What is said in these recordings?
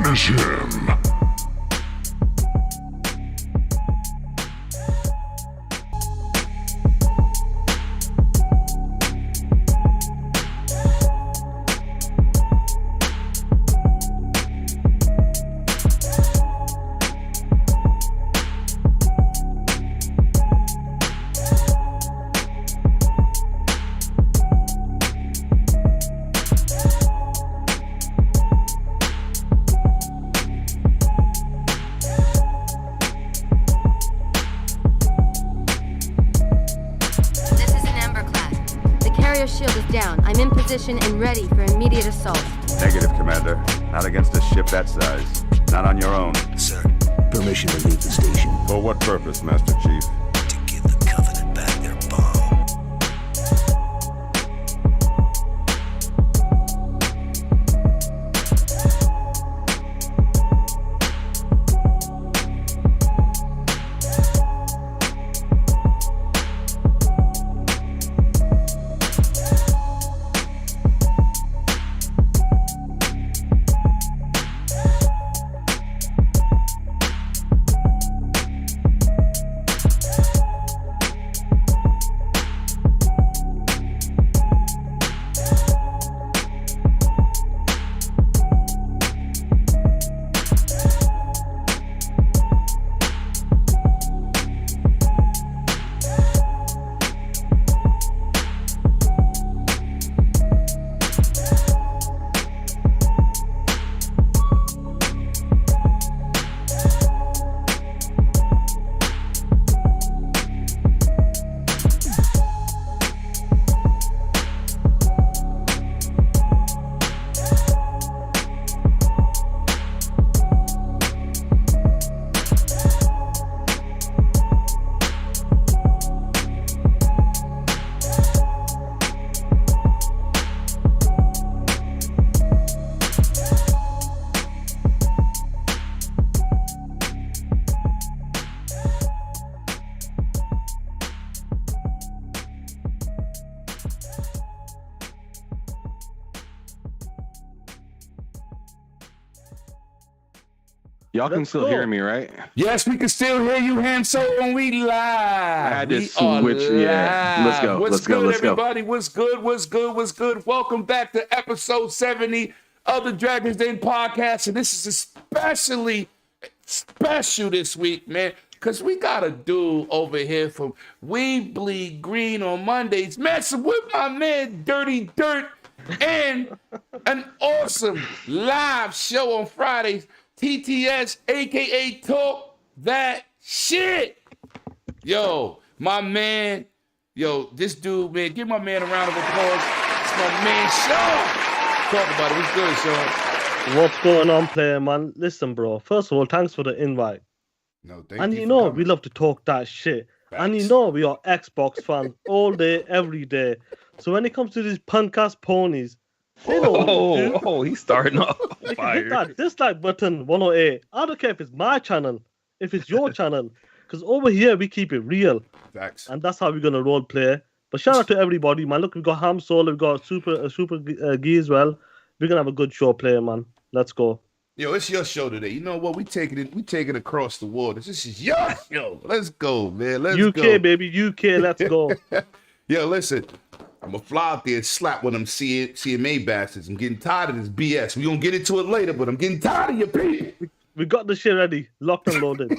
Finish him! Shield is down. I'm in position and ready for immediate assault. Negative, Commander. Not against a ship that size. Not on your own. Sir, permission to leave the station. For what purpose, Master Chief? To give the Covenant back their bomb. Y'all can still hear me, right? Yes, we can still hear you, Han Solo, and we live. I had to switch. Yeah, let's go. What's let's good, go. Let's everybody? go. What's good? What's good? What's good? Welcome back to episode 70 of the Dragon's Den podcast, and this is especially special this week, man, because we got a dude over here from We Bleed Green on Mondays, messing with my man Dirty Dirt, and an awesome live show on Fridays. TTS, aka Talk That Shit. Yo, my man, this dude, man, give my man a round of applause. It's my man, Sean. Talk about it. What's good, Sean? What's going on, player, man? Listen, bro. First of all, thanks for the invite. No, thank you. And we love to talk that shit. Facts. And we are Xbox fans all day, every day. So when it comes to these punk-ass ponies, he's starting off fire. Hit that dislike button 108. I don't care if it's my channel, if it's your channel, because over here we keep it real. Facts. And that's how we're gonna role play. But shout out to everybody, man. Look, we got Ham Solo, we got Super Gee as well. We're gonna have a good show, player, man. Let's go. Yo, it's your show today. You know what? We take it across the waters. This is your show. Let's go, man. Let's go. UK, baby, UK. Let's go. Yo, listen. I'm gonna fly out there and slap one of them CMA bastards. I'm getting tired of this BS. We're gonna get into it later, but I'm getting tired of your people. We got the shit ready, locked and loaded.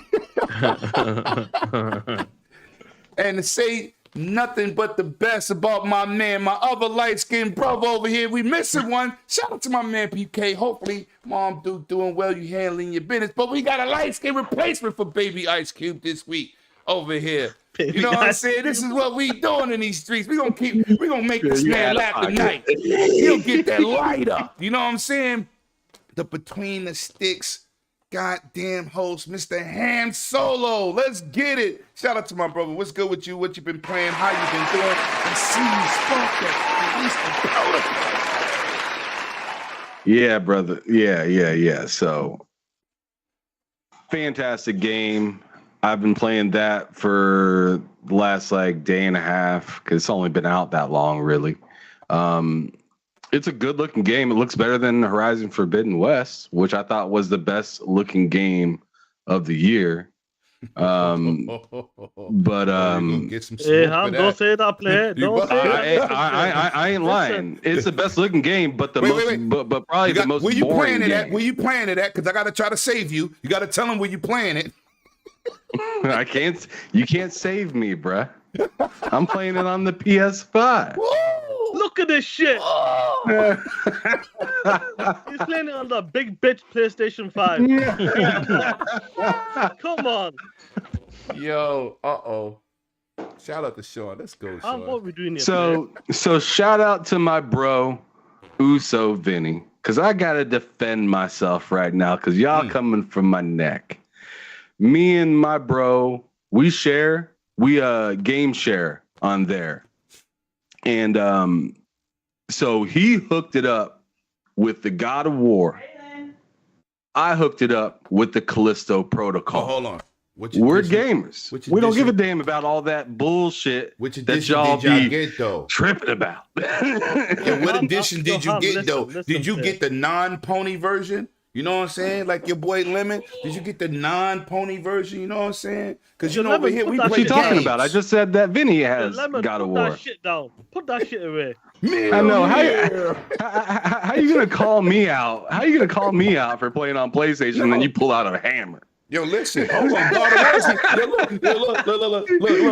And to say nothing but the best about my man, my other light-skinned brother over here. We missing one. Shout out to my man PK. Hopefully, mom doing well. You handling your business. But we got a light-skinned replacement for Baby Ice Cube this week over here. You know what I'm saying? This is what we doing in these streets. We gonna make this man laugh tonight. He'll get that light up. You know what I'm saying? The Between the Sticks goddamn host, Mr. Han Solo. Let's get it. Shout out to my brother. What's good with you? What you been playing? How you been doing? I see you spoke that. Yeah, brother. Yeah. So, fantastic game. I've been playing that for the last day and a half because it's only been out that long, really. It's a good looking game. It looks better than Horizon Forbidden West, which I thought was the best looking game of the year. But get some Hey, smoke for Ham, that. don't say that, player. You Don't say that. I ain't lying. It's the best looking game, but the Wait. but probably the most where you boring playing it at? game. Where you playing it at? Because I got to try to save you. You got to tell them where you playing it. I can't. You can't save me, bruh. I'm playing it on the PS5. Look at this shit. He's playing it on the big bitch PlayStation 5. Come on. Yo, shout out to Sean. Let's go, Sean. What are we doing here? So shout out to my bro, Uso Vinny, because I gotta defend myself right now, because y'all coming from my neck. Me and my bro, we game share on there. And so he hooked it up with the God of War. I hooked it up with the Callisto Protocol. Oh, hold on. We're gamers. Which We don't give a edition- damn about all that bullshit Which that edition y'all did y'all be get, though? tripping about. And what edition did you get, though? Listen, Did you man. get the non-pony version? You know what I'm saying? Like your boy Lemon. Did you get the non-pony version? You know what I'm saying? Because you know over Lemon, here put we that What play you shit talking games. about? I just said that Vinny has Lemon, God of put War. that shit down. Put that shit away. I know. How you gonna call me out? How you gonna call me out for playing on PlayStation and then you pull out a hammer? Yo, listen. Hold on. God of War.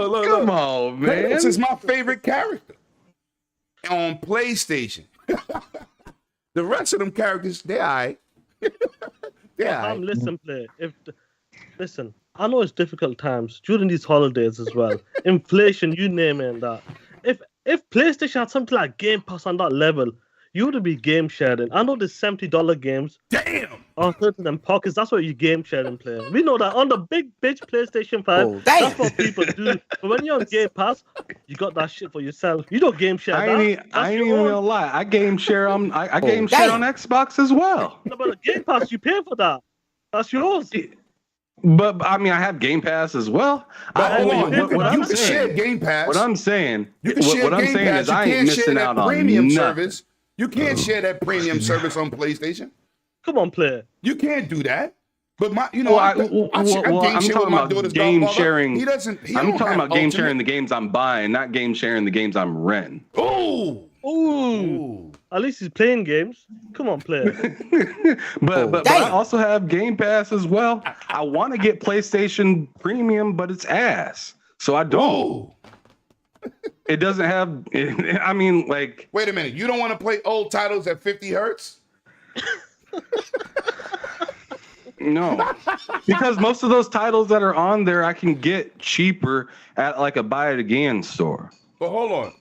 Look. Come on, man. This is my favorite character on PlayStation. The rest of them characters, they're all right. They're all right. Listen, player. Listen, I know it's difficult times during these holidays as well. Inflation, you name it, and that. If PlayStation had something like Game Pass on that level, you would be game sharing. I know there's $70 games. Damn. On certain them pockets, that's what you game sharing play. We know that on the big bitch PlayStation 5, Oh, damn. that's what people do. But when you're on Game Pass, you got that shit for yourself. You don't game share. I that. ain't That's even your own. gonna lie. I game share on game share on Xbox as well. No, but Game Pass, you pay for that. That's yours. But I mean, I have Game Pass as well. But hold on. What I'm You can share saying, Game Pass. what I'm saying, You can share what I'm Game saying Pass. is You I ain't can't share missing that out on premium nothing. service. You can't share that premium service on PlayStation. Come on, player. You can't do that. But my, Well, I I'm game talking share with my about daughter's game godfather. sharing. He doesn't. He I'm don't talking have about game Ultimate. sharing the games I'm buying, not game sharing the games I'm renting. Ooh. Ooh. At least he's playing games. Come on, player. But I also have Game Pass as well. I want to get PlayStation Premium, but it's ass, so I don't. Ooh. It doesn't have. I mean, like, Wait a minute. You don't want to play old titles at 50 hertz? no, because most of those titles that are on there I can get cheaper at like a buy it again store. But hold on.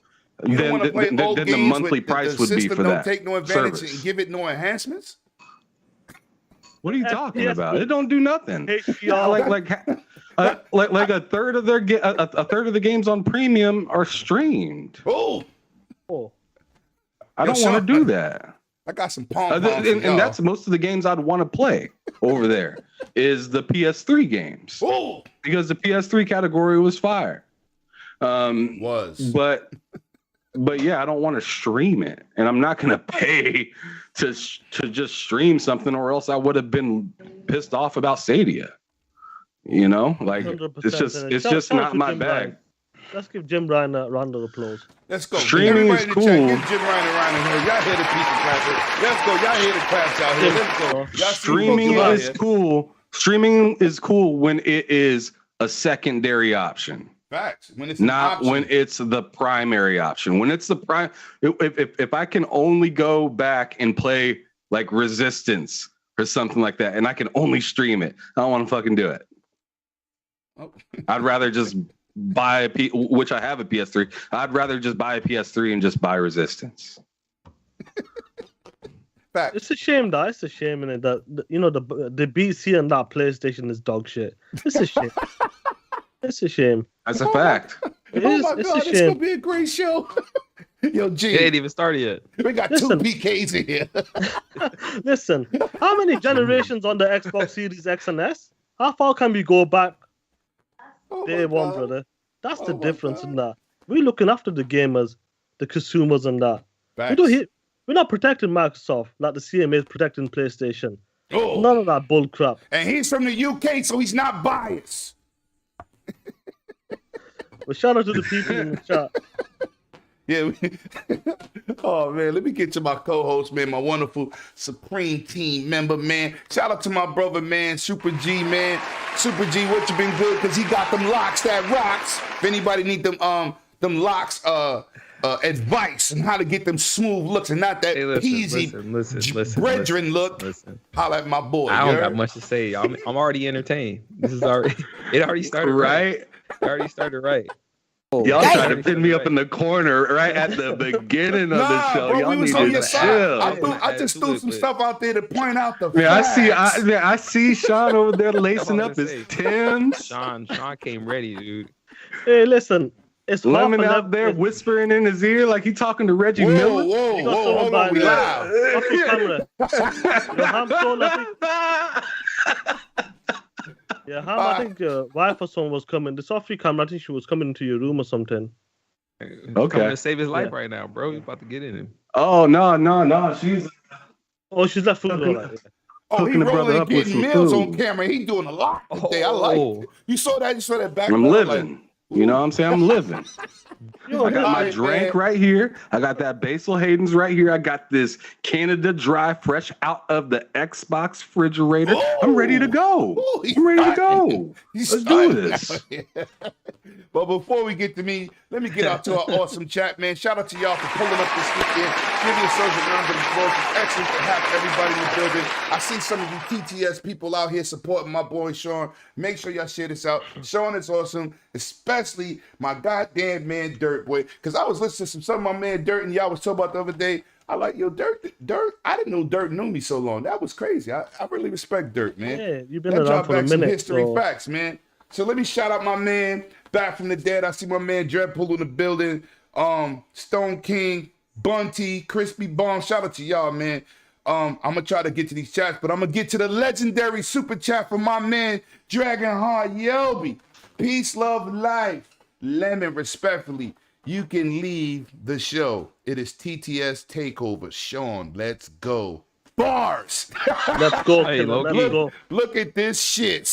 You don't want to play old then games the monthly with price the would be system for don't that. take no advantage service. and give it no enhancements? What are you talking FPS about? It don't do nothing. HDR. Like a third of their a third of the games on premium are streamed. Oh, Oh. I don't Yo, want to Sean, do that. I got some pom And, poms. and that's most of the games I'd want to play over there is the PS3 games Oh, because the PS3 category was fire. was. But yeah, I don't want to stream it, and I'm not gonna pay to just stream something, or else I would have been pissed off about Stadia. You know, like 100%. it's Shout just out not to my Jim bag. Ryan. Let's give Jim Ryan a round of applause. Let's go. Streaming Everybody is in the cool. chat, give Jim Ryan a round of applause. Y'all hear the piece of clap. Let's go. Y'all hear the claps out here. Let's go. Y'all see Streaming folks out is here. cool. Streaming is cool when it is a secondary option. Facts. When it's an Not option. when it's the primary option. When it's the prime, if I can only go back and play like Resistance or something like that, and I can only stream it, I don't want to fucking do it. Oh. I'd rather just buy which I have a PS3. I'd rather just buy a PS3 and just buy Resistance. Facts. It's a shame that it's a shame in it that the BC and that PlayStation is dog shit. It's a shame. It's a shame. That's a fact. It Oh is. my It's God, a this is gonna shame. be a great show. Yo, G, It ain't even started yet. we got Listen. two PKs in here. Listen, how many generations on the Xbox Series X and S? How far can we go back? Oh my Day one, God. brother. That's the Oh my difference God. in that. We're looking after the gamers, the consumers, and that. We Facts. don't We're not protecting Microsoft like the CMA is protecting PlayStation. Oh, None of that bull crap. and he's from the UK, so he's not biased. But shout out to the people in the chat. Yeah. Oh man, let me get to my co-host, man, my wonderful Supreme Team member, man. Shout out to my brother, man, Super G, man. Super G, what you been good? Cause he got them locks that rocks. If anybody need them locks, advice on how to get them smooth looks and not that peasy brethren look. Holla at my boy. I don't got much to say. I'm already entertained. This is already it already started right. It already started right. Y'all trying to pin me up in the corner right at the beginning of the show. Bro, Y'all need to chill. chill. I just threw some stuff out there to point out the Yeah, facts. I see Sean over there lacing up his Timbs. Sean came ready, dude. Hey, listen. It's Lemon out there whispering in his ear like he talking to Reggie Miller. Whoa, hold on, we live. Off your camera. Yo, Ham told, I think. Yeah, Ham, I think your wife or someone was coming. This off your camera, I think she was coming into your room or something. Okay. Coming to save his life right now, bro. He's about to get in him. Oh, no. She's left food. All right. Oh, he Hooking the brother rolling up with getting some meals food. on camera. He doing a lot today. I like it. You saw that back. I'm living. You know what I'm saying? I'm living. Yo, I got my right, drink man. right here. I got that Basil Hayden's right here. I got this Canada Dry fresh out of the Xbox refrigerator. I'm ready to go. Ooh, he's I'm ready to starting. go. He's Let's do starting. this. But before we get to me, let me get out to our awesome chat, man. Shout out to y'all for pulling up this weekend. Give me a social round of applause. It's excellent to have everybody in the building. I see some of you TTS people out here supporting my boy Sean. Make sure y'all share this out. Sean is awesome, especially my goddamn man Dirt, boy. Because I was listening to some of my man Dirt, and y'all was talking about the other day. I like, yo, Dirt. I didn't know Dirt knew me so long. That was crazy. I really respect Dirt, man. Yeah, you've been That around dropped for a back some minute. history So... facts, man. So let me shout out my man back from the dead. I see my man Dreadpool in the building. Stone King, Bunty, Crispy Bomb. Shout out to y'all, man. I'm gonna try to get to these chats, but I'm gonna get to the legendary super chat from my man Dragonheart Yelby. Peace, love, life. Lemon, respectfully, you can leave the show. It is TTS Takeover. Sean, let's go. Bars. Let's go, Hey, killer. low-key. Let's go. Look at this shit.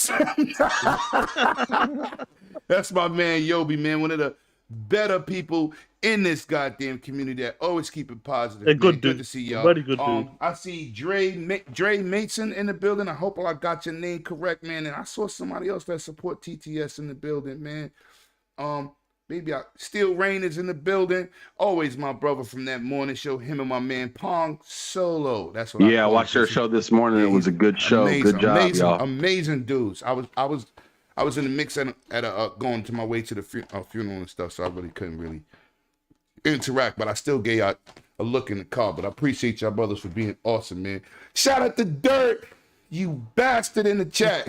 That's my man Yobi, man. One of the better people in this goddamn community that always keep it positive. A good man. dude. Good to see y'all. Very good dude. I see Dre Mason in the building. I hope I got your name correct, man. And I saw somebody else that support TTS in the building, man. Maybe Steel Rain is in the building. Always my brother from that morning show. Him and my man Pong Solo. That's what. Yeah, I watched their show this morning. It was a good show. Amazing, Good job, amazing, y'all. amazing dudes. I was in the mix at going to my way to the funeral and stuff, so I really couldn't really interact. But I still gave out a look in the car. But I appreciate y'all brothers for being awesome, man. Shout out to Dirt, you bastard in the chat.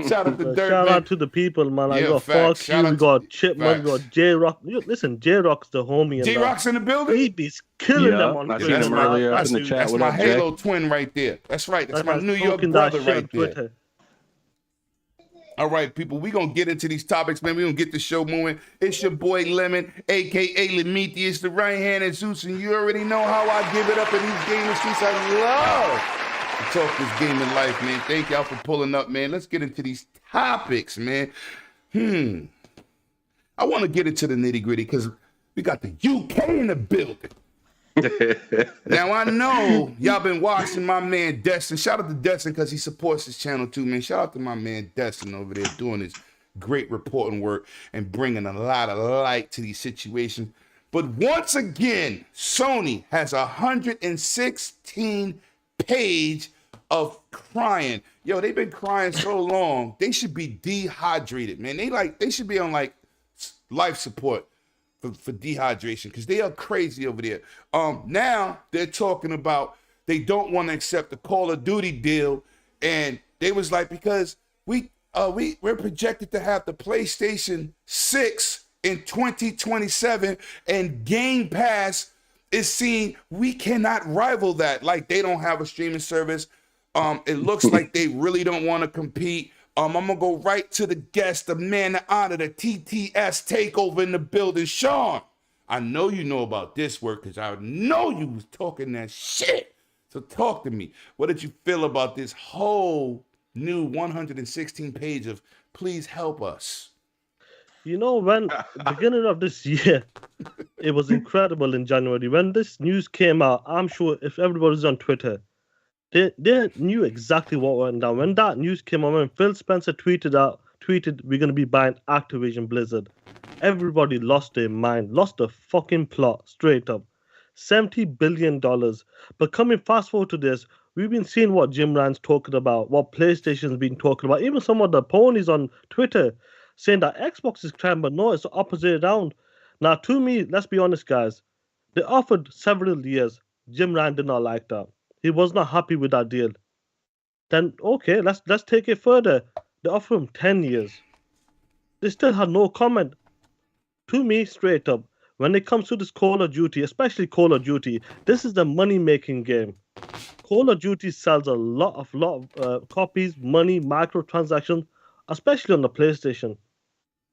Shout out to Dirt, Shout man. out to the people, man. I Yeah, got facts. Fox, Shout we out got to- Chipmunk, we facts. got J-Rock. Listen, J-Rock's the homie. And J-Rock's in the building. He be killing Yeah, them on I Twitter, seen him man. earlier up in the That's- chat. That's What my up, Jay? Halo twin right there. That's right. That's my that's New York talking that brother shit on right there. Twitter. All right, people, we're going to get into these topics, man. We're going to get the show moving. It's your boy Lemon, a.k.a. Lemiti. It's the right hand of Zeus, and you already know how I give it up in these gaming streets. I love to talk this game in life, man. Thank y'all for pulling up, man. Let's get into these topics, man. I want to get into the nitty-gritty because we got the UK in the building. Now, I know y'all been watching my man Destin. Shout out to Destin because he supports this channel too, man. Shout out to my man Destin over there doing his great reporting work and bringing a lot of light to these situations. But once again, Sony has 116 page of crying. Yo, they've been crying so long. They should be dehydrated, man. They should be on like life support for dehydration because they are crazy over there. Now they're talking about they don't want to accept the Call of Duty deal, and they was like because we're projected to have the PlayStation 6 in 2027, and Game Pass is seen we cannot rival that. Like they don't have a streaming service. It looks like they really don't want to compete. I'm gonna go right to the guest, the man, the honor, the TTS takeover in the building. Sean, I know you know about this work because I know you was talking that shit. So talk to me. What did you feel about this whole new 116 page of please help us? When beginning of this year, it was incredible in January. When this news came out, I'm sure if everybody's on Twitter, they knew exactly what went down. When that news came out, when Phil Spencer tweeted, we're going to be buying Activision Blizzard, everybody lost their mind, lost the fucking plot straight up. $70 billion. But coming fast forward to this, we've been seeing what Jim Ryan's talking about, what PlayStation's been talking about, even some of the ponies on Twitter saying that Xbox is trying, but no, it's the opposite around. Now, to me, let's be honest, guys, they offered several years. Jim Ryan did not like that. He was not happy with that deal. Then okay, let's take it further. They offered him 10 years. They still had no comment. To me, straight up, when it comes to this Call of Duty, especially Call of Duty, this is the money-making game. Call of Duty sells a lot of copies, money, microtransactions, especially on the PlayStation.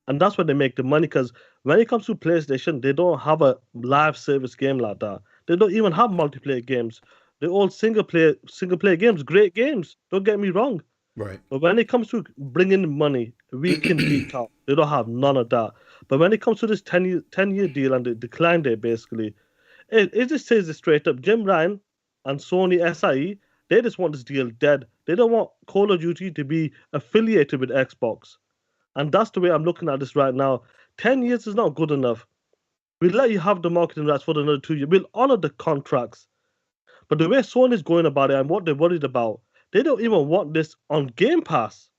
And that's where they make the money, because when it comes to PlayStation, they don't have a live service game like that. They don't even have multiplayer games. They're all single player games, great games. Don't get me wrong. Right. But when it comes to bringing money, week in, week out, they don't have none of that. But when it comes to this 10-year deal and the decline there, basically, it just says it straight up. Jim Ryan and Sony SIE, they just want this deal dead. They don't want Call of Duty to be affiliated with Xbox. And that's the way I'm looking at this right now. 10 years is not good enough. We'll let you have the marketing rights for another 2 years. We'll honor the contracts. But the way Sony's going about it and what they're worried about, they don't even want this on Game Pass.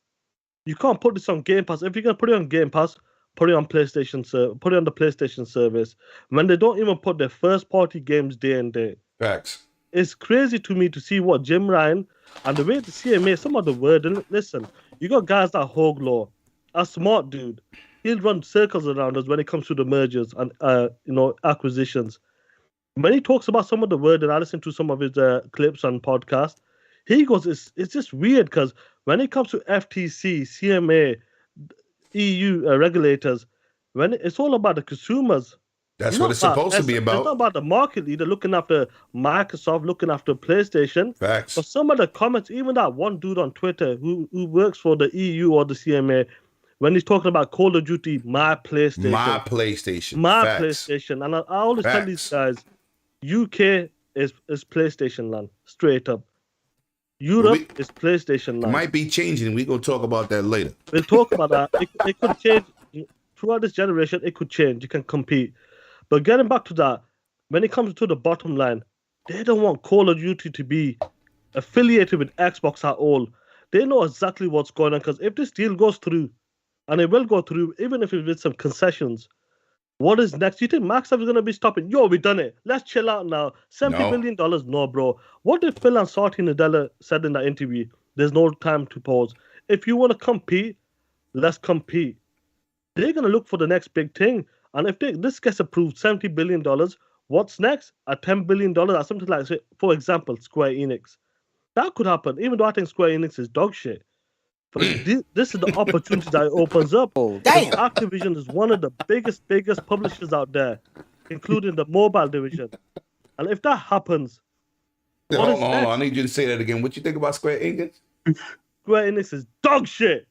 You can't put this on Game Pass. If you're going to put it on Game Pass, put it on PlayStation, put it on the PlayStation service. When they don't even put their first-party games day and day. Facts. It's crazy to me to see what Jim Ryan and the way the CMA, some of the word, and listen, you got guys like Hoglaw, a smart dude. He'll run circles around us when it comes to the mergers and acquisitions. When he talks about some of the word, and I listen to some of his clips and podcasts, he goes, it's just weird because when it comes to FTC, CMA, EU regulators, when it's all about the consumers. That's what it's supposed to be about. It's not about the market leader looking after Microsoft, looking after PlayStation. Facts. But some of the comments, even that one dude on Twitter who works for the EU or the CMA, when he's talking about Call of Duty, my PlayStation. PlayStation. And I always tell these guys, UK is PlayStation land, straight up. Europe is PlayStation land. It might be changing. We're going to talk about that later. We'll talk about that. It could change. Throughout this generation, it could change. You can compete. But getting back to that, when it comes to the bottom line, they don't want Call of Duty to be affiliated with Xbox at all. They know exactly what's going on, because if this deal goes through, and it will go through, even if it's with some concessions, what is next? You think Microsoft is going to be stopping? Yo, we done it. Let's chill out now. $70 billion? No, bro. What did Phil and Satya Nadella said in that interview? There's no time to pause. If you want to compete, let's compete. They're going to look for the next big thing. And if this gets approved, $70 billion, what's next? At $10 billion or something like that. For example, Square Enix. That could happen, even though I think Square Enix is dog shit. But this is the opportunity that it opens up. Damn. Activision is one of the biggest publishers out there, including the mobile division. And if that happens, hold on, I need you to say that again. What you think about Square Enix? Square Enix is dog shit.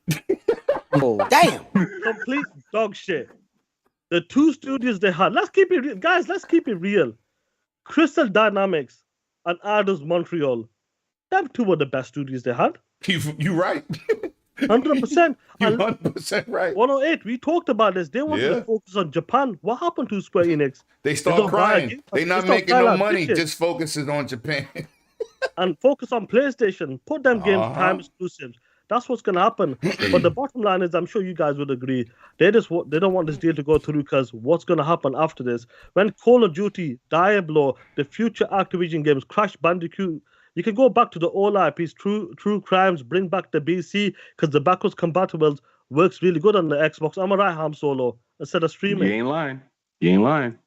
Damn. Complete dog shit. The two studios they had. Let's keep it real. Guys, let's keep it real. Crystal Dynamics and Eidos Montreal. Them two were the best studios they had. You right. 100%. You're 100% right. 108. We talked about this. They wanted to focus on Japan. What happened to Square Enix? They start crying. They're not making no money. Just focuses on Japan. And focus on PlayStation. Put them games time exclusives. That's what's going to happen. But the bottom line is, I'm sure you guys would agree, they don't want this deal to go through, because what's going to happen after this? When Call of Duty, Diablo, the future Activision games, Crash Bandicoot, you can go back to the old IPs, True Crimes, bring back the BC, because the backwards compatibles works really good on the Xbox. I'm a right ham solo instead of streaming. You ain't lying.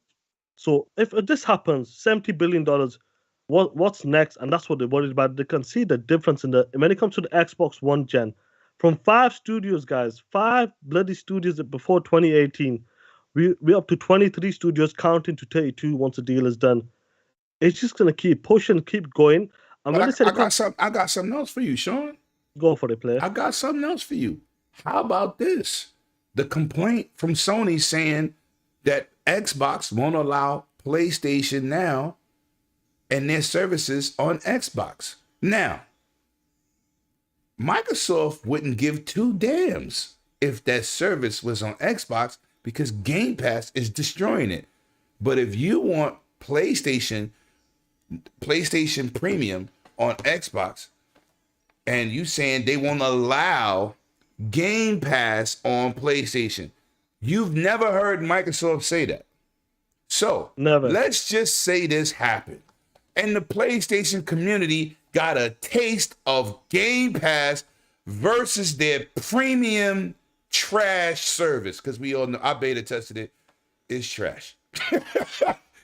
So if this happens, $70 billion, what's next? And that's what they're worried about. They can see the difference when it comes to the Xbox One gen. From 5 studios, guys, 5 bloody studios before 2018. we're up to 23 studios, counting to 32 once the deal is done. It's just gonna keep pushing, keep going. And when they said I got something else for you, Sean. go for it, player. I got something else for you. How about this? The complaint from Sony saying that Xbox won't allow PlayStation Now and their services on Xbox. Now, Microsoft wouldn't give two damns if that service was on Xbox because Game Pass is destroying it. But if you want PlayStation Premium on Xbox, and you saying they won't allow Game Pass on PlayStation, you've never heard Microsoft say that. So Never. Let's just say this happened, and the PlayStation community got a taste of Game Pass versus their premium trash service, because we all know, I beta tested it, it's trash.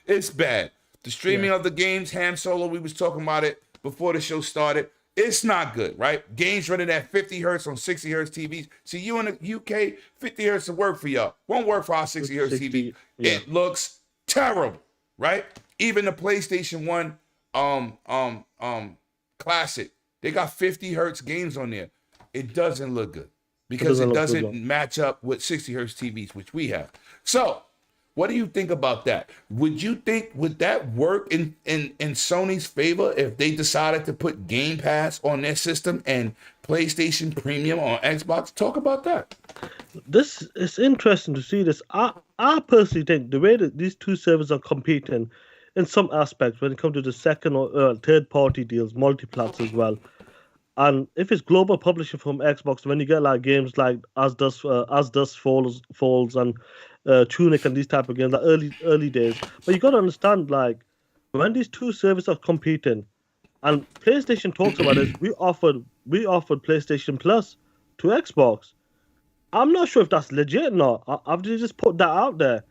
It's bad. The streaming of the games, Ham Solo, we was talking about it before the show started. It's not good, right? Games running at 50 hertz on 60 hertz TVs. See, you in the UK, 50 hertz will work for y'all. Won't work for our 60 hertz TV. Yeah. It looks terrible, right? Even the PlayStation 1 Classic, they got 50 hertz games on there. It doesn't look good because it doesn't match up with 60 hertz TVs, which we have. So, what do you think about that? Would that work in Sony's favor if they decided to put Game Pass on their system and PlayStation Premium on Xbox? Talk about that. This is interesting to see this. I personally think the way that these two servers are competing in some aspects when it comes to the second or third party deals, multiplats as well. And if it's global publishing from Xbox, when you get like games like As Dusk Falls and Tunic and these type of games, like early days. But you got to understand, like, when these two services are competing, and PlayStation talks about this, we offered PlayStation Plus to Xbox. I'm not sure if that's legit or not. I've just put that out there.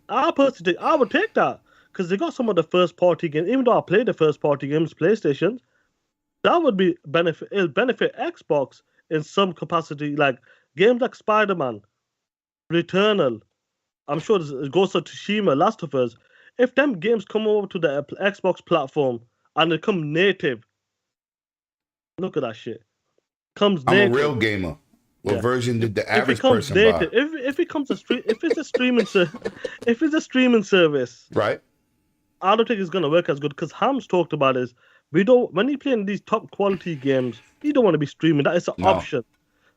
I personally think I would take that because they got some of the first party games. Even though I played the first party games, PlayStation, that would be benefit. It'll benefit Xbox in some capacity, like games like Spider-Man, Returnal. I'm sure there's Ghost of Tsushima, Last of Us. If them games come over to the Xbox platform and they come native, look at that shit. Comes native. I'm a real gamer. What version did the average person buy? If it comes if it's a streaming if it's a streaming service, right? I don't think it's gonna work as good because Ham's talked about is when you play in these top quality games, you don't want to be streaming. That is an option.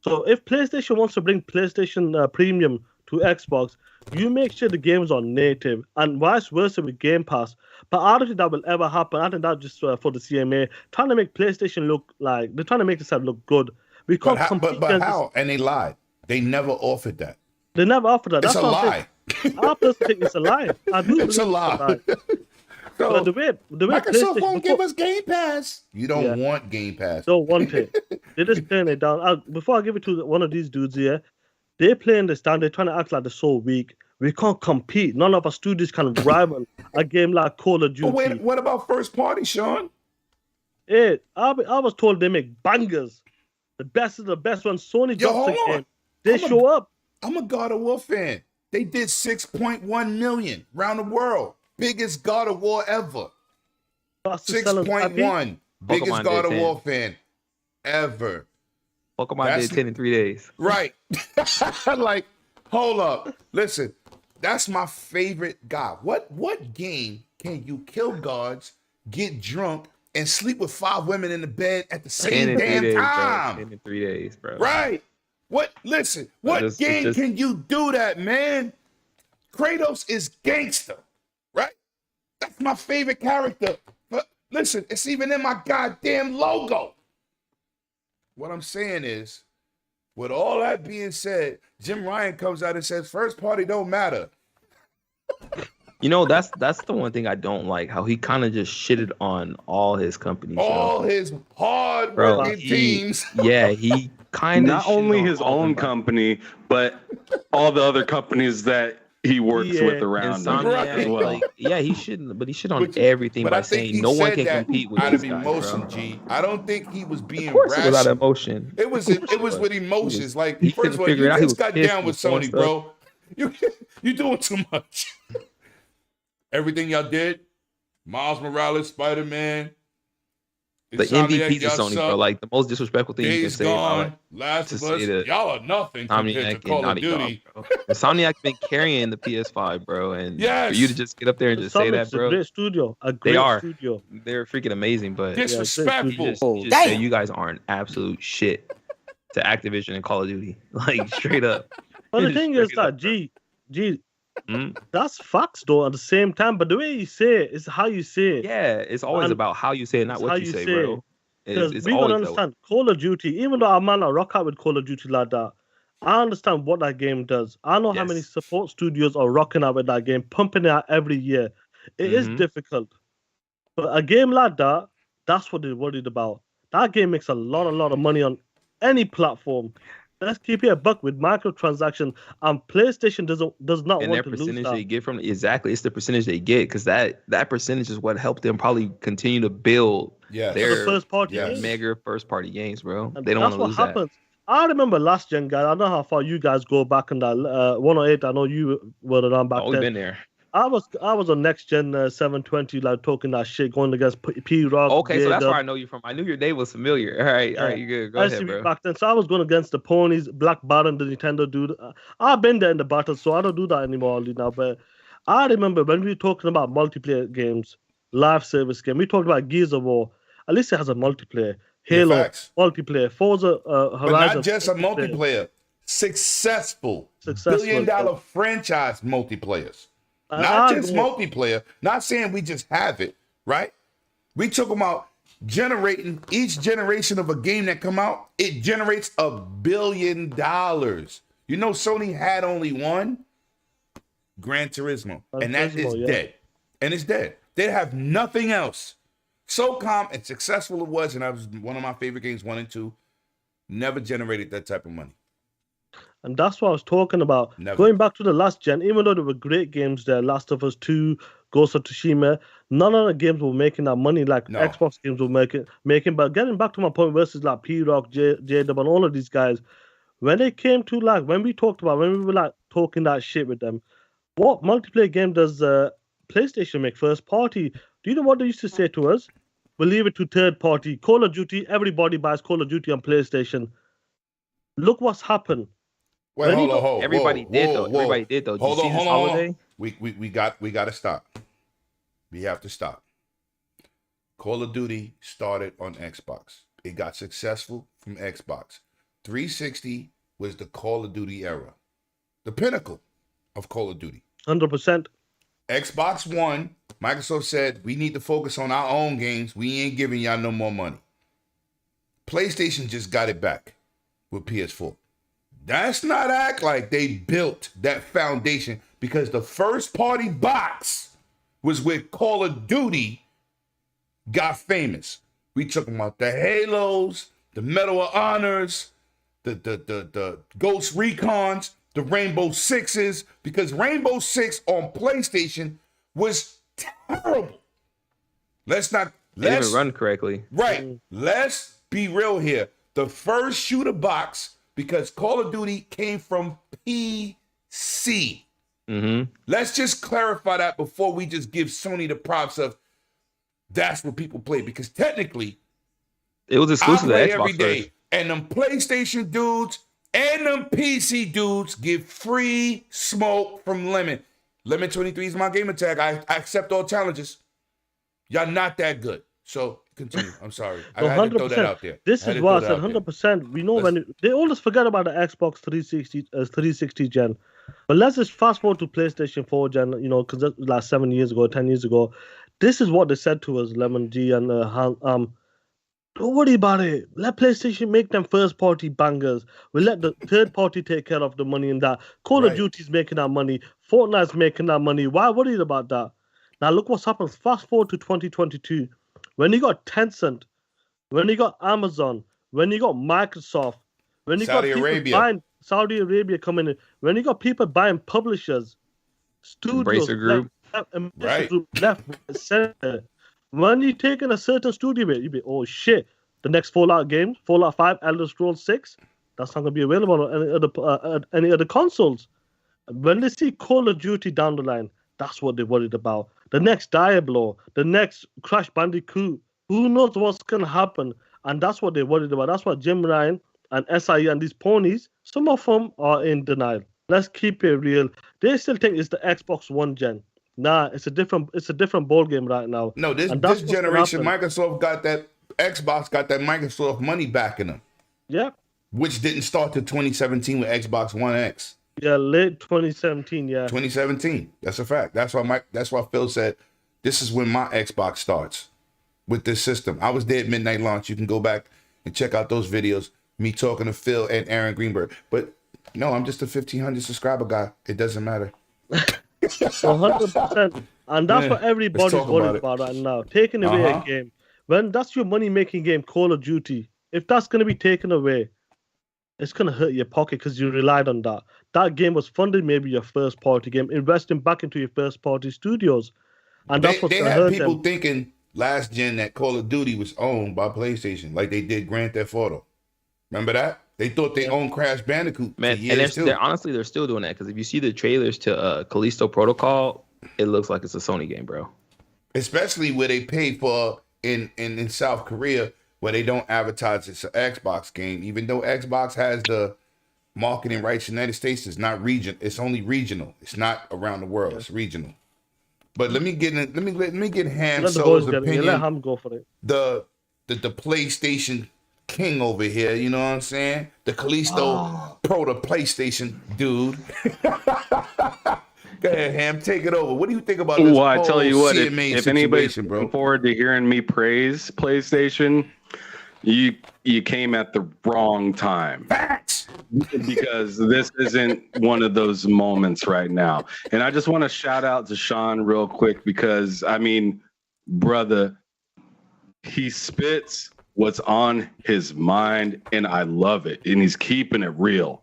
So if PlayStation wants to bring PlayStation Premium to Xbox, you make sure the games are native and vice versa with Game Pass. But I don't think that will ever happen. I think that's just for the CMA trying to make PlayStation look like they're trying to make this look good. But how? And they lied. They never offered that. They never offered that. It's a lie. I personally think it's a lie. I do. It's a lie. So but the way Microsoft won't give us Game Pass. You don't want Game Pass. Don't want it. They're just playing it down. Before I give it to one of these dudes here, they're playing this down. They're trying to act like they're so weak. We can't compete. None of our studios can rival a game like Call of Duty. But wait, what about first party, Sean? I was told they make bangers. The best is the best one. Sony drops a game. They show up. I'm a God of War fan. They did 6.1 million around the world. Biggest God of War ever. 6.1. Biggest God of War fan ever. Pokemon did 10 in 3 days. Right. Like, hold up. Listen, that's my favorite God. What game can you kill guards, get drunk, and sleep with 5 women in the bed at the same damn time? 10 in 3 days, bro. Right. What game can you do that, man? Kratos is gangster, right? That's my favorite character. But listen, it's even in my goddamn logo. What I'm saying is, with all that being said, Jim Ryan comes out and says, first party don't matter. You know, that's the one thing I don't like, how he kind of just shitted on all his companies. All his hard-working teams. Yeah, he kind of not only his own company, but all the other companies that he works with around him as well. Like, he shouldn't, but he should on everything by saying no one can compete with this guy. Out of emotion, G. I don't think he was being rational. It was out of emotion. It was with emotions. Like, he first of all, you just got down with Sony, bro. You doing too much. Everything y'all did, Miles Morales, Spider-Man. The MVPs of Sony, bro. Like the most disrespectful thing you can Days say Gone, about Last to of say Us. that Y'all are nothing compared to Insomniac and Call of Naughty Duty. Dog, bro. Insomniac been carrying the PS5, bro, and Yes. for you to just get up there and just say that, Sonic's a bro. great studio. A They great are. studio. They're freaking amazing, but Disrespectful. you just say you guys aren't absolute shit to Activision and Call of Duty, like straight up. But the Just thing is straight up, that, G, Mm? that's facts though at the same time. But the way you say it is how you say it. Yeah, it's always And about how you say it, not it's what how you you say, say bro. it. Because It's we gotta always that way. understand Call of Duty, even though I might not rock out with Call of Duty like that, I understand what that game does. I know how many Yes. support studios are rocking out with that game, pumping it out every year. It is Mhm. difficult. But a game like that, that's what they're worried about. That game makes a lot of money on any platform. Let's keep it a buck with microtransaction, and PlayStation does not And want their to lose percentage that. they get from exactly, it's the percentage they get because that percentage is what helped them probably continue to build Yes. For the their first party Yes. games. mega first party games, bro. And They don't want that's to what lose happens. I remember last gen, guys. I don't know how far you guys go back in that 108. I know you were around that. back Oh, we've then. been there. I was on next gen 720, like talking that shit, going against P-Rock. Okay, so that's J-Dub. where I know you from. I knew your name was familiar. All right, you good. Go I ahead, see bro. back then. So I was going against the ponies, Black Baron, the Nintendo dude. I've been there in the battle, so I don't do that anymore only now. But I remember when we were talking about multiplayer games, live service game, we talked about Gears of War. At least it has a multiplayer. Halo, facts. multiplayer. Forza But Horizon. not just a multiplayer. Successful. Successful, Billion-dollar franchise multiplayers. And Not I just go- multiplayer. Not saying we just have it, right? We talk about generating each generation of a game that come out. It generates $1 billion. You know, Sony had only one, Gran Turismo, and that Turismo, is yeah. dead. And it's dead. They have nothing else. SOCOM, and successful it was, and that was one of my favorite games, 1 and 2, never generated that type of money. And that's what I was talking about. Never. Going back to the last gen, even though there were great games there, Last of Us 2, Ghost of Tsushima, none of the games were making that money like No. Xbox games were making. But getting back to my point versus like P-Rock, J-Dub, and all of these guys, when they came to when we were like talking that shit with them, what multiplayer game does PlayStation make first party? Do you know what they used to say to us? We'll leave it to third party. Call of Duty, everybody buys Call of Duty on PlayStation. Look what's happened. Wait, When you hold on, go- hold on. Everybody did, though. Everybody did, though. Did you Hold see on, this hold on, hold holiday? on. We got to stop. We have to stop. Call of Duty started on Xbox. It got successful from Xbox. 360 was the Call of Duty era, the pinnacle of Call of Duty. 100%. Xbox One, Microsoft said, we need to focus on our own games. We ain't giving y'all no more money. PlayStation just got it back with PS4. That's not act like they built that foundation, because the first party box was where Call of Duty got famous. We took them out the Halos, the Medal of Honors, the Ghost Recons, the Rainbow Sixes, because Rainbow Six on PlayStation was terrible. They didn't even run correctly. Right. Let's be real here. The first shooter box, because Call of Duty came from PC. Mm-hmm. Let's just clarify that before we just give Sony the props of that's what people play. Because technically, It was I exclusive to play Xbox every day, first. and them PlayStation dudes and them PC dudes give free smoke from Lemon. Lemon 23 is my gamer tag. I accept all challenges. Y'all not that good. So continue. I'm sorry. I So had to throw that out there. This had is to why I throw said that out there. 100%. We know they always forget about the Xbox 360 gen. But let's just fast forward to PlayStation 4 gen, because that was like 7 years ago, 10 years ago. This is what they said to us, Lemon G and don't worry about it. Let PlayStation make them first party bangers. We'll let the third party take care of the money in that. Call Right. of Duty's making that money. Fortnite's making that money. Why worried about that? Now look what's happened. Fast forward to 2022. When you got Tencent, when you got Amazon, when you got Microsoft, when you Saudi got people Arabia. buying Saudi Arabia coming in, when you got people buying publishers, studios, Embracer Group. Right. Embracer Group, left, right, center. When you taking a certain studio, you be, oh shit, the next Fallout game, Fallout 5, Elder Scrolls 6, that's not gonna be available on any other consoles. When they see Call of Duty down the line, that's what they're worried about. The next Diablo, the next Crash Bandicoot, who knows what's gonna happen? And that's what they're worried about. That's why Jim Ryan and SIE and these ponies, some of them are in denial. Let's keep it real. They still think it's the Xbox One gen. Nah, it's a different ball game right now. No, this And that's this what's gonna generation, happen. Microsoft got that Xbox got that Microsoft money backing them, Yeah, which didn't start till 2017 with Xbox One X. yeah, late 2017. Yeah, 2017. That's a fact. That's why Phil said this is when my Xbox starts with this system. I was there at midnight launch. You can go back and check out those videos. Me talking to Phil and Aaron Greenberg. But no, I'm just a 1,500 subscriber guy. It doesn't matter. 100%. And that's what everybody's talk worried about about right now. Taking away a game. When that's your money-making game, Call of Duty, if that's going to be taken away, it's going to hurt your pocket because you relied on that. That game was funded maybe your first-party game, investing back into your first-party studios. And that's what's They going to had hurt people them. thinking last gen that Call of Duty was owned by PlayStation, like they did Grand Theft Auto. Remember that? They thought they owned Crash Bandicoot Man, for and years too. they're honestly they're still doing that because if you see the trailers to Callisto Protocol, it looks like it's a Sony game, bro. Especially where they pay for in South Korea, where they don't advertise it's an Xbox game, even though Xbox has the marketing rights in the United States. It's not region. It's only regional. It's not around the world. It's regional. But let me get Ham Let the Solo's boys get it. You let opinion. him go for it. The PlayStation king over here, you know what I'm saying? The Callisto Pro, the PlayStation dude. Go ahead, Ham, take it over. What do you think about this? Well, I tell you what, CMA if anybody's situation, looking forward to hearing me praise PlayStation, you came at the wrong time. Facts. Because this isn't one of those moments right now. And I just want to shout out to Sean real quick because, I mean, brother, he spits what's on his mind, and I love it. And he's keeping it real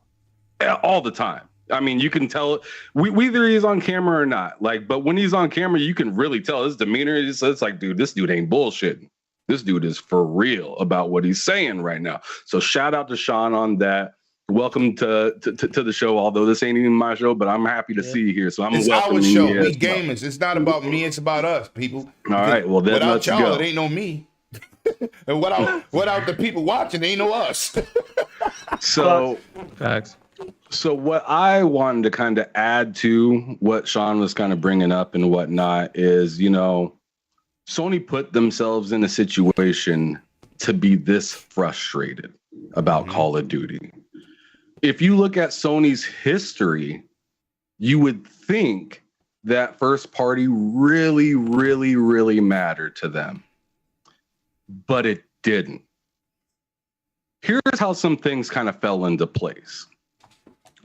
all the time. I mean, you can tell whether he's on camera or not. Like, but when he's on camera, you can really tell his demeanor. It's like, dude, this dude ain't bullshitting. This dude is for real about what he's saying right now. So shout out to Sean on that. Welcome to the show. Although this ain't even my show, but I'm happy to see you here. So I'm It's our welcoming show. you We as well. gamers. It's not about me. It's about us, people. All right. Well, then without let's y'all, go. it ain't no me. And without the people watching, it ain't no us. So Facts. So what I wanted to kind of add to what Sean was kind of bringing up and whatnot is, you know, Sony put themselves in a situation to be this frustrated about Call of Duty. If you look at Sony's history, you would think that first party really, really, really mattered to them. But it didn't. Here's how some things kind of fell into place.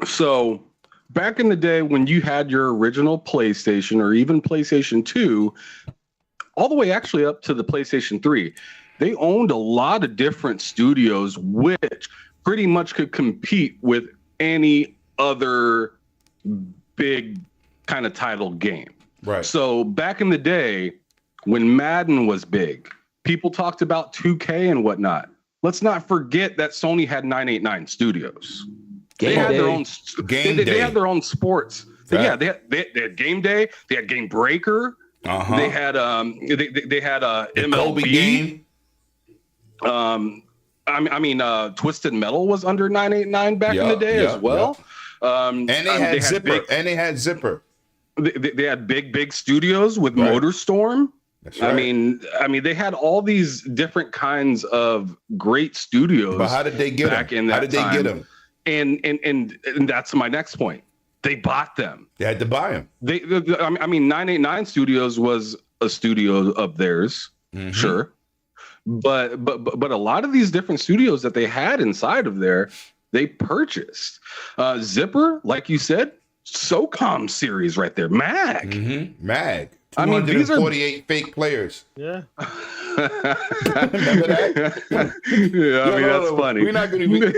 So back in the day when you had your original PlayStation or even PlayStation 2, all the way actually up to the PlayStation 3, they owned a lot of different studios which pretty much could compete with any other big kind of title game. Right. So back in the day when Madden was big, people talked about 2K and whatnot. Let's not forget that Sony had 989 Studios. They had their own they had their own sports. Right. Yeah, they had Game Day. They had Game Breaker. They had they had MLB Kobe game. I mean, Twisted Metal was under 989 back in the day as well. And they had Zipper. They had big studios with Right. MotorStorm. That's right. I mean, they had all these different kinds of great studios. But how did they get back them? in that How did they time. get them? And that's my next point. They bought them. They had to buy them. I mean, 989 Studios was a studio of theirs, sure, but a lot of these different studios that they had inside of there, they purchased. Zipper, like you said, SOCOM series right there, Mag. Mag. I mean, these are 248 fake players. Yeah. Remember that? Yeah, I mean, that's funny. We're not gonna even.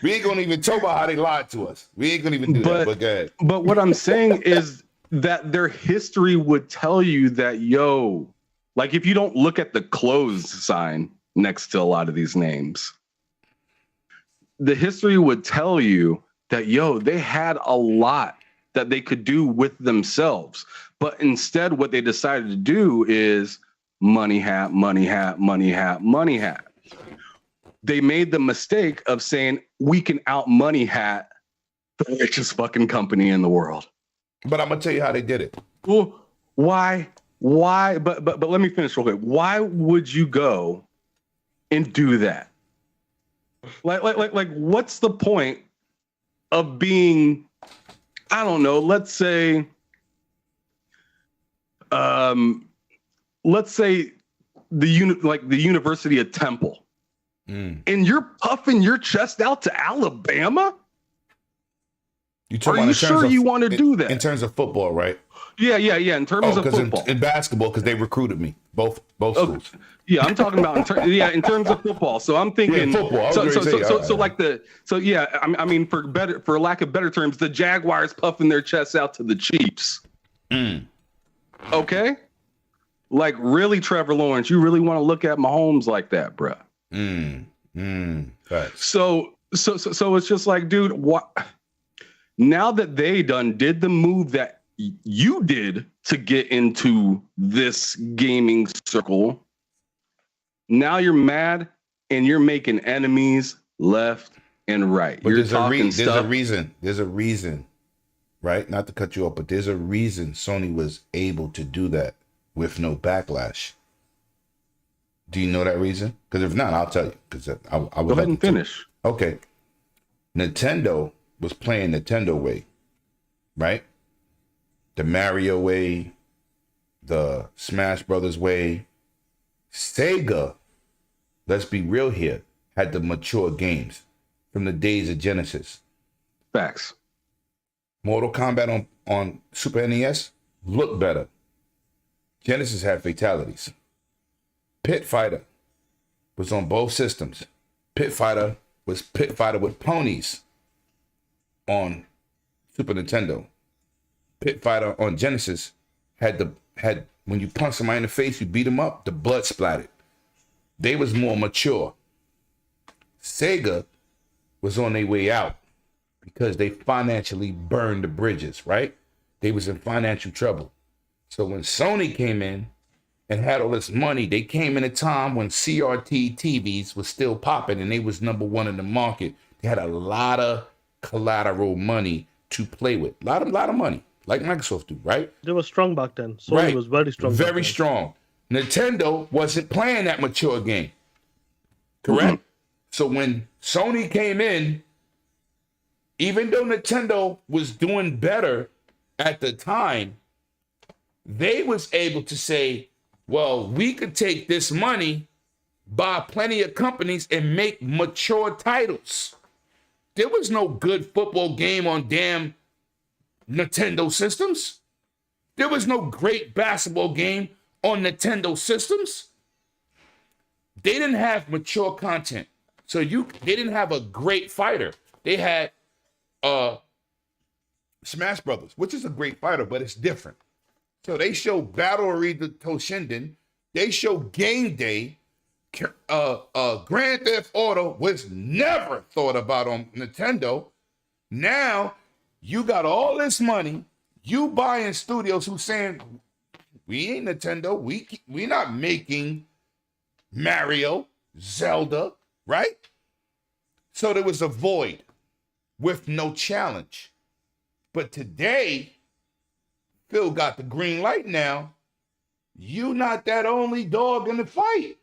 We ain't gonna even talk about how they lied to us. We ain't gonna even do that. But go ahead. But what I'm saying is that their history would tell you that, yo, like if you don't look at the closed sign next to a lot of these names, the history would tell you that, yo, they had a lot that they could do with themselves. But instead, what they decided to do is money hat, money hat, money hat, money hat. They made the mistake of saying we can out money hat the richest fucking company in the world. But I'm gonna tell you how they did it. Well, why? But let me finish real quick. Why would you go and do that? Like what's the point of being, I don't know, let's say the University of Temple, and you're puffing your chest out to Alabama? Are you sure you want to do that? In terms of football, right? Yeah. In terms of football, in basketball, because they recruited me both schools. Yeah, I'm talking about in terms of football. So I'm thinking football. I mean, for lack of better terms, the Jaguars puffing their chests out to the Chiefs. Okay, like really, Trevor Lawrence, you really want to look at Mahomes like that, bro? Right. So it's just like, dude, what? Now that they did the move that you did to get into this gaming circle, now you're mad and you're making enemies left and right. But you're there's a reason, right? Not to cut you off, but there's a reason Sony was able to do that with no backlash. Do you know that reason? Because if not, I'll tell you. Because I would go ahead and finish. Okay. Nintendo was playing Nintendo way, right? The Mario way, the Smash Brothers way. Sega, let's be real here, had the mature games from the days of Genesis. Facts. Mortal Kombat on Super NES looked better. Genesis had fatalities. Pit Fighter was on both systems. Pit Fighter was Pit Fighter with ponies on Super Nintendo. Pit Fighter on Genesis had when you punch somebody in the face, you beat them up, the blood splattered. They was more mature. Sega was on their way out because they financially burned the bridges, right? They was in financial trouble. So when Sony came in and had all this money, they came in a time when CRT TVs was still popping and they was number one in the market. They had a lot of collateral money to play with. A lot of money, like Microsoft do, right? They were strong back then. Sony was very strong. Very strong. Nintendo wasn't playing that mature game. Correct? Mm-hmm. So when Sony came in, even though Nintendo was doing better at the time, they was able to say, well, we could take this money, buy plenty of companies, and make mature titles. There was no good football game on damn Nintendo systems. There was no great basketball game on Nintendo systems. They didn't have mature content. So they didn't have a great fighter. They had Smash Brothers, which is a great fighter, but it's different. So they show Battle Arena Toshinden. They show Game Day. Grand Theft Auto was never thought about on Nintendo. Now you got all this money. You buying studios who saying, we ain't Nintendo. We not making Mario, Zelda, right? So there was a void with no challenge. But today, Phil got the green light now. You not that only dog in the fight.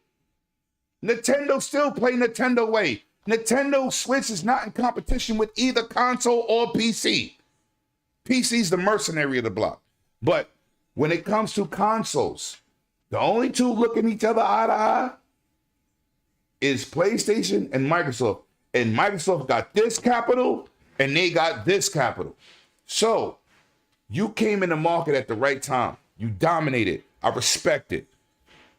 Nintendo still play Nintendo way. Nintendo Switch is not in competition with either console or PC. PC's the mercenary of the block. But when it comes to consoles, the only two looking each other eye to eye is PlayStation and Microsoft. And Microsoft got this capital and they got this capital. So you came in the market at the right time. You dominated. I respect it.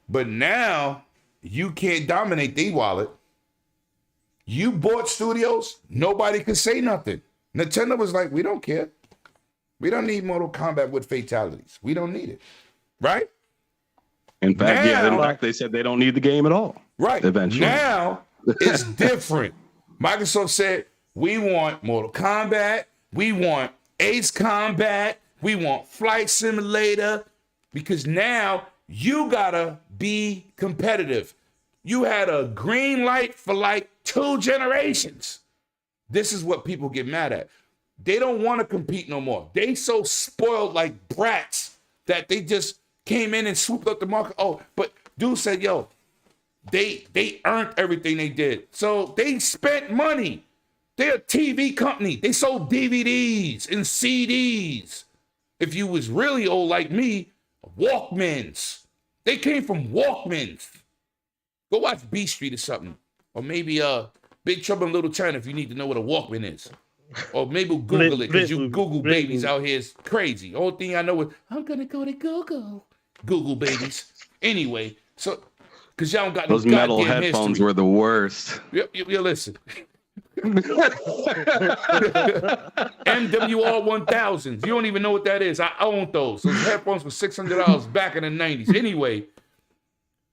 But now you can't dominate the wallet. You bought studios. Nobody could say nothing. Nintendo was like, we don't care. We don't need Mortal Kombat with fatalities. We don't need it. Right? In fact, they said they don't need the game at all. Right. Eventually. Now it's different. Microsoft said, we want Mortal Kombat. We want Ace Combat. We want Flight Simulator, because now you gotta be competitive. You had a green light for like 2 generations. This is what people get mad at. They don't want to compete no more. They so spoiled like brats that they just came in and swooped up the market. Oh, but dude said, yo, they earned everything they did. So they spent money. They're a TV company. They sold DVDs and CDs. If you was really old like me, Walkmans. They came from Walkmans. Go watch B Street or something. Or maybe Big Trouble in Little China if you need to know what a Walkman is. Or maybe Google it, because you Google babies out here is crazy. Only thing I know is, I'm going to go to Google. Google babies. Anyway, so, because y'all don't got those metal headphones were the worst. You listen. MWR 1000s. You don't even know what that is. I owned those. Those headphones were $600 back in the 90s. Anyway,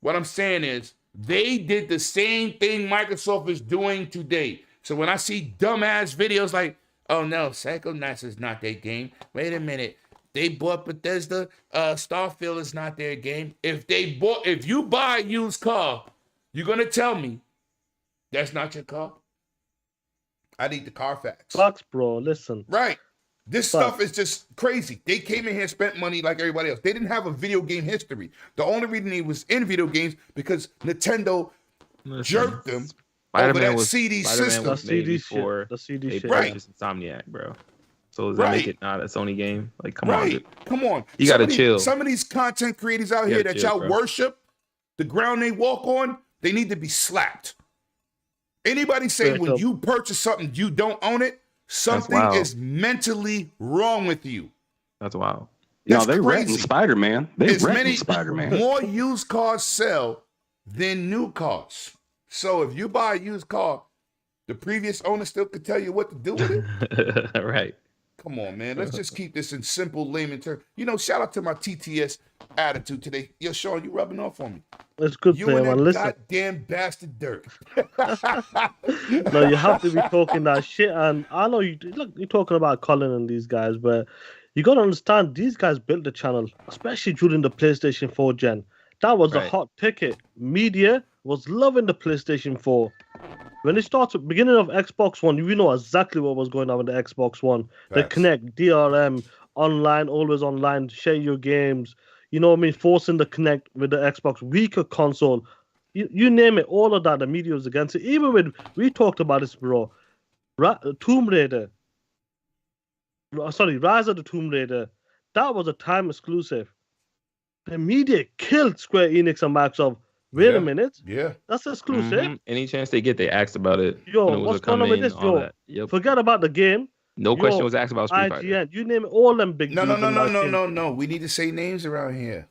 what I'm saying is they did the same thing Microsoft is doing today. So when I see dumbass videos like, oh no, Psychonauts is not their game. Wait a minute. They bought Bethesda. Starfield is not their game. If you buy a used car, you're gonna tell me that's not your car? I need the Carfax. Facts, bro. Listen. Right. This stuff is just crazy. They came in here and spent money like everybody else. They didn't have a video game history. The only reason they was in video games because Nintendo jerked them over that CD system. Was made before the CD they shit. purchased Insomniac, bro. So does that make it not a Sony game? Like, come on, dude. Come on. You gotta chill. Some of these content creators out here that y'all worship, the ground they walk on, they need to be slapped. Anybody say when you purchase something, you don't own it, something is mentally wrong with you. That's wild. No, they renting Spider-Man. They renting Spider-Man. More used cars sell than new cars. So if you buy a used car, the previous owner still could tell you what to do with it. Right. Come on, man. Let's just keep this in simple layman terms. You know, shout out to my TTS attitude today. Yo, Sean, you rubbing off on me. It's good, you man. and that Listen. goddamn bastard Dirk. No, you have to be talking that shit. And I know you're talking about Colin and these guys, but you got to understand, these guys built the channel, especially during the PlayStation 4 gen. That was a hot ticket. Media was loving the PlayStation 4. When it started, beginning of Xbox One, you know exactly what was going on with the Xbox One. The Connect, DRM, online, always online, share your games. You know what I mean? Forcing the Connect with the Xbox, weaker console. You name it, all of that, the media was against it. Even when we talked about this, bro, Tomb Raider. Sorry, Rise of the Tomb Raider. That was a time exclusive. The media killed Square Enix and Microsoft. Wait a minute. Yeah. That's exclusive. Mm-hmm. Any chance they get, they asked about it. Yo, what's going on with this? Yo, forget about the game. No question was asked about Street Fighter. IGN, you name it, all them big dudes. No. We need to say names around here.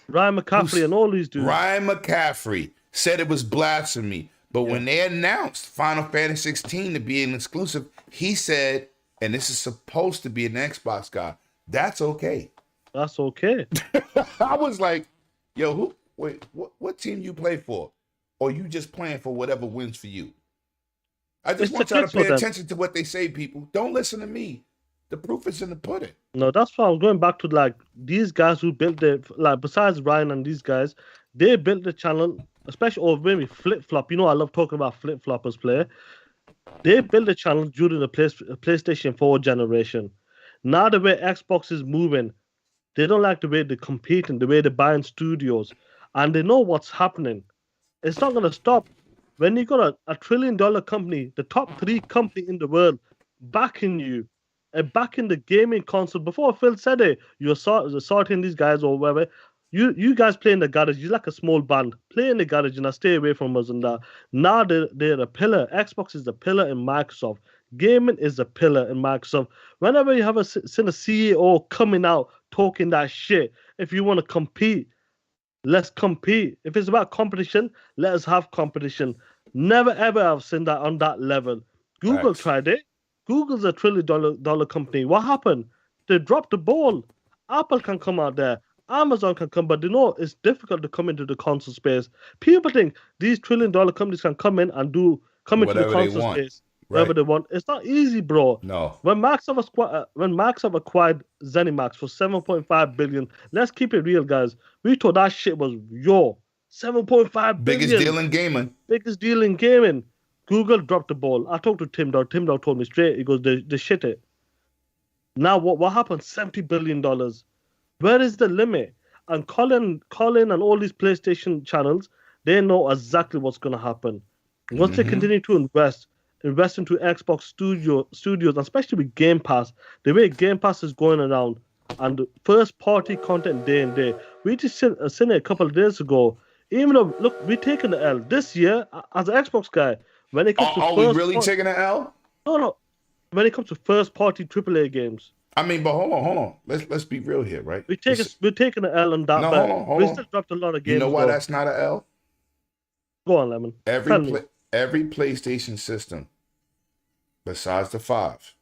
Ryan McCaffrey and all these dudes. Ryan McCaffrey said it was blasphemy. But when they announced Final Fantasy 16 to be an exclusive, he said, and this is supposed to be an Xbox guy, that's okay. That's okay. I was like, yo, what team you play for? Or you just playing for whatever wins for you? I just want y'all to pay attention to what they say, people. Don't listen to me. The proof is in the pudding. No, that's why I was going back to like these guys who built the besides Ryan and these guys, they built the channel, especially or maybe Flip Flop. You know, I love talking about Flip Floppers player. They built the channel during the PlayStation 4 generation. Now the way Xbox is moving, they don't like the way they're competing, the way they're buying studios, and they know what's happening. It's not gonna stop. When you got a $1 trillion company, the top 3 company in the world, backing you, and backing the gaming console. Before Phil said it, you're sorting these guys or whatever. You guys play in the garage. You're like a small band. Play in the garage and stay away from us and that. Now they're a pillar. Xbox is the pillar in Microsoft. Gaming is the pillar in Microsoft. Whenever you have seen a CEO coming out talking that shit, if you want to compete, let's compete. If it's about competition, let us have competition. Never ever have seen that on that level. Google tried it. Google's a $1 trillion company. What happened? They dropped the ball. Apple can come out there. Amazon can come, but they know it's difficult to come into the console space. People think these $1 trillion companies can come in and come into the console space. wherever they want. It's not easy, bro. No. When Microsoft acquired ZeniMax for 7.5 billion, let's keep it real, guys. We thought that shit was 7.5 Biggest billion. deal in gaming. Biggest deal in gaming. Google dropped the ball. I talked to Tim Dow. Tim Dow told me straight. He goes, they shit it. Now what happened? $70 billion. Where is the limit? And Colin and all these PlayStation channels, they know exactly what's going to happen. Once they continue to invest into Xbox studios, especially with Game Pass, the way Game Pass is going around, and first-party content day and day. We just seen it a couple of days ago. Even though, look, we're taking the L. This year, as an Xbox guy, when it comes to Are we really taking an L? No. When it comes to first-party AAA games. I mean, but hold on. Let's be real here, right? We're taking an L on that. No, but hold we on. still dropped a lot of games. You know why that's not an L? Go on, Lemon. Every PlayStation system, besides the 5,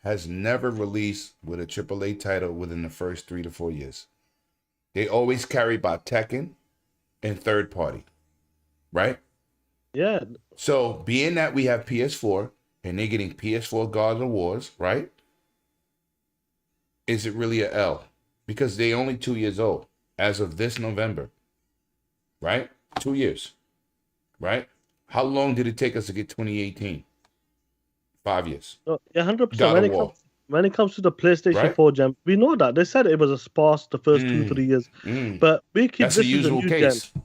has never released with a AAA title within the first 3 to 4 years. They always carry by Tekken and third party, right? Yeah. So being that we have PS4 and they're getting PS4 God of Wars, right? Is it really a L? Because they're only 2 years old as of this November, right? 2 years, right? How long did it take us to get 2018? 5 years. Yeah, 100%. God of War. When it comes to the PlayStation 4 gen, we know that. They said it was a sparse the first 2-3 years. But we keep That's this the is a usual new case. gen.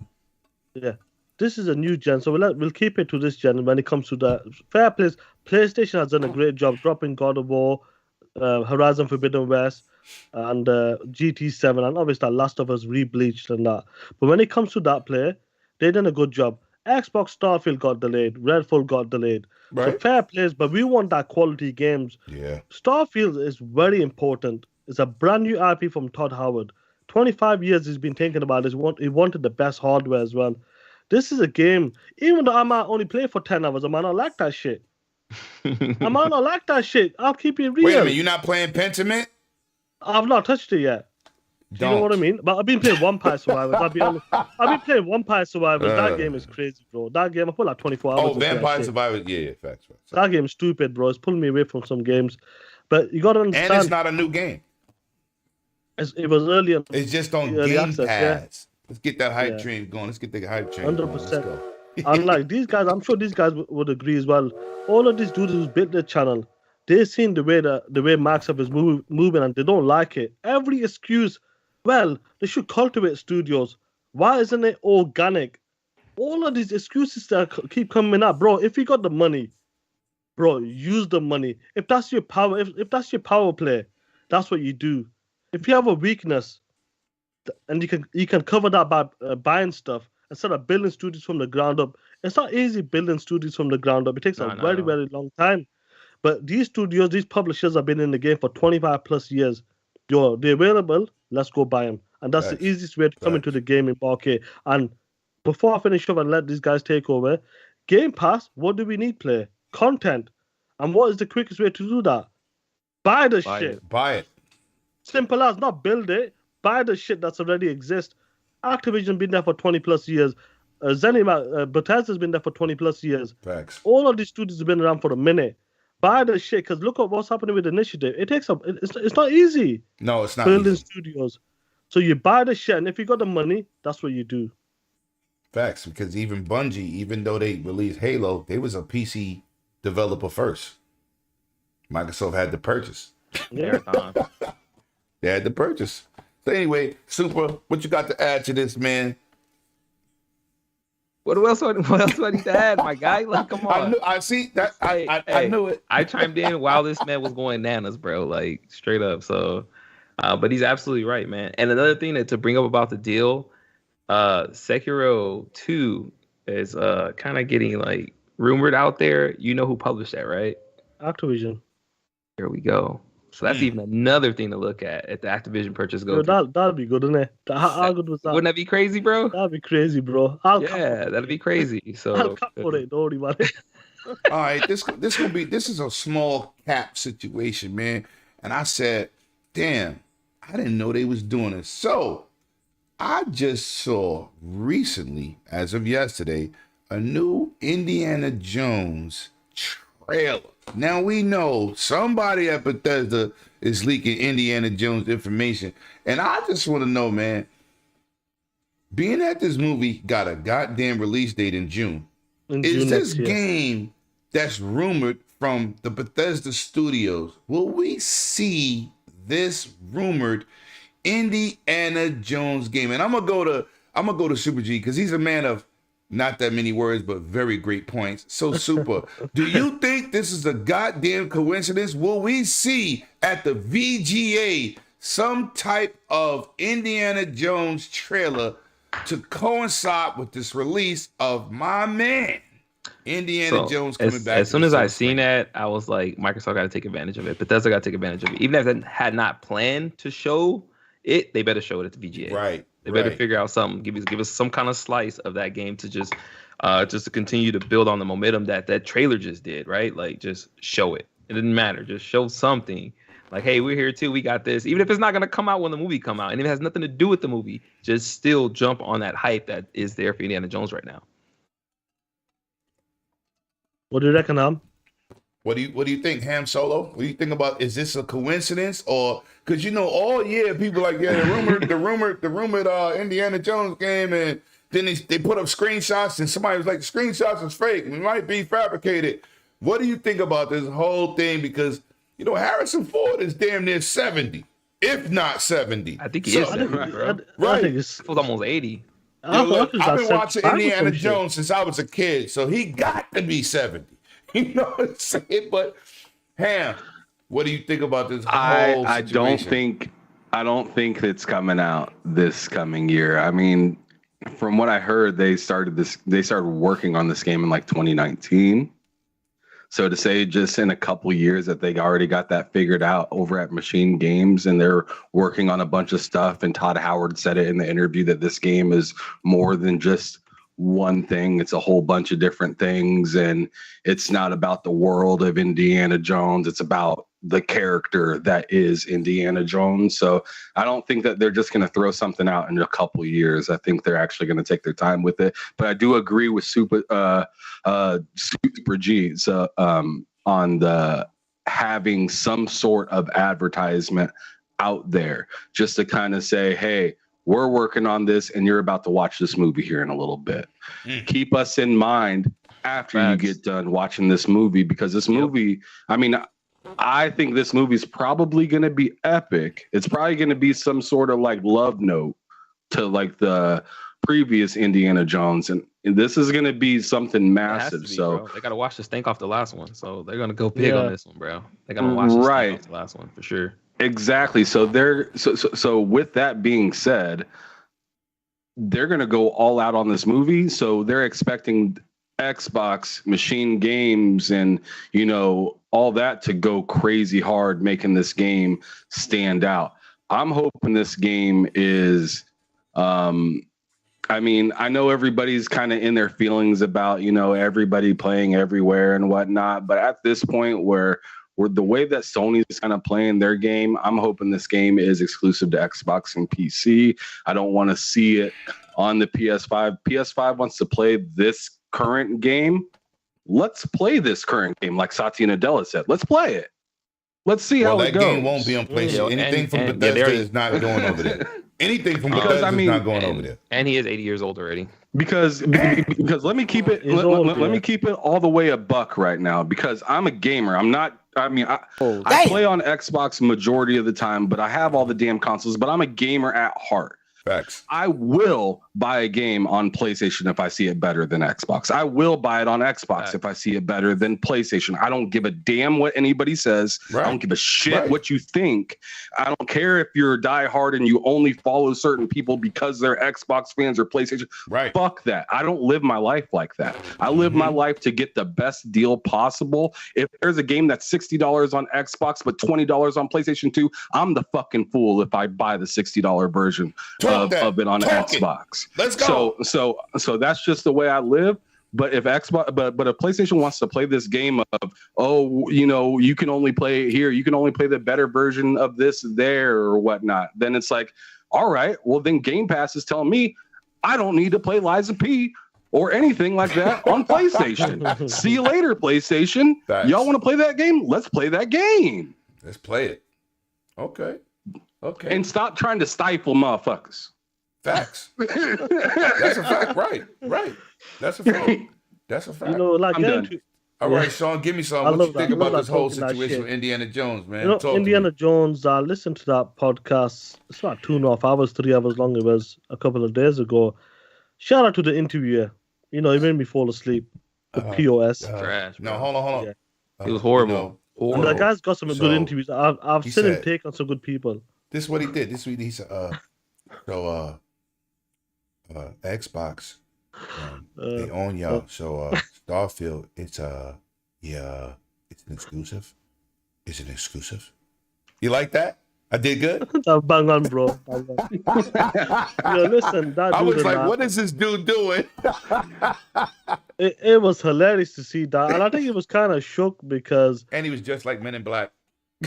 Yeah. This is a new gen, so we'll keep it to this gen when it comes to the fair play. PlayStation has done a great job dropping God of War, Horizon Forbidden West, and GT7, and obviously Last of Us Rebleached and that. But when it comes to that play, they done a good job. Xbox Starfield got delayed, Redfall got delayed. Right. So fair plays, but we want that quality games. Yeah. Starfield is very important. It's a brand new IP from Todd Howard. 25 years he's been thinking about this. He wanted the best hardware as well. This is a game, even though I might only play for 10 hours, I might not like that shit. I'll keep it real. Wait a minute, you're not playing Pentiment? I've not touched it yet. Do you know what I mean? But I've been playing Vampire Survivors. I'll be honest. I've been playing Vampire Survivors. That game is crazy, bro. That game, I put like 24 hours. Oh, Vampire Survivors. Yeah, facts. That game's stupid, bro. It's pulling me away from some games. But you got to understand. And it's not a new game. It was early. It's just on Game Pass. Yeah. Let's get that hype train going. Let's get the hype train 100%. Going. Let's go. And like these guys, I'm sure these guys would agree as well. All of these dudes who built the channel, they've seen the way Microsoft is moving, and they don't like it. Every excuse, well, they should cultivate studios. Why isn't it organic? All of these excuses that keep coming up, bro. If you got the money, bro, use the money. If that's your power, if that's your power play, that's what you do. If you have a weakness, and you can cover that by buying stuff instead of building studios from the ground up. It's not easy building studios from the ground up. It takes a very, very long time. But these studios, these publishers have been in the game for 25 plus years. Yo, they're available. Let's go buy them. And that's the easiest way to come into the gaming market. And before I finish up and let these guys take over, Game Pass, what do we need, play? Content. And what is the quickest way to do that? Buy the shit. Buy it. Simple as, not build it. Buy the shit that's already exists. Activision been there for 20 plus years. Bethesda's been there for 20 plus years. Facts. All of these studios have been around for a minute. Buy the shit, because look at what's happening with Initiative. It takes it's not easy. No, it's not building easy. Studios. So you buy the shit, and if you got the money, that's what you do. Facts, because even Bungie, even though they released Halo, they was a PC developer first. Microsoft had to purchase. Yeah. They had to purchase. So anyway, Super, what you got to add to this, man? What else do I need to add, my guy? Like, come on. I see that. I knew it. I chimed in while this man was going nanas, bro. Like, straight up. So, but he's absolutely right, man. And another thing to bring up about the deal, Sekiro 2 is kind of getting like rumored out there. You know who published that, right? Activision. Here we go. So that's even another thing to look at the Activision purchase go. That'd be good, isn't it? How good was that? Wouldn't that be crazy, bro? That'd be crazy, bro. That'd be crazy. So I'll cut for it. Don't worry about it. All right, this is a small cap situation, man. And I said, damn, I didn't know they was doing this. So I just saw recently, as of yesterday, a new Indiana Jones trailer. Now we know somebody at Bethesda is leaking Indiana Jones information. And I just want to know, man, being that this movie got a goddamn release date in June, is this game that's rumored from the Bethesda studios, will we see this rumored Indiana Jones game? And I'm gonna go to Super G because he's a man of not that many words, but very great points. So Super, do you think this is a goddamn coincidence? Will we see at the VGA some type of Indiana Jones trailer to coincide with this release of my man Indiana Jones coming back? As soon as I seen that, I was like, Microsoft got to take advantage of it. Bethesda got to take advantage of it. Even if they had not planned to show it, they better show it at the VGA. Right. They better figure out something. Give us some kind of slice of that game to just to continue to build on the momentum that trailer just did. Right. Like just show it. It didn't matter. Just show something. Like, hey, we're here too. We got this. Even if it's not going to come out when the movie come out, and if it has nothing to do with the movie, just still jump on that hype that is there for Indiana Jones right now. What do you reckon, Ham? What do you think, Ham Solo? What do you think about? Is this a coincidence, or because all year people like the rumored Indiana Jones game, and then they put up screenshots, and somebody was like, the screenshots is fake. It might be fabricated. What do you think about this whole thing? Because Harrison Ford is damn near 70, if not 70. I think he is 70, bro. Right. I think it's almost 80. I've been watching Indiana Jones since I was a kid, so he got to be 70. You know what I'm saying? But Ham, what do you think about this whole situation? I don't think it's coming out this coming year. I mean, from what I heard, they started working on this game in like 2019. So to say just in a couple years that they already got that figured out over at Machine Games and they're working on a bunch of stuff, and Todd Howard said it in the interview that this game is more than just one thing. It's a whole bunch of different things, and it's not about the world of Indiana Jones. It's about the character that is Indiana Jones. So I don't think that they're just going to throw something out in a couple of years. I think they're actually going to take their time with it. But I do agree with Super G on the having some sort of advertisement out there just to kind of say, hey, we're working on this and you're about to watch this movie here in a little bit. Keep us in mind after you get done watching this movie, because this movie, I mean, I think this movie's probably going to be epic. It's probably going to be some sort of like love note to like the previous Indiana Jones. And this is going to be something massive. Bro. They got to wash the stink off the last one. So they're going to go big on this one, bro. They got to wash the stink off the last one for sure. Exactly. So so with that being said, they're going to go all out on this movie. So they're expecting Xbox, Machine Games, and all that to go crazy hard, making this game stand out. I'm hoping this game is I mean, I know everybody's kind of in their feelings about, everybody playing everywhere and whatnot, but at this point where the way that Sony is kind of playing their game, I'm hoping this game is exclusive to Xbox and PC. I don't want to see it on the PS5. PS5 wants to play this current game. Let's play this current game, like Satya Nadella said. Let's play it. Let's see how it goes. That game won't be on PlayStation. Anything from Bethesda is not going over there. Anything from Bethesda is not going over there. And he is 80 years old already. Because let me keep it let me keep it all the way a buck right now, because I'm a gamer. I play on Xbox majority of the time, but I have all the damn consoles, but I'm a gamer at heart. Facts. I will buy a game on PlayStation if I see it better than Xbox. I will buy it on Xbox if I see it better than PlayStation. I don't give a damn what anybody says. Right. I don't give a shit what you think. I don't care if you're a diehard and you only follow certain people because they're Xbox fans or PlayStation. Right. Fuck that. I don't live my life like that. I live my life to get the best deal possible. If there's a game that's $60 on Xbox but $20 on PlayStation 2, I'm the fucking fool if I buy the $60 version of it on Xbox. Let's go. So that's just the way I live. But if Xbox, but if PlayStation wants to play this game of, you can only play it here, you can only play the better version of this there or whatnot, then it's like, all right, well then Game Pass is telling me I don't need to play Lies of P or anything like that on PlayStation. See you later, PlayStation. Facts. Y'all want to play that game? Let's play that game. Let's play it. Okay. And stop trying to stifle motherfuckers. Facts. That's a fact. Right. That's a fact. You know, like I'm done. All right, Sean, give me some. What you think about this whole situation with Indiana Jones, man? You know, Talk Indiana to me. Jones, I listened to that podcast. It's about 2.5 hours, 3 hours long. It was a couple of days ago. Shout out to the interviewer. You know, he made me fall asleep with POS. Trash. No, bro. hold on. Yeah. It was horrible. You know, And that guy's got some So, good interviews. I've he seen him said- take on some good people. This is what he did. He said, Xbox, they own y'all. So Starfield, it's an exclusive. It's an exclusive. You like that? I did good. Bang on, bro. Bang on. Yo, listen, that I dude was and like, that, what is this dude doing? it was hilarious to see that. And I think he was kind of shook because, And he was just like Men in Black.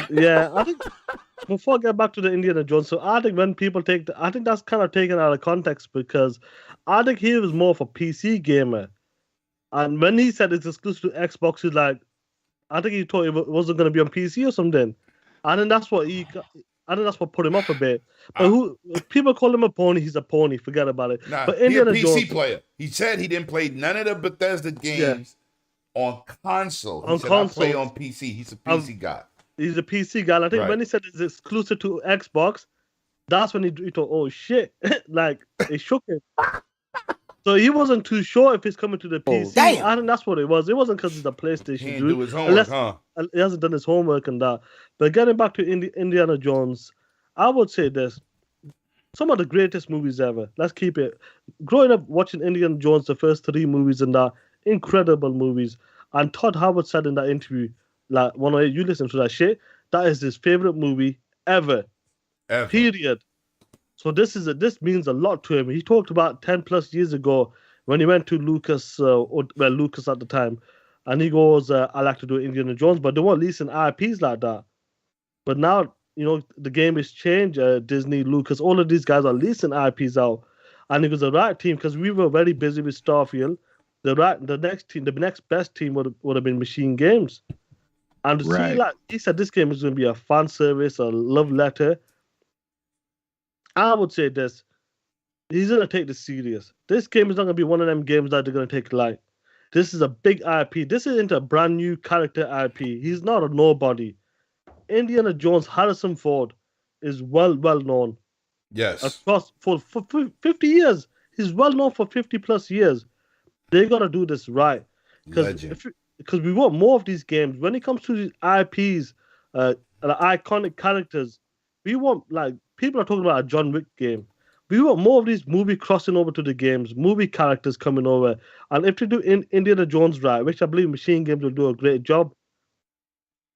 yeah, I think, before I get back to the Indiana Jones, so I think when people I think that's kind of taken out of context because I think he was more of a PC gamer. And when he said it's exclusive to Xbox, he's like, I think he thought it wasn't going to be on PC or something. I think that's what put him off a bit. But people call him a pony, he's a pony. Forget about it. Nah, but he's a Indiana PC Jones, player. He said he didn't play none of the Bethesda games on console. He On said, I play console. on PC. He's a PC guy. he's a PC guy. And I think Right. when he said it's exclusive to Xbox, that's when he thought, oh shit, like it shook him. So he wasn't too sure if it's coming to the PC. damn. I think that's what it was. It wasn't because it's a PlayStation. He didn't dude. do his homework, huh? He hasn't done his homework and that. But getting back to Indiana Jones, I would say this: some of the greatest movies ever. Let's keep it. Growing up watching Indiana Jones, the first 3 movies and that, incredible movies. And Todd Howard said in that interview, like, you listen to that shit, that is his favorite movie ever. Ever. Period. So this means a lot to him. He talked about 10 plus years ago when he went to Lucas, Lucas at the time, and he goes, I like to do Indiana Jones, but they weren't leasing IPs like that. But now, you know, the game has changed. Disney, Lucas, all of these guys are leasing IPs out. And it was the right team because we were very busy with Starfield. The next best team would have been Machine Games. And to see, like he said, this game is going to be a fan service, a love letter. I would say this: he's going to take this serious. This game is not going to be one of them games that they're going to take light. This is a big IP. This isn't a brand new character IP. He's not a nobody. Indiana Jones, Harrison Ford, is well known. Yes. Across for 50 years. He's well known for 50 plus years. They got to do this right. Because we want more of these games. When it comes to these IPs, iconic characters, we want, like, people are talking about a John Wick game. We want more of these movies crossing over to the games, movie characters coming over. And if they do Indiana Jones right, which I believe Machine Games will do a great job,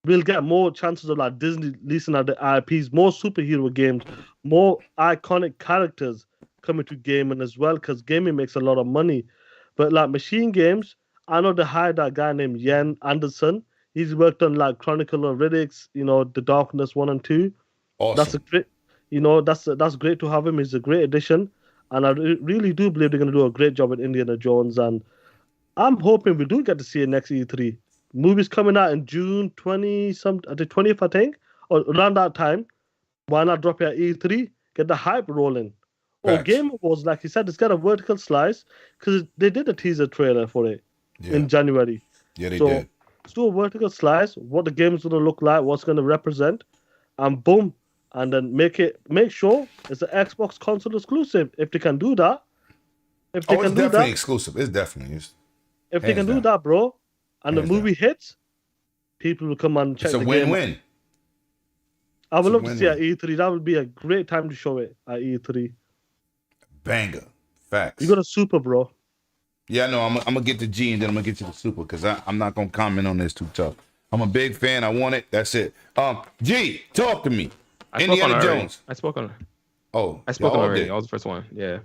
we'll get more chances of like Disney leasing out the IPs, more superhero games, more iconic characters coming to gaming as well, because gaming makes a lot of money. But like Machine Games, I know they hired that guy named Yen Anderson. He's worked on like Chronicle of Riddick's, you know, The Darkness 1 and 2. Awesome. That's a great, you know, that's great to have him. He's a great addition, and I really do believe they're going to do a great job with Indiana Jones. And I'm hoping we do get to see it next E3. Movies coming out in June 20th, I think, or around that time. Why not drop it at E3? Get the hype rolling. Or Game Awards, like you said, it's got a vertical slice because they did a teaser trailer for it in January. Yeah, they did. Let's do a vertical slice, what the game's going to look like, what's going to represent, and boom. And then make sure it's an Xbox console exclusive. If they can do that, It's definitely exclusive. It's definitely. If they can do that, bro, and the movie hits, people will come and check It's a the win-win. game. I would love to see at E3. That would be a great time to show it at E3. Banger. Facts. You got a super, bro. Yeah, no, I'm gonna get the G and then I'm gonna get to the super because I'm not gonna comment on this too tough. I'm a big fan. I want it. That's it. G, talk to me. Indiana Jones. I spoke on it. Oh, I spoke on it already. I was the first one. Yeah.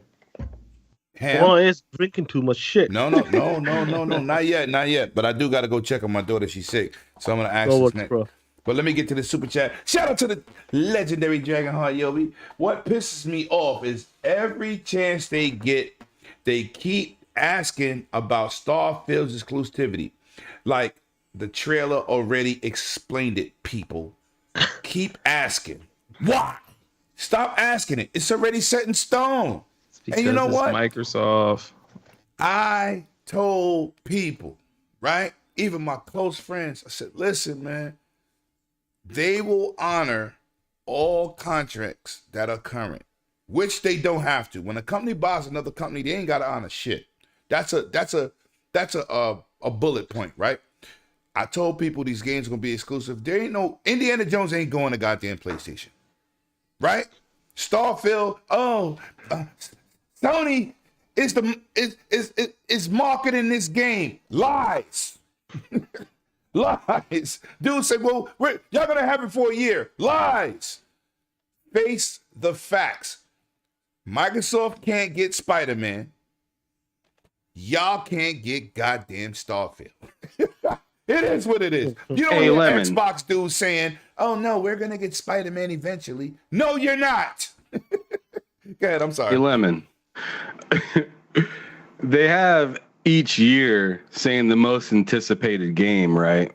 Oh, it's drinking too much shit. No, not yet. But I do got to go check on my daughter. She's sick, so I'm gonna ask this next. Bro. But let me get to the super chat. Shout out to the legendary Dragonheart Yobi. What pisses me off is every chance they get, they keep asking about Starfield's exclusivity. Like the trailer already explained it, people. Keep asking. Why? Stop asking it. It's already set in stone. And you know what? Microsoft. I told people, right? Even my close friends, I said, listen, man, they will honor all contracts that are current, which they don't have to. When a company buys another company, they ain't got to honor shit. That's a bullet point, right? I told people these games are gonna be exclusive. There ain't no Indiana Jones ain't going to goddamn PlayStation, right? Starfield, Sony is marketing this game. Lies. Lies. Dude said, well, y'all gonna have it for a year. Lies. Face the facts. Microsoft can't get Spider-Man. Y'all can't get goddamn Starfield. It is what it is. You don't hear Xbox dudes saying, oh no, we're gonna get Spider-Man eventually. No, you're not. Go ahead, I'm sorry. Hey, Lemon. They have each year saying the most anticipated game, right?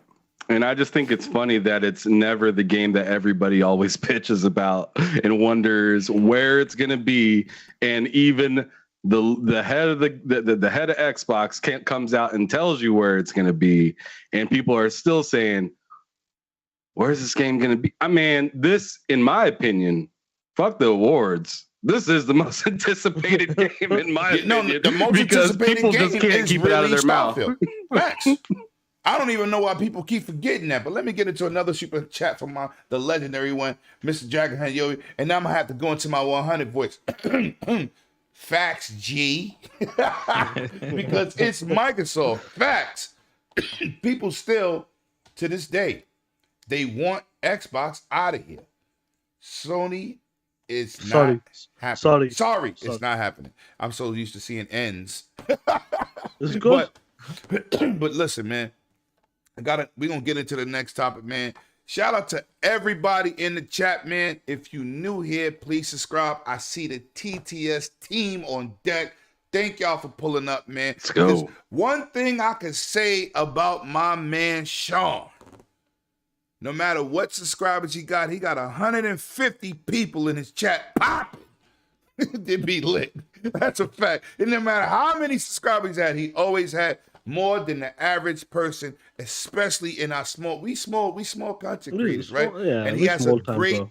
And I just think it's funny that it's never the game that everybody always pitches about and wonders where it's gonna be. And even the head of the head of Xbox comes out and tells you where it's gonna be, and people are still saying, "Where's this game gonna be?" I mean, this, in my opinion, fuck the awards. This is the most anticipated game in my opinion. The most because anticipated people game just can't keep it out of their mouth. Facts. I don't even know why people keep forgetting that. But let me get into another super chat from the legendary one, Mr. Dragon Yowie, and now I'm gonna have to go into my 100 voice. Facts, G. Because it's Microsoft. Facts. People still, to this day, they want Xbox out of here. Sony is not happening. Sorry, it's not happening. I'm so used to seeing ends. It's good. But listen, man. We're gonna get into the next topic, man. Shout out to everybody in the chat, man. If you new here, please subscribe. I see the TTS team on deck. Thank y'all for pulling up, man. Let's go. Because one thing I can say about my man Sean, no matter what subscribers he got 150 people in his chat popping. They'd be lit. That's a fact. And no matter how many subscribers he had, he always had more than the average person, especially in our small content creators, right? Yeah, and he has a great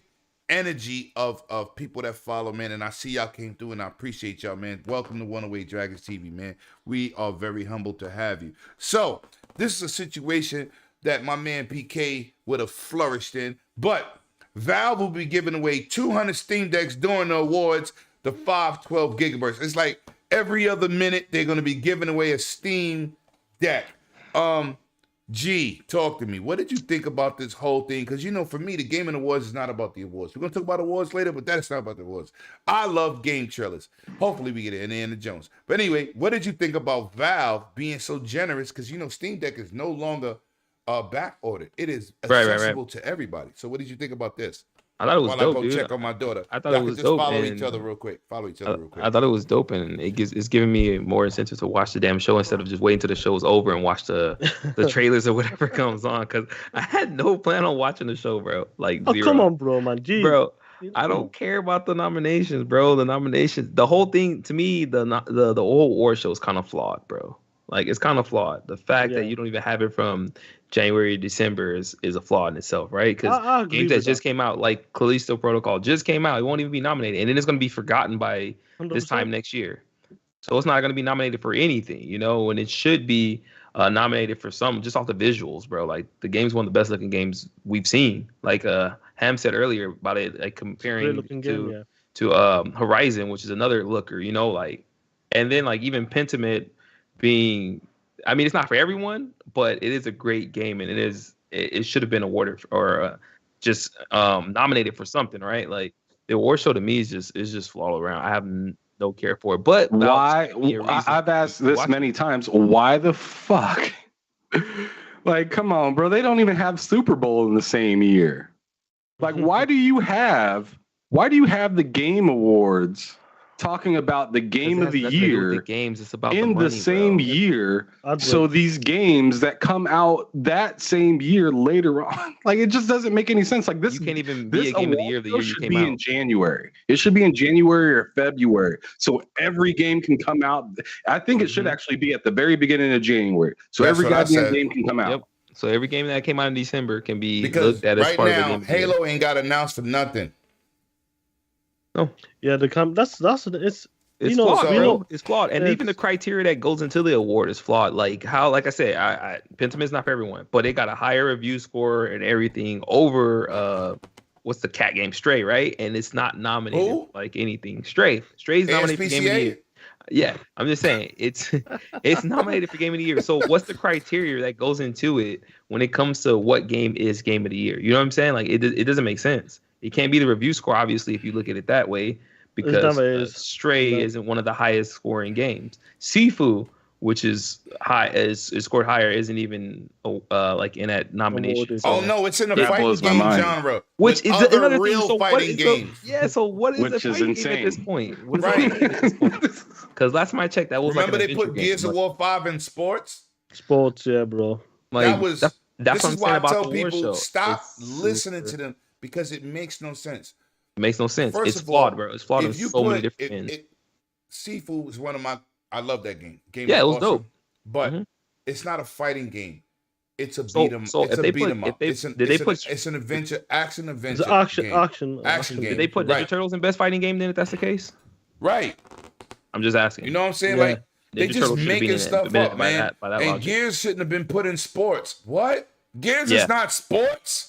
energy of people that follow, man. And I see y'all came through, and I appreciate y'all, man. Welcome to One Away Dragons TV, man. We are very humbled to have you. So this is a situation that my man PK would have flourished in, but Valve will be giving away 200 Steam Decks during the awards, the 512 gigabytes. It's like every other minute they're going to be giving away a Steam Deck. G, talk to me. What did you think about this whole thing? Because, you know, for me, the Gaming Awards is not about the awards. We're going to talk about awards later, but that's not about the awards. I love game trailers. Hopefully we get it in Indiana Jones. But anyway, what did you think about Valve being so generous? Because, you know, Steam Deck is no longer back ordered. It is accessible to everybody. So what did you think about this? I thought it was dope, I go dude. check on my daughter. I thought it was just dope. Follow each other real quick. I thought it was dope, and it's giving me more incentive to watch the damn show instead of just waiting till the show's over and watch the trailers or whatever comes on. Because I had no plan on watching the show, bro. Like, zero. Come on, bro, man. Jeez. Bro, I don't care about the nominations, bro. The nominations, the whole thing, to me, the whole award show is kind of flawed, bro. Like, it's kind of flawed. The fact that you don't even have it from January to December is a flaw in itself, right? Because games that just came out, like Callisto Protocol, just came out. It won't even be nominated. And then it's going to be forgotten by 100%. This time next year. So it's not going to be nominated for anything, you know, when it should be nominated for some, just off the visuals, bro. Like, the game's one of the best looking games we've seen. Like Ham said earlier about it, like comparing to Horizon, which is another looker, you know, like, and then like even Pentiment being, I mean, it's not for everyone, but it is a great game, and it should have been awarded or just nominated for something, right? Like, the award show to me is just flawed all around. I have no care for it. But why? I've asked this many times. Why the fuck? Like, come on, bro. They don't even have Super Bowl in the same year. Like, why do you have the Game Awards talking about the game of the Nothing to do with year the games. It's about in the, money, the same bro. year. I'd So win. these games that come out that same year later on, like it just doesn't make any sense. Like this, You can't even be this a game of the award year the show year you should came be in out. January. It should be in January or February. So every game can come out. I think it should actually be at the very beginning of January. So That's every what I goddamn said. game can come out. Yep. So every game that came out in December can be Because looked at as right part of the now, game of the year. Halo ain't got announced for nothing. Yeah, it's It's you know, flawed, we bro. know- It's flawed, and even the criteria that goes into the award is flawed. Like I said, Pentiment's not for everyone, but it got a higher review score and everything over what's the cat game Stray, right? And it's not nominated Who? like anything. Stray's nominated for game of the ASPCA? year. Yeah, I'm just saying it's nominated for game of the year. So what's the criteria that goes into it when it comes to what game is game of the year? You know what I'm saying? Like it doesn't make sense. It can't be the review score, obviously, if you look at it that way, because never is. Stray No. isn't one of the highest scoring games. Sifu, which is is scored higher, isn't even like in that nomination. Awarded. Oh no, it's in the That fighting blows my game mind. genre, Which with is other another real thing. So what fighting is games. so what is Which the is fighting game at this insane. point? What is Right. the fighting game at this point? Because last time I checked, that was Remember like they an put adventure Gears game. of War 5 in sports? sports, yeah, bro. Like, That was that's this what I'm is why saying I about tell the award people show. stop It's listening super- to them because it makes no sense. It makes no sense. First It's of all, flawed, bro. It's flawed on so many different ends. Seafood was one of my. I love that game. Yeah, it was dope. But Mhm. it's not a fighting game. It's a So- beat 'em. so It's if a they beat put- 'em if up. they- It's an did they it's an- put- it's an adventure, action adventure. It's action, game. action game. Did they put Ninja right. Turtles in best fighting game then? If that's the case, Right. I'm just asking. You know what I'm saying? Yeah. Like they Ninja just Turtles should have been making in it, stuff been up, by man. that- by that And logic. Gears shouldn't have been put in sports. What? Gears Yeah. is not sports.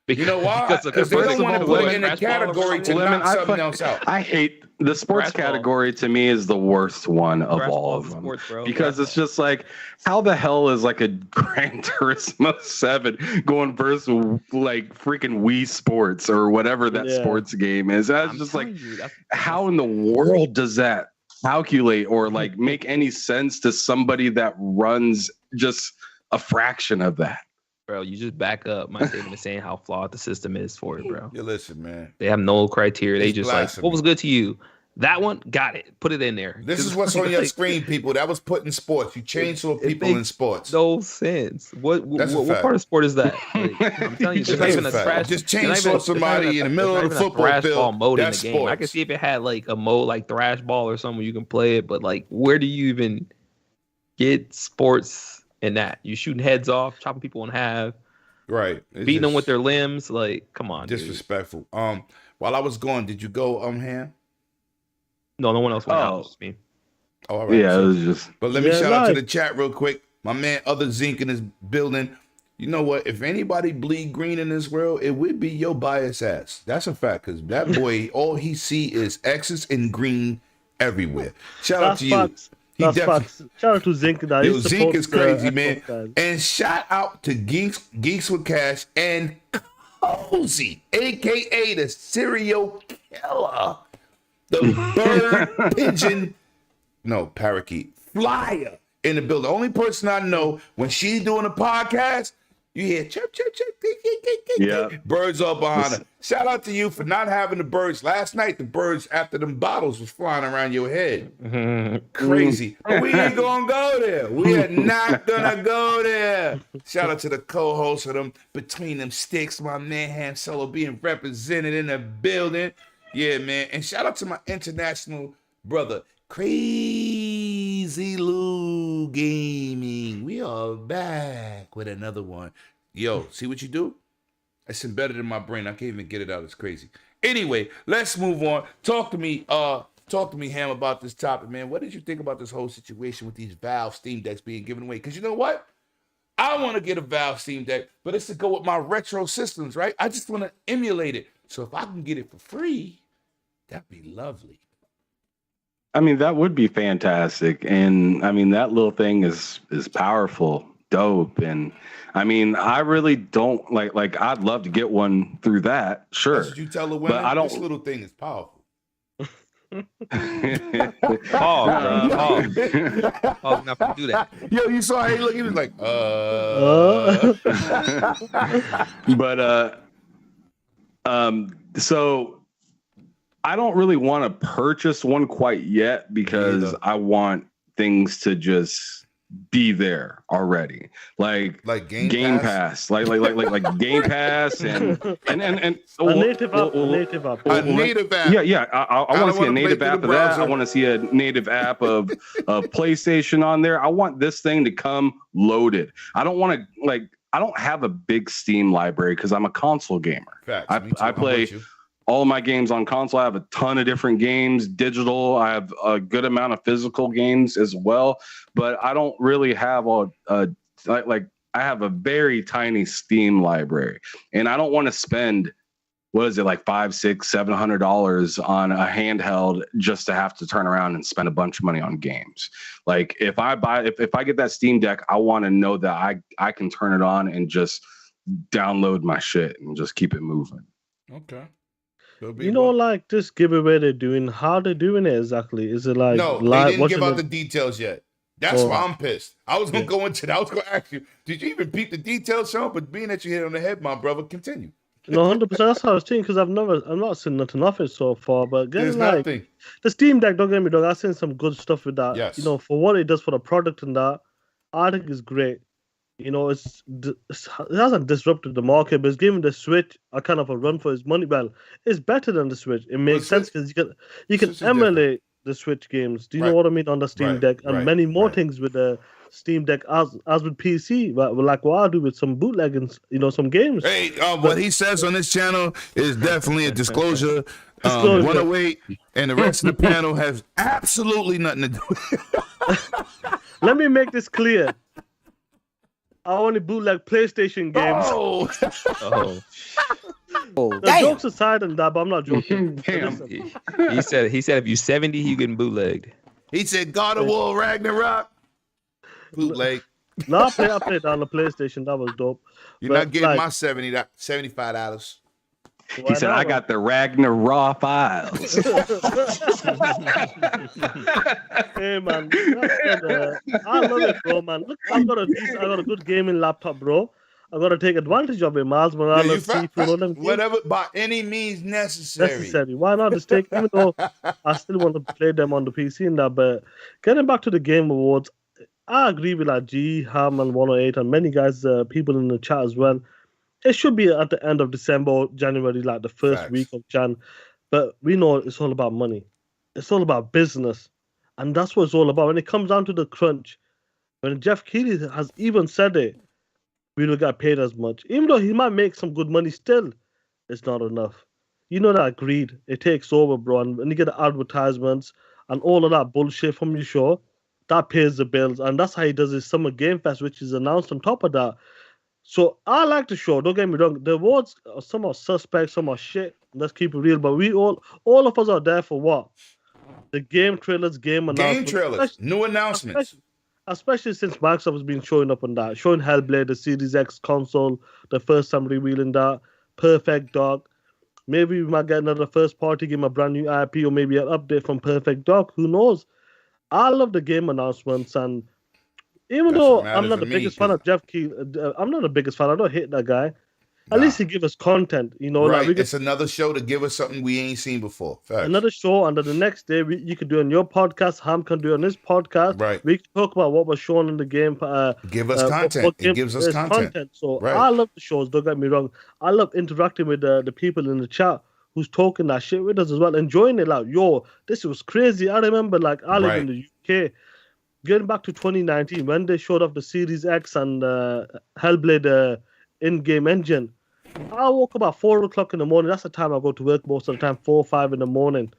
Because, You know why? Because, Because they first don't of want to all, put what it in a trash ball or category to something? Lemon, knock something else out. I hate the sports Trash ball. category. To me, is the worst one of Trash all ball of for them sports, bro. because Trash it's just like, how the hell is like a Gran Turismo 7 going versus like freaking Wii Sports or whatever that Yeah. sports game is? That's I'm just like, telling you, that's- how in the world does that calculate or like make any sense to somebody that runs just a fraction of that? bro, you just back up my statement of saying how flawed the system is for it, bro. You listen, man. They have no criteria. They It's just blasphemy. like, what was good to you? That one, got it. Put it in there. This is Just what's on your like, screen, people. That was put in sports. You changed for people makes in sports. No sense. What That's a what fact. part of sport is that? Like, I'm telling you, there's not That's even a a fact. trash. Just there's not change even- for somebody there's not in the middle there's of the not even a football thrash field. ball mode That's in the game. I sports. could see if it had like a mode like thrash ball or something where you can play it, but like, where do you even get sports in that? You shooting heads off, chopping people in half, Right. It's beating them just with their limbs. Like, come on, dude. disrespectful. While I was gone, did you go Ham? No one else went out. Oh. It's just me. Oh, all right. Yeah, it So- was just But let me Yeah, shout out to live. the chat real quick. My man, Other Zinc in his building. You know what? If anybody bleed green in this world, it would be your bias ass. That's a fact, because that boy, all he see is X's and green everywhere. Shout out That's to you. facts. He That's definitely- facts. Shout out to Zinc. That Yo, he Zeke supports is crazy, the man. Xbox guys. And shout out to Geeks with Cash and Cozy, aka the serial killer, the bird pigeon, no parakeet, flyer in the building. The only person I know when she's doing a podcast, you hear chirp, chirp, chirp, tick, tick, tick, tick, Yeah. tick. Birds all behind her. Shout out to you for not having the birds. Last night, the birds after them bottles was flying around your head. Crazy. But we ain't gonna go there. We are not gonna go there. Shout out to the co-host of them Between Them Sticks, my man Ham Solo being represented in the building. Yeah, man. And shout out to my international brother, Crazy Lou Gaming. We are back with another one. Yo, see what you do? It's embedded in my brain. I can't even get it out. It's crazy. Anyway, let's move on. Talk to me, Ham, about this topic, man. What did you think about this whole situation with these Valve Steam Decks being given away? Because you know what? I want to get a Valve Steam Deck, but it's to go with my retro systems, right? I just want to emulate it. So if I can get it for free, that'd be lovely. I mean, that would be fantastic. And I mean, that little thing is powerful, dope. And I mean, I really don't like I'd love to get one through that. Sure. That's what you tell the women. But I don't- This little thing is powerful. Pause, not to do that. Yo, you saw how he looked? He was like, But so I don't really want to purchase one quite yet because I want things to just be there already, like Game Pass, like Game Pass, and a native app. A native app. Yeah. I want to see a native app of that. I want to see a native app of PlayStation on there. I want this thing to come loaded. I don't want to I don't have a big Steam library because I'm a console gamer. Facts. I play all of my games on console. I have a ton of different games, digital. I have a good amount of physical games as well, but I don't really have I have a very tiny Steam library, and I don't want to spend $500, $600, $700 on a handheld just to have to turn around and spend a bunch of money on games. Like if I get that Steam Deck, I want to know that I can turn it on and just download my shit and just keep it moving. Okay. Like this giveaway they're doing, how they're doing it exactly? Is it like no? They didn't give out the details yet. That's why I'm pissed. I was gonna go into that. I was gonna ask you, did you even peep the details, Sean? But being that you hit it on the head, my brother, continue. No, 100%. That's how I was thinking because I've not seen nothing of it so far. But There's nothing. The Steam Deck, don't get me wrong, I've seen some good stuff with that. Yes. For what it does for the product and that, I think it's great. It hasn't disrupted the market, but it's giving the Switch a kind of a run for its money. Well, it's better than the Switch. It makes sense because you can emulate the Switch games. Do you know what I mean on the Steam Deck and many more things with the Steam Deck as with PC, but like what I do with some bootlegging, some games. Hey, what he says on this channel is definitely a disclosure. 108 and the rest of the panel has absolutely nothing to do with it. Let me make this clear. I only bootleg PlayStation games. Jokes aside and that, but I'm not joking. Damn. He said if you're 70, you getting bootlegged. He said God of War Ragnarok. Bootleg. No, I played on the PlayStation. That was dope. You're not getting my $75. He said, I got the Ragnarok files. Hey, man. I love it, bro, man. Look, I got a good gaming laptop, bro. I got to take advantage of it, Miles Morales. Whatever, by any means necessary. Why not just take, even though I still want to play them on the PC and that, but getting back to the Game Awards, I agree with G, Ham, and 108, and many guys, people in the chat as well. It should be at the end of December or January, like the first week of Jan. But we know it's all about money. It's all about business. And that's what it's all about. When it comes down to the crunch, when Jeff Keighley has even said it, we don't get paid as much. Even though he might make some good money, still, it's not enough. You know that greed, it takes over, bro. And when you get the advertisements and all of that bullshit from your show, that pays the bills. And that's how he does his Summer Game Fest, which is announced on top of that. So I like the show, don't get me wrong. The awards, some are suspect, some are shit. Let's keep it real. But we all of us are there for what? The game trailers, game announcements. Game trailers, new announcements. Especially since Microsoft has been showing up on that. Showing Hellblade, the Series X console, the first time revealing that. Perfect Dark. Maybe we might get another first party game, a brand new IP, or maybe an update from Perfect Dark. Who knows? I love the game announcements, and even though I'm not the biggest fan of Jeff Keighley, I'm not the biggest fan. I don't hate that guy. At least he give us content, Right, it's another show to give us something we ain't seen before. Facts. Another show, and then the next day you could do on your podcast. Ham can do on his podcast. Right. We can talk about what was shown in the game. Give us content. It gives us content. So I love the shows. Don't get me wrong. I love interacting with the people in the chat who's talking that shit with us as well, enjoying it. Like, yo, this was crazy. I remember, like, I live in the UK. Getting back to 2019, when they showed off the Series X and Hellblade in-game engine, I woke up at 4 o'clock in the morning. That's the time I go to work most of the time, 4 or 5 in the morning.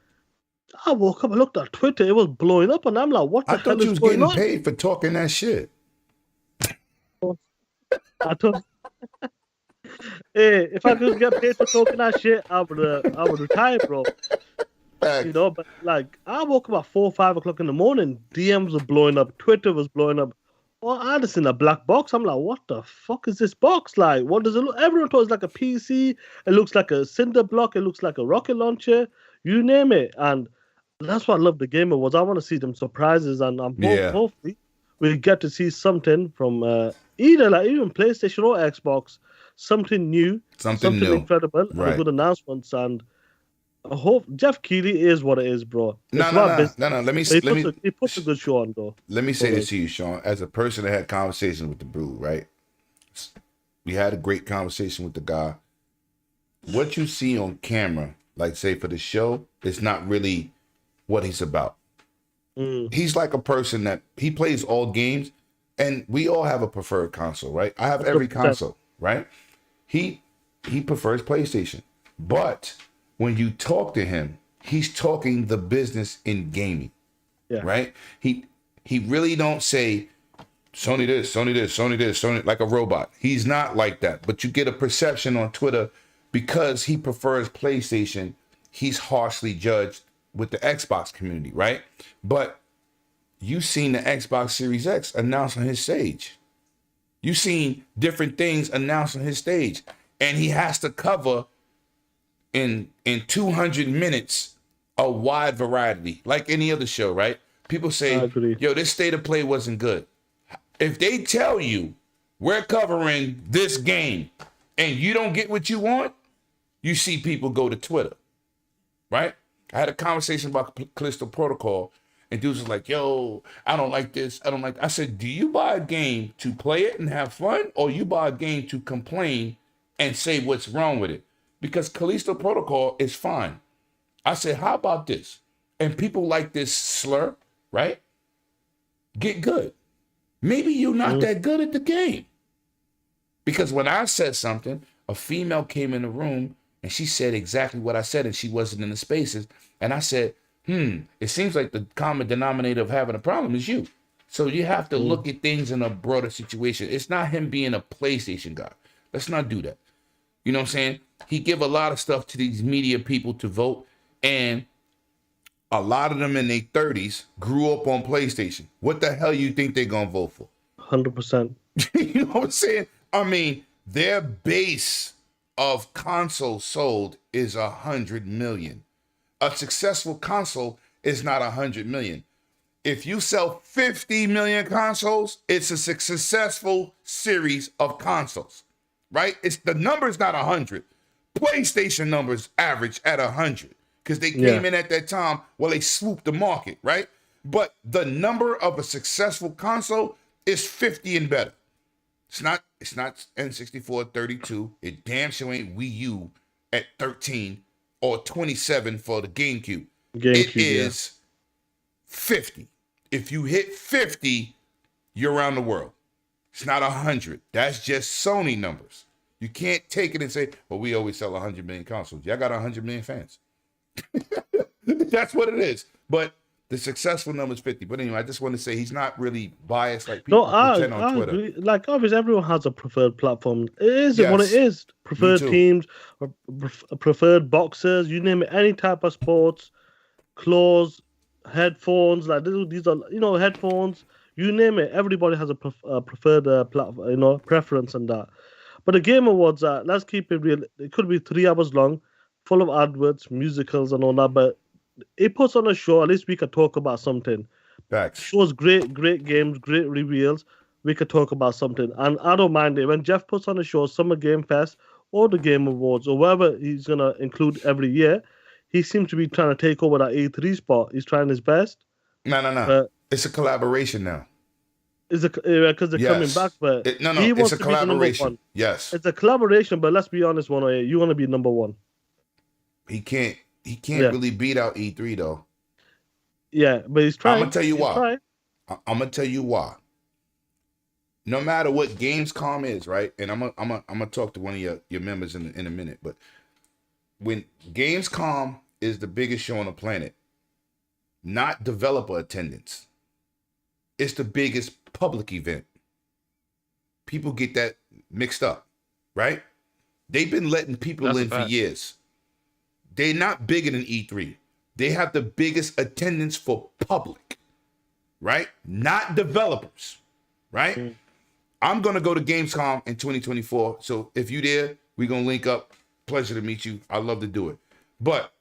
I woke up, I looked at Twitter, it was blowing up, and I'm like, what the hell is going on? I thought you was getting paid for talking that shit. I thought... Hey, if I could get paid for talking that shit, I would retire, bro. But like, I woke up at 4 or 5 o'clock in the morning. DMs were blowing up, Twitter was blowing up. Oh, I just seen a black box. I'm like, what the fuck is this box? Like, what does it look? Everyone thought it's like a PC. It looks like a cinder block. It looks like a rocket launcher. You name it. And that's what I love the Game Awards. I want to see them surprises, and hopefully we get to see something from either like even PlayStation or Xbox, something new, something new, incredible, and good announcements. And I hope Jeff Keighley is what it is, bro. It's No, no, about no, business. no, no. He puts a good show on, though. Let me say So, this to you, Sean. As a person that had conversations with the Brew, right? We had a great conversation with the guy. What you see on camera, like say for the show, is not really what he's about. He's like a person that he plays all games, and we all have a preferred console, right? I have every 100%. console, right? He prefers PlayStation. But when you talk to him, he's talking the business in gaming. Yeah. Right? He really don't say Sony this, Sony this, Sony this, Sony like a robot. He's not like that. But you get a perception on Twitter because he prefers PlayStation, he's harshly judged with the Xbox community, right? But you've seen the Xbox Series X announced on his stage. You've seen different things announced on his stage. And he has to cover in 200 minutes a wide variety, like any other show, right? People say, yo, this state of play wasn't good. If they tell you we're covering this game and you don't get what you want, you see people go to Twitter, right? I had a conversation about Callisto Protocol, and dudes was like, yo, I don't like this. I don't like. I said, do you buy a game to play it and have fun, or you buy a game to complain and say what's wrong with it? Because Callisto Protocol is fine. I said, how about this? And people like this slur, right? Get good. Maybe you're not that good at the game. Because when I said something, a female came in the room and she said exactly what I said, and she wasn't in the spaces. And I said, it seems like the common denominator of having a problem is you. So you have to look at things in a broader situation. It's not him being a PlayStation guy. Let's not do that. You know what I'm saying? He give a lot of stuff to these media people to vote, and a lot of them in their 30s grew up on PlayStation. What the hell you think they're gonna vote for? 100%. You know what I'm saying? I mean, their base of consoles sold is 100 million. A successful console is not 100 million. If you sell 50 million consoles, it's a successful series of consoles, right? It's the number's not 100. PlayStation numbers average at 100 because they came in at that time while they swooped the market, right? But the number of a successful console is 50 and better. It's not N64 32. It damn sure ain't Wii U at 13 or 27 for the GameCube. It is 50. If you hit 50, you're around the world. It's not 100. That's just Sony numbers. You can't take it and say, well, we always sell 100 million consoles. Y'all got 100 million fans. That's what it is. But the successful number is 50. But anyway, I just want to say he's not really biased like people pretend on Twitter. Agree. Like, obviously, everyone has a preferred platform. It is what it is. Preferred teams, or preferred boxers, you name it, any type of sports, clothes, headphones, like these are, headphones, you name it. Everybody has a preferred platform, preference and that. But the Game Awards, let's keep it real. It could be 3 hours long, full of adverts, musicals, and all that. But it puts on a show. At least we could talk about something. Facts. Shows great games, great reveals. We could talk about something, and I don't mind it when Jeff puts on a show, Summer Game Fest or the Game Awards or whatever he's gonna include every year. He seems to be trying to take over that E3 spot. He's trying his best. No. It's a collaboration now. Is it because they're coming back? But it's a collaboration. Yes, it's a collaboration. But let's be honest, you want to be number one. He can't really beat out E3 though. Yeah, but he's trying. I'm gonna tell you why. No matter what Gamescom is, right? And I'm gonna talk to one of your members in a minute. But when Gamescom is the biggest show on the planet, not developer attendance, it's the biggest public event. People get that mixed up, right? They've been letting people in for years. They're not bigger than E3. They have the biggest attendance for public, right? Not developers, right? I'm going to go to Gamescom in 2024. So if you're there, we're going to link up. Pleasure to meet you. I'd love to do it. But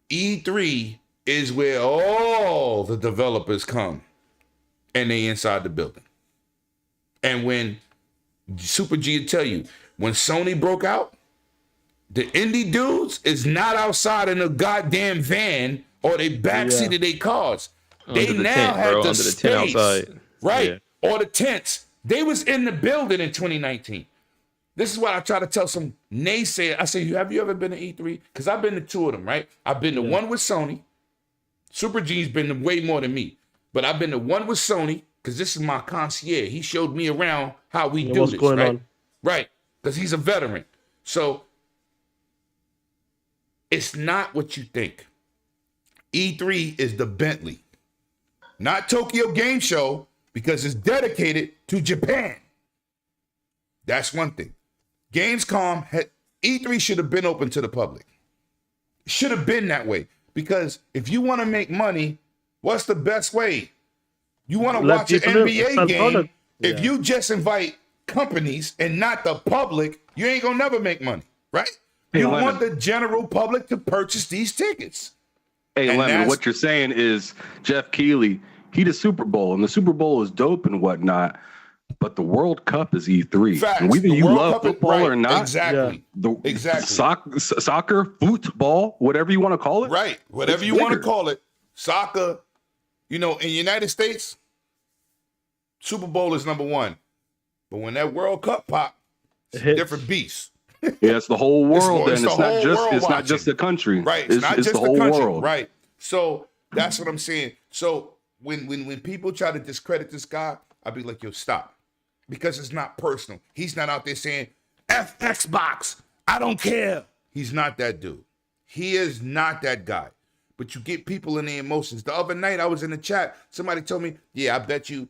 E3 is where all the developers come and they inside the building. And when Super G will tell you, when Sony broke out, The indie dudes is not outside in a goddamn van or they backseat of their cars. They Under the now tent, have bro. the Under the space, tent outside. right? Or the tents. They was in the building in 2019. This is what I try to tell some naysayers. I say, have you ever been to E3? Because I've been to two of them, right? I've been to one with Sony. Super G's been to way more than me. But I've been to one with Sony, because this is my concierge. He showed me around how we do what's this, going right? on. Right, because he's a veteran. So it's not what you think. E3 is the Bentley, not Tokyo Game Show, because it's dedicated to Japan. That's one thing. Gamescom E3 should have been open to the public. It should have been that way, because if you want to make money, what's the best way? You want to watch an NBA game. If you just invite companies and not the public, you ain't gonna never make money, right? Hey, you Lemon. want the general public to purchase these tickets. Hey, And Lemon, that's- what you're saying is Jeff Keighley, he did Super Bowl, and the Super Bowl is dope and whatnot, but the World Cup is E3. Facts. And whether The you World love Cup is- football right, or not, exactly. Exactly. Soccer, football, whatever you want to call it. Right. Whatever it's you want to bigger. call it. Soccer, in the United States, Super Bowl is number one. But when that World Cup pop, it's a different beast. Yeah, it's the whole world, It's and the it's not whole just world it's not just watching. the country. Right. It's not just the whole country. world. Right. So that's what I'm saying. So when people try to discredit this guy, I'll be like, yo, stop. Because it's not personal. He's not out there saying, F Xbox, I don't care. He's not that dude. He is not that guy. But you get people in their emotions. The other night I was in the chat. Somebody told me, yeah, I bet you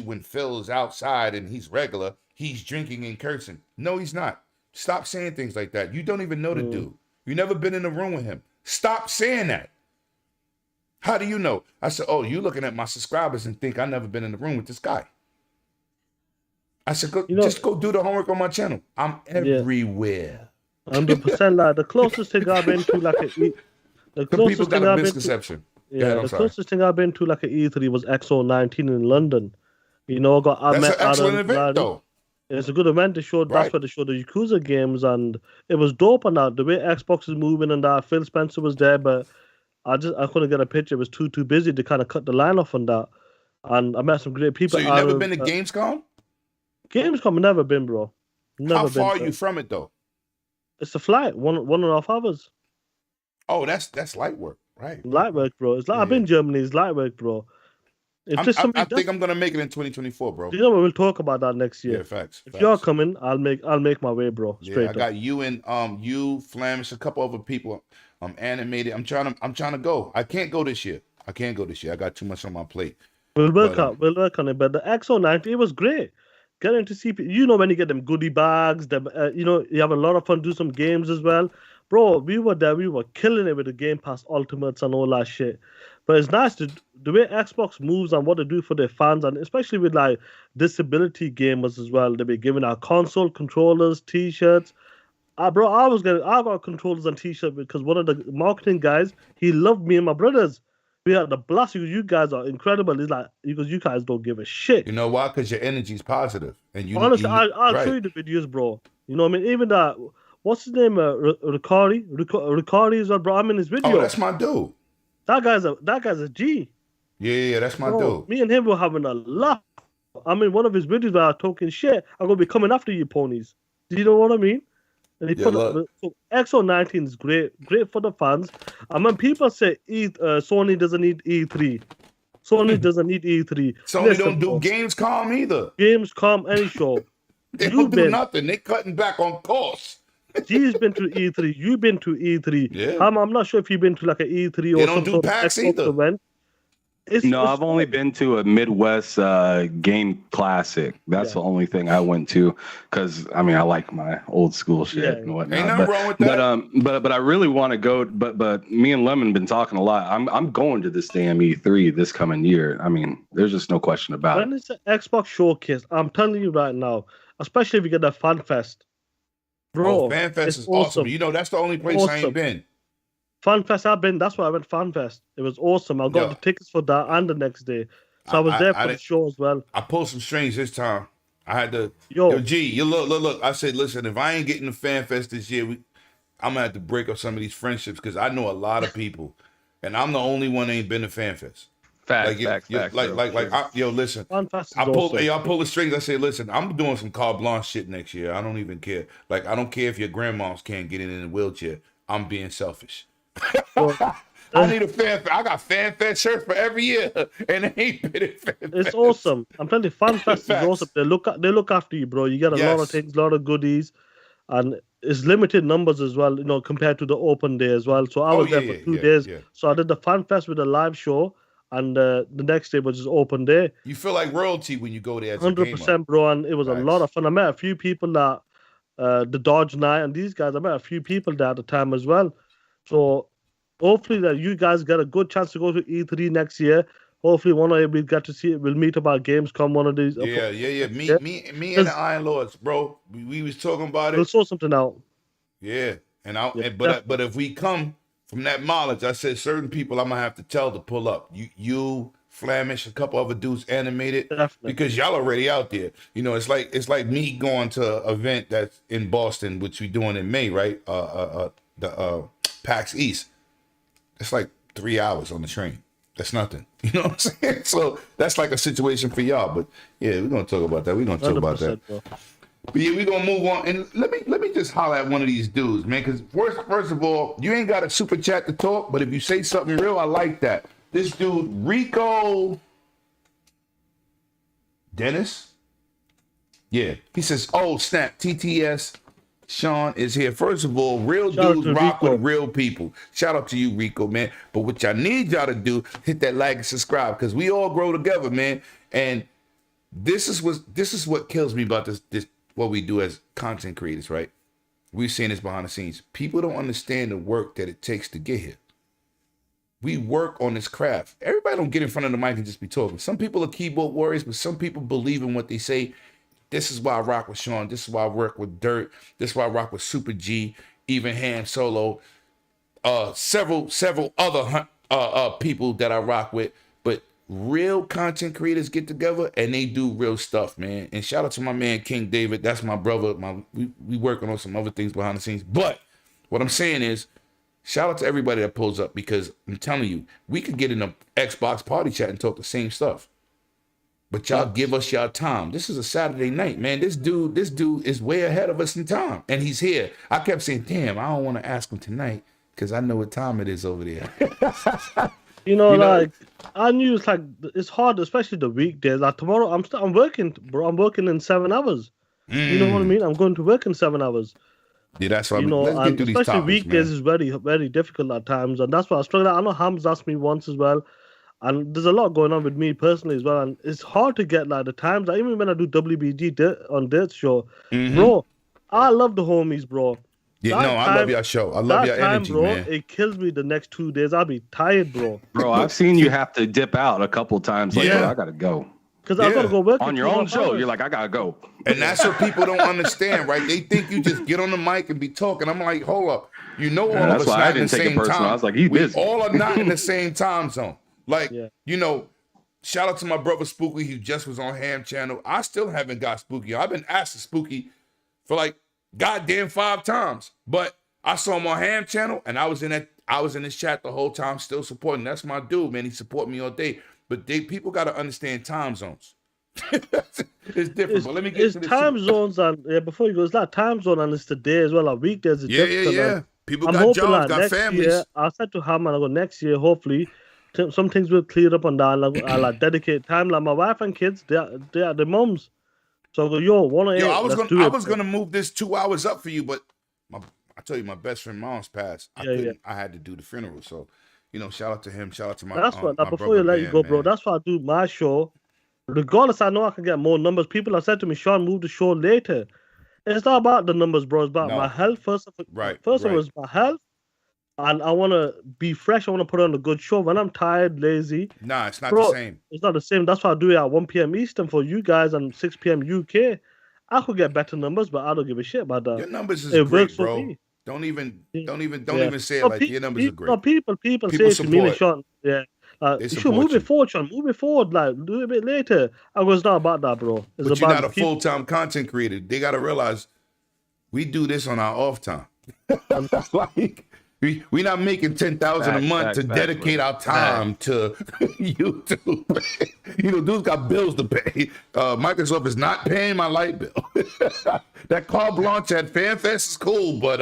when Phil is outside and he's regular, he's drinking and cursing. No, he's not. Stop saying things like that. You don't even know the dude. You never been in the room with him. Stop saying that. How do you know? I said, oh, you looking at my subscribers and think I never been in the room with this guy. I said, just go do the homework on my channel. I'm everywhere. 100%. Like the closest thing I've been to, like the People closest got thing a I've been to, misconception. the closest thing I've been to like an E3 was XO19 in London. I That's met an excellent Adam, event, though. It's a good event. They showed that's where they showed the Yakuza games, and it was dope. And that the way Xbox is moving and that Phil Spencer was there, but I couldn't get a picture. It was too busy to kind of cut the line off on that. And I met some great people. So you never been to Gamescom? Gamescom, never been, bro. Never How been, far are bro. you from it though? It's a flight, 1.5 hours. Oh, that's light work, right? Light work, bro. It's like I've been in Germany. It's light work, bro. If I think I'm gonna make it in 2024, bro. You know what? We'll talk about that next year. Yeah, facts. If you're coming, I'll make my way, bro. Straight Yeah, I up. got you and you, Flamish, a couple other people. Animated. I'm trying to go. I can't go this year. I got too much on my plate. We'll work on it. But the XO90, it was great. Getting to see, when you get them goodie bags, you have a lot of fun. Do some games as well, bro. We were there. We were killing it with the Game Pass Ultimates and all that shit. But it's nice the way Xbox moves and what they do for their fans, and especially with like disability gamers as well. They be giving out console controllers, T-shirts. Bro, I got controllers and T-shirts because one of the marketing guys, he loved me and my brothers. We had the blast because you guys are incredible. It's like because you guys don't give a shit. You know why? Because your energy's positive, and you honestly, I'll show you the videos, bro. You know what I mean? Even that, what's his name? Riccardi is well, bro. I'm in his video. Oh, that's my dude. That guy's a G. Yeah, that's my dude. Me and him were having a laugh. I mean, one of his videos where I'm talking shit. I'm gonna be coming after you, ponies. Do you know what I mean? And he so XO19 is great for the fans. And when people say Sony doesn't need E3, Sony doesn't need E3. Sony don't do Gamescom either. Gamescom, any show. They don't do nothing. They cutting back on costs. G's been to E3. You've been to E3. Yeah. I'm not sure if you've been to like an E3 or they don't some do sort PAX of Xbox either. event. I've only been to a Midwest game classic. That's the only thing I went to because I like my old school shit and whatnot. Ain't nothing wrong with that. But I really want to go. But me and Lemon been talking a lot. I'm going to this damn E3 this coming year. There's just no question about it. When it's an Xbox showcase, I'm telling you right now, especially if you get that Fan Fest. Bro, Fan Fest is awesome. That's the only place I ain't been. Fan Fest I've been. That's why I went Fan Fest. It was awesome. I got the tickets for that and the next day, so I was there for the show as well. I pulled some strings this time. I had to. Yo, G, you look. I said, listen, if I ain't getting the Fan Fest this year, I'm gonna have to break up some of these friendships because I know a lot of people, and I'm the only one that ain't been to FanFest. Facts, Yo, listen. FanFest is I awesome. pull the strings. I say, listen, I'm doing some carte blanche shit next year. I don't even care. Like, I don't care if your grandmoms can't get in a wheelchair. I'm being selfish. Well, I need a FanFest. I got FanFest shirts for every year, and they ain't been in FanFest. it's awesome. I'm telling you, FanFest is Facts. awesome. They look after you, bro. You get a lot of Yes. things, a lot of goodies, and it's limited numbers as well. Compared to the open day as well. So I was there for 2 days. Yeah. So I did the FanFest with a live show, and the next day was just open day. You feel like royalty when you go there as a gamer. 100%, bro, and it was a Facts. lot of fun. I met a few people that the Dodge Night and these guys. I met a few people there at the time as well. So hopefully that you guys get a good chance to go to E3 next year. Hopefully one of you we get to see it. We'll meet about Gamescom one of these. Yeah. Me and the Iron Lords, bro. We was talking about We'll it. sort something out. Yeah, Yeah, but if we come from that mileage, I said certain people I'm gonna have to tell to pull up. You, Flamish, a couple other dudes animated, Definitely. because y'all already out there. It's like me going to an event that's in Boston, which we doing in May, right? The PAX East. It's like 3 hours on the train. That's nothing. You know what I'm saying? So that's like a situation for y'all. But yeah, we're gonna talk about that. We're gonna talk about that. Bro. But yeah, we're gonna move on. And let me just holler at one of these dudes, man. Because first of all, you ain't got a super chat to talk, but if you say something real, I like that. This dude, Rico Dennis. Yeah. He says, oh snap, TTS. Sean is here. First of all, real Shout out dudes to rock Rico. with real people. Shout out to you, Rico, man. But what y'all need y'all to do, hit that like and subscribe, because we all grow together, man. And this is what kills me about this what we do as content creators, right? We're seeing this behind the scenes. People don't understand the work that it takes to get here. We work on this craft. Everybody don't get in front of the mic and just be talking. Some people are keyboard warriors, but some people believe in what they say. This is why I rock with Sean. This is why I work with Dirt. This is why I rock with Super G, even Ham Solo, several other people that I rock with. But real content creators get together and they do real stuff, man. And shout out to my man King David. That's my brother. We working on some other things behind the scenes. But what I'm saying is, shout out to everybody that pulls up, because I'm telling you, we could get in a Xbox party chat and talk the same stuff. But y'all give us y'all time. This is a Saturday night, man. This dude is way ahead of us in time. And he's here. I kept saying, damn, I don't want to ask him tonight because I know what time it is over there. Like I knew it's hard, especially the weekdays. Like tomorrow, I'm working, bro. I'm working in 7 hours. You know what I mean? I'm going to work in 7 hours. Yeah, that's why. Let's get through these especially topics, weekdays man. is very, very difficult at times, and that's why I struggle. I know Ham's asked me once as well, and there's a lot going on with me personally as well, and it's hard to get like the times. Like, even when I do WBG on Dirt's show, bro, I love the homies, bro. Yeah, I love your show. I love your energy, bro, man. It kills me the next 2 days. I'll be tired, bro. Bro, I've seen you have to dip out a couple times. Like, Yeah. bro, I gotta go. Because I gotta go work On in your 2.5 own show, hours. you're like, I gotta go. And that's what people don't understand, right? They think you just get on the mic and be talking. I'm like, hold up. All Yeah, of that's us why not I in the didn't take it same personal. time. I was like, he's We busy. all are not in the same time zone. Like, Yeah. shout out to my brother Spooky, who just was on Ham Channel. I still haven't got Spooky. I've been asked to Spooky for like goddamn 5 times. But I saw him on Ham Channel, and I was in this chat the whole time, still supporting. That's my dude, man. He support me all day. But people got to understand time zones. It's different. But let me get to this. time zones, and before you go, it's like time zone and it's the day as well. Like weekdays is difficult. Yeah. People I'm got hoping jobs, got next families. year, I said to Ham, I go next year, hopefully, some things will clear up and down. I'll like dedicate time. Like my wife and kids, they are their mums. So I go, yo, 1 Yo, a.m. I was gonna move this 2 hours up for you, but I tell you, my best friend mom's passed. I had to do the funeral. So, shout out to him. Shout out to my. That's what. my Before you brother let you Ben, go, bro. man. That's why I do my show. Regardless, I know I can get more numbers. People have said to me, Sean, move the show later. It's not about the numbers, bro. It's about my health first. First of all, it's my health, and I want to be fresh. I want to put on a good show. When I'm tired, lazy, Nah, it's not bro, the same. It's not the same. That's why I do it at 1 p.m. Eastern for you guys and 6 p.m. UK. I could get better numbers, but I don't give a shit about that. Your numbers is It great, works for bro. me. Don't even say it No, like your numbers are great. No, people People say to me, support. Sean, you should move it forward, Sean. Move it forward, like do it a bit later. I was not about that, bro. It's But you're about not a full-time content creator. They got to realize we do this on our off time. Like we not making 10,000 a month to dedicate our time to YouTube. You know, dudes got bills to pay. Microsoft is not paying my light bill. That carte blanche at FanFest is cool, but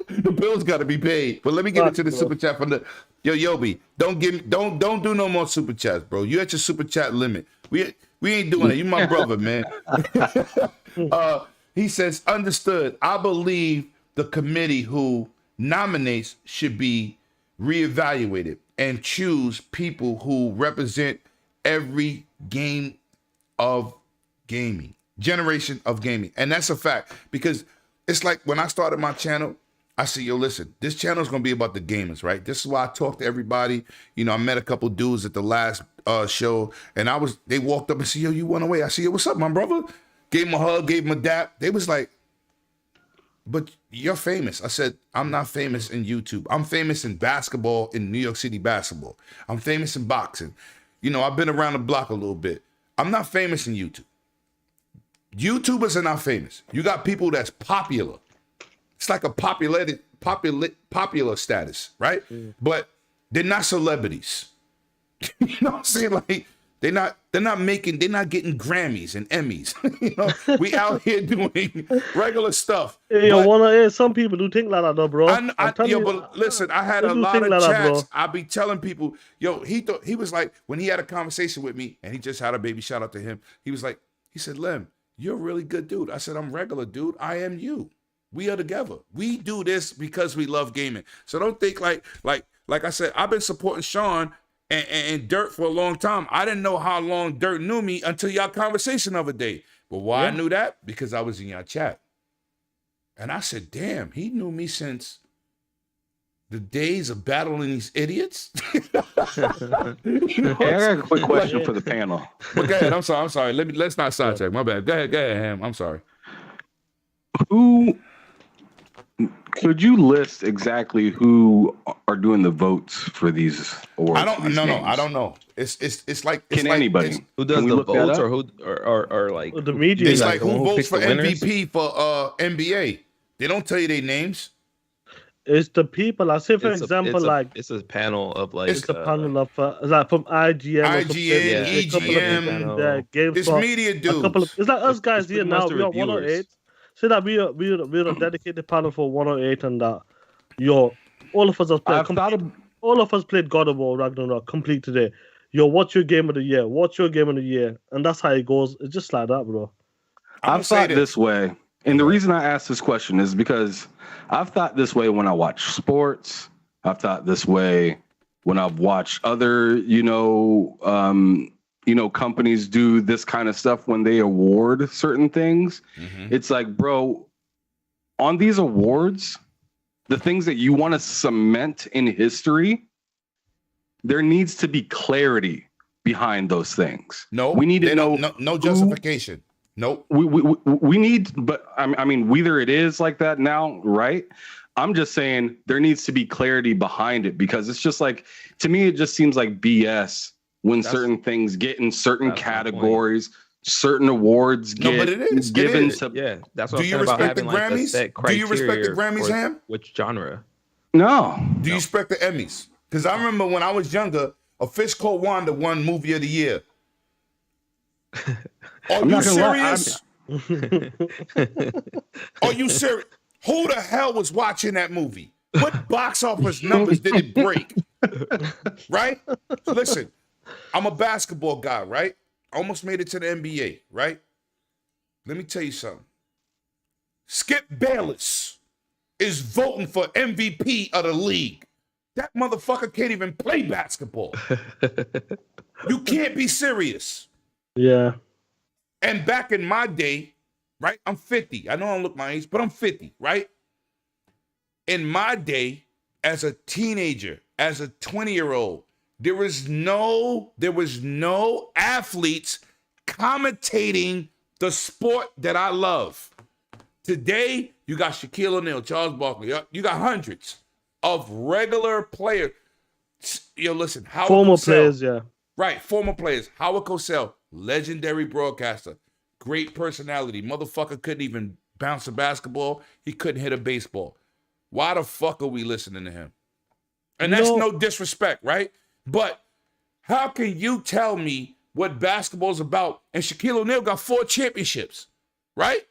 the bills got to be paid. But let me get into the super chat from the Yobi. Don't do no more super chats, bro. You at your super chat limit. We ain't doing it. You my brother, man. He says, understood. I believe the committee who nominates should be reevaluated and choose people who represent every generation of gaming. And that's a fact, because it's like when I started my channel, I said, yo, listen, this channel is going to be about the gamers, right? This is why I talk to everybody. You know, I met a couple dudes at the last show, and they walked up and said, yo, you went away. I said, yo, what's up, my brother? Gave him a hug, gave him a dap. They was like, but you're famous. I said, I'm not famous in YouTube. I'm famous in basketball, in New York City basketball. I'm famous in boxing. You know, I've been around the block a little bit. I'm not famous in YouTube. YouTubers are not famous. You got people that's popular. It's like a popular status, right? But they're not celebrities. You know what I'm saying? Like, they're not getting Grammys and Emmys. You know, we out here doing regular stuff. Hey, some people do think like that, though, bro. But listen, I had a lot of chats. I be telling people, yo, he was like, when he had a conversation with me, and he just had a baby, shout out to him. He said, Lem, you're a really good dude. I said, I'm regular, dude. I am you. We are together. We do this because we love gaming. So don't think like I said, I've been supporting Sean and Dirt for a long time. I didn't know how long Dirt knew me until y'all conversation the other day. But why I knew that? Because I was in y'all chat. And I said, damn, he knew me since the days of battling these idiots. You know, hey, I got a quick question for the panel. But go ahead. I'm sorry. Let's not sidetrack. My bad. Go ahead, Ham. I'm sorry. Could you list exactly who are doing the votes for these awards? I don't know. It's like anybody who does the votes or who or like the media? It's like who votes for MVP for NBA. They don't tell you their names. It's the people. I say, for example, it's a panel of like it's a panel of like from IGN, EGM, GameSpot, it's media dudes. It's like us guys here now. We are 108. Say that we're a dedicated panel for 108, and that all of us have played. All of us played God of War Ragnarok complete today. What's your game of the year? What's your game of the year? And that's how it goes. It's just like that, bro. I've thought this way, and the reason I asked this question is because I've thought this way when I watch sports. I've thought this way when I've watched other, companies do this kind of stuff when they award certain things. Mm-hmm. It's like, bro, on these awards, the things that you want to cement in history, there needs to be clarity behind those things. No, we need to know no justification. Nope. We need, but I mean, whether it is like that now, right? I'm just saying there needs to be clarity behind it, because it's just like, to me, it just seems like BS when certain things get in certain categories, certain awards get given to. That's what Do you respect the Grammys? Do you respect the Grammys, Ham? Which genre? No. Do you respect the Emmys? Because I remember when I was younger, A Fish Called Wanda won Movie of the Year. Are you serious? Are you serious? Who the hell was watching that movie? What box office numbers did it break? Right? So listen, I'm a basketball guy, right? Almost made it to the NBA, right? Let me tell you something. Skip Bayless is voting for MVP of the league. That motherfucker can't even play basketball. You can't be serious. Yeah. And back in my day, right? I'm 50. I know I don't look my age, but I'm 50, right? In my day, as a teenager, as a 20-year-old, there was no athletes commentating the sport that I love. Today, you got Shaquille O'Neal, Charles Barkley. You got hundreds of regular players. Listen, Howard former Cosell, players, yeah. Right, former players. Howard Cosell, legendary broadcaster, great personality. Motherfucker couldn't even bounce a basketball. He couldn't hit a baseball. Why the fuck are we listening to him? And that's no disrespect, right? But how can you tell me what basketball's about? And Shaquille O'Neal got 4 championships, right?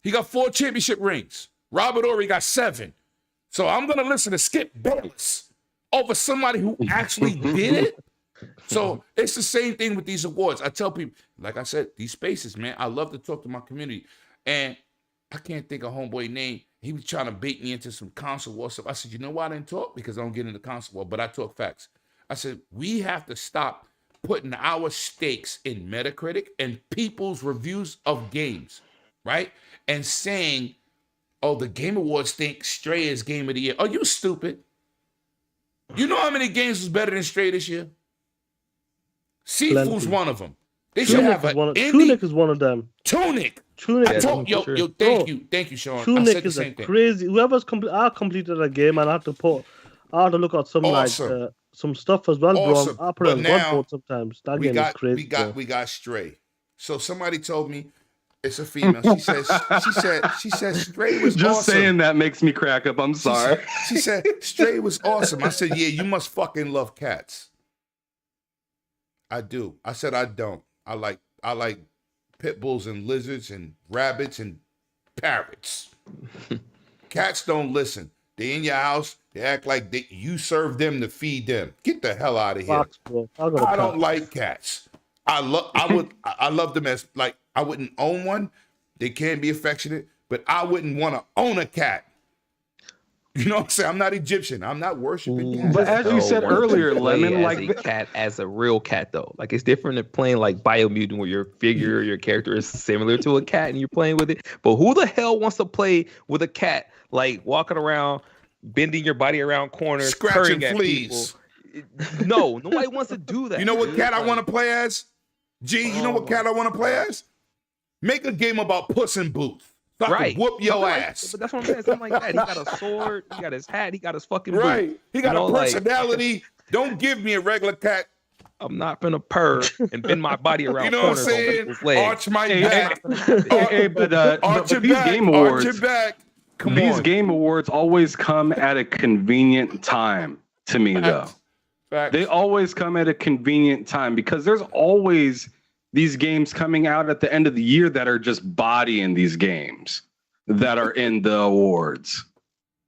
He got 4 championship rings. Robert Horry got 7. So I'm going to listen to Skip Bayless over somebody who actually did it. So it's the same thing with these awards. I tell people, like I said, these spaces, man, I love to talk to my community. And I can't think of homeboy name. He was trying to bait me into some console war stuff. I said, you know why I didn't talk? Because I don't get into console war, but I talk facts. I said, we have to stop putting our stakes in Metacritic and people's reviews of games, right? And saying, oh, the Game Awards think Stray is Game of the Year. Are you stupid? You know how many games was better than Stray this year? Sifu's one of them. They should have an indie. Tunic is one of them. Tunic. Tunic. Yo, thank you, Sean. Tunic is a crazy. Whoever's I completed a game and I had to look at some like some stuff as well, awesome. bro. I put it on Godboard sometimes. That game is crazy. We got Stray. So somebody told me it's a female. She said Stray was just awesome. saying that makes me crack up. I'm sorry. She said Stray was awesome. I said, yeah, you must fucking love cats. I do. I said I don't. I like pit bulls and lizards and rabbits and parrots. Cats don't listen. They in your house. They act like you serve them to feed them. Get the hell out of here. I don't like cats. I love them as like I wouldn't own one. They can be affectionate, but I wouldn't want to own a cat. You know what I'm saying? I'm not Egyptian. I'm not worshiping cats. But as you said earlier, Lemon, like a cat as a real cat though. Like it's different than playing like Biomutant where your character is similar to a cat and you're playing with it. But who the hell wants to play with a cat like walking around, bending your body around corners, scratching fleas? No, nobody wants to do that. You know what cat I want to play as? G, you know what cat I want to play as? Make a game about Puss in Boots. So I can whoop your ass. But that's what I'm saying. Something like that. He got a sword. He got his hat. He got his fucking boot. He got a personality. Don't give me a regular cat. I'm not gonna purr and bend my body around. You know what I'm saying? Arch my back. But these Game Awards, arch your back. These Game Awards always come at a convenient time to me, though. Facts. They always come at a convenient time because there's always these games coming out at the end of the year that are just bodying these games that are in the awards,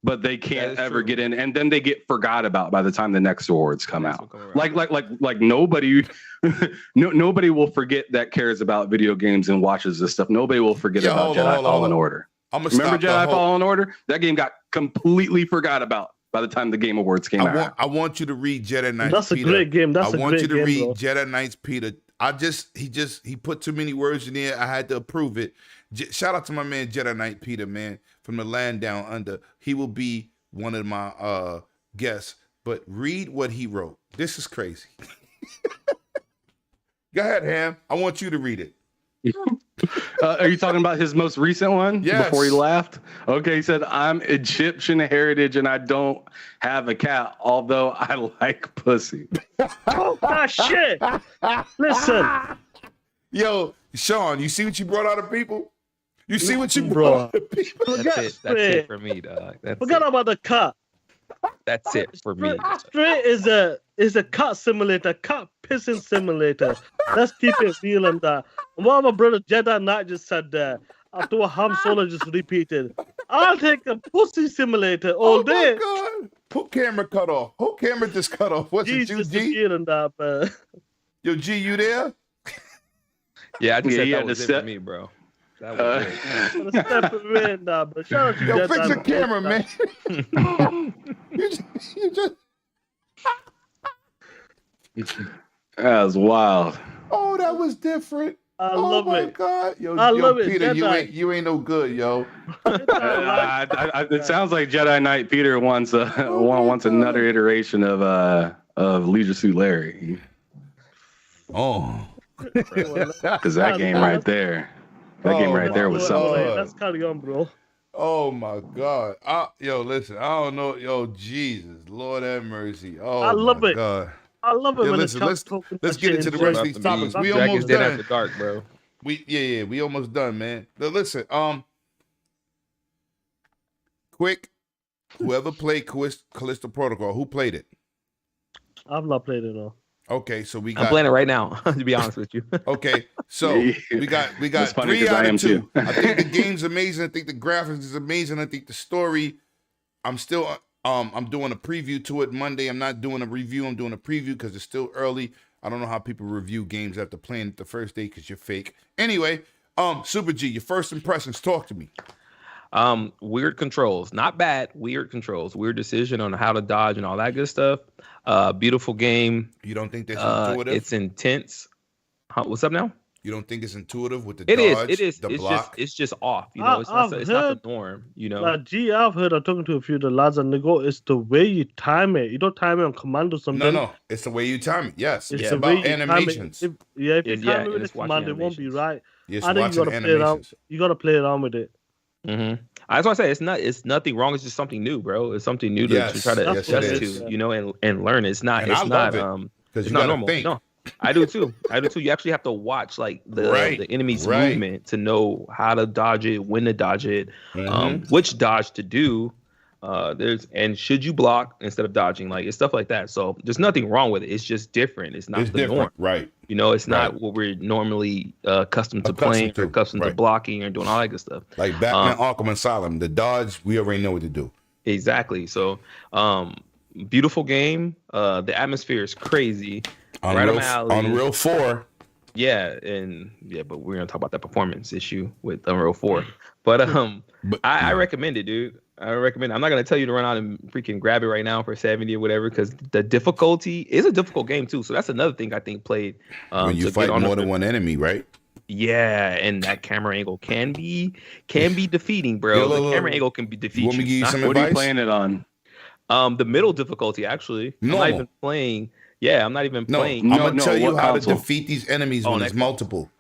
but they can't ever get in, and then they get forgot about by the time the next awards come out. Like nobody, nobody will forget that cares about video games and watches this stuff. Nobody will forget about Jedi Fallen Order. Remember Jedi Fallen Order? That game got completely forgot about by the time the Game Awards came out. I want you to read Jedi Knights. That's a great game. I want you to read Jedi Knights Peter. He put too many words in there. I had to approve it. Shout out to my man Jedi Knight Peter, man, from the land down under. He will be one of my guests. But read what he wrote. This is crazy. Go ahead, Ham. I want you to read it. Are you talking about his most recent one? Yes. Before he left? Okay, he said, I'm Egyptian heritage and I don't have a cat, although I like pussy. Oh, shit. Listen. Yo, Sean, you see what you brought out of people? You see what you brought out of people? That's it for me, dog. Forget about the cat. That's it for me. Stray is a cat simulator, cat pissing simulator. Let's keep it real and that. And what my brother Jedi Knight just said there, after what Ham Solo just repeated, I'll take a pussy simulator all day. Oh my God. Who camera cut off? Who camera just cut off? What's it, you, G? And that, Yo, G, you there? Yeah, I just said that was it for me, bro. That was it. Yo, fix the camera, man. you just... That was wild. Oh, that was different. I love it. God. Yo, Peter, you ain't no good, yo. It sounds like Jedi Knight Peter wants another iteration of Leisure Suit Larry. Oh, because that game right there, game right there was something. Let's carry on, bro. Oh my God. Yo, listen, I don't know. Yo, Jesus, Lord have mercy. Oh, I love it. God. I love it when listen, let's get into the rest of these topics. We almost done. After dark, bro. We almost done, man. Now, listen, Quick, whoever played Callisto Protocol, who played it? I've not played it all. Okay, so we got. I'm playing it right now. To be honest with you. Okay, so we got That's funny 3 'cause I out am of 2. too. I think the game's amazing. I think the graphics is amazing. I think the story. I'm still I'm doing a preview to it Monday. I'm not doing a review. I'm doing a preview because it's still early. I don't know how people review games after playing it the first day because you're fake. Anyway, Super G, your first impressions. Talk to me. Weird controls, not bad. Weird controls, weird decision on how to dodge and all that good stuff. Beautiful game. You don't think that's intuitive? It's intense. What's up now? You don't think it's intuitive with the It dodge, is. the it's block? It's just off. You know, it's not the norm. You know, I've heard. I'm talking to a few of the lads, and they go, "It's the way you time it. You don't time it on command or something." No, it's the way you time it. Yes, it's the about way you time it. animations. If you time it with it's the command, it won't be animations. right. Yes, I think you gotta play around. You gotta play around with it. Mm-hmm. That's why I say it's nothing wrong. It's just something new, bro. It's something new to try to adjust to, you know, and learn. It's not And it's I not love it, it's you not gotta normal. think. No, I do too. You actually have to watch like the enemy's movement to know how to dodge it, when to dodge it, which dodge to do. And should you block instead of dodging, like it's stuff like that. So there's nothing wrong with it. It's just different. It's not the norm, right? You know, it's not what we're normally accustomed to playing, or accustomed to blocking, or doing all that good stuff. Like Batman Arkham Asylum, the dodge, we already know what to do. Exactly. So, beautiful game. The atmosphere is crazy. Unreal 4. Yeah, but we're gonna talk about that performance issue with Unreal 4. But I recommend it, dude. I recommend it. I'm not gonna tell you to run out and freaking grab it right now for 70 or whatever, because the difficulty is a difficult game too. So that's another thing I think played. When you fight more than one enemy, right? Yeah, and that camera angle can be defeating, bro. The camera angle can be defeating. You want me to give you some What advice? are you playing it on? The middle difficulty, actually. Normal. I'm not even playing. Yeah, I'm not even playing. I'm gonna tell you how console? to defeat these enemies when it's multiple.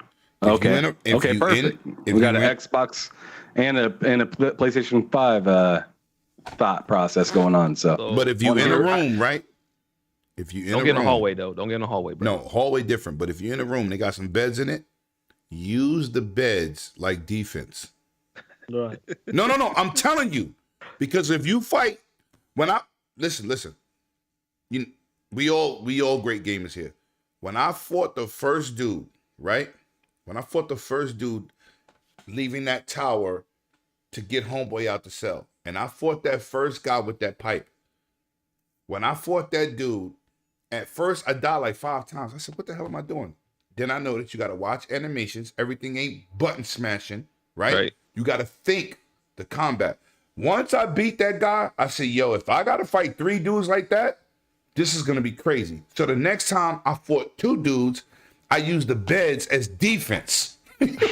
Okay, perfect. We got an Xbox and a PlayStation 5 thought process going on. So, but if you're in a room, right? If you don't get in the hallway though. Don't get in the hallway, bro. No, hallway different. But if you're in a room, they got some beds in it. Use the beds like defense. Right. No. I'm telling you, because if you fight, listen. We all great gamers here. When I fought the first dude, right? When I fought the first dude leaving that tower to get homeboy out the cell, and I fought that first guy with that pipe. When I fought that dude, at first I died like 5 times. I said, what the hell am I doing? Then I know that you got to watch animations. Everything ain't button smashing, right? You got to think the combat. Once I beat that guy, I said, yo, if I got to fight 3 dudes like that, this is going to be crazy. So the next time I fought 2 dudes, I used the beds as defense,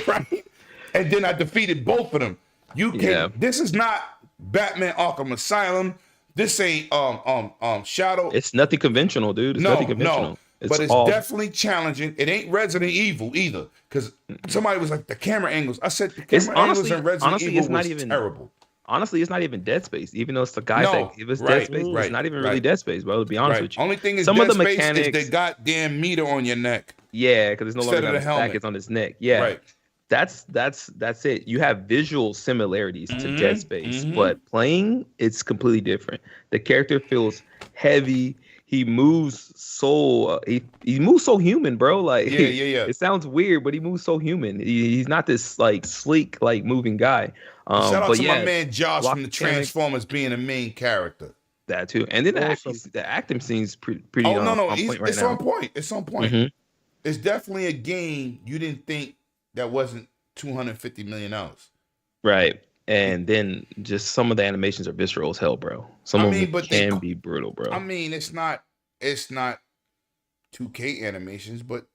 right? And then I defeated both of them. This is not Batman Arkham Asylum. This ain't Shadow. It's nothing conventional, dude. It's nothing conventional. But it's definitely challenging. It ain't Resident Evil either, because somebody was like, the camera angles. I said the camera angles in Resident Evil was terrible. Honestly, it's not even Dead Space. Even though it's the guys that give us Dead Space, it's not even really Dead Space, bro. To be honest with you, only thing is some Dead of the Space mechanics is the goddamn meter on your neck. Yeah, because it's no longer the helmet. It's on his neck. Yeah, right. That's it. You have visual similarities to Dead Space, but playing it's completely different. The character feels heavy. He moves so he moves so human, bro. Like yeah. It sounds weird, but he moves so human. He's not this like sleek, like moving guy. Shout out to my man Josh from the Transformers being a main character. That too, and then the acting scene's pretty. Oh no, on point right it's now. on point. It's on point. Mm-hmm. It's definitely a game you didn't think that wasn't $250 million. Right. And then just some of the animations are visceral as hell, bro. Some of them can be brutal, bro. I mean, it's not 2K animations, but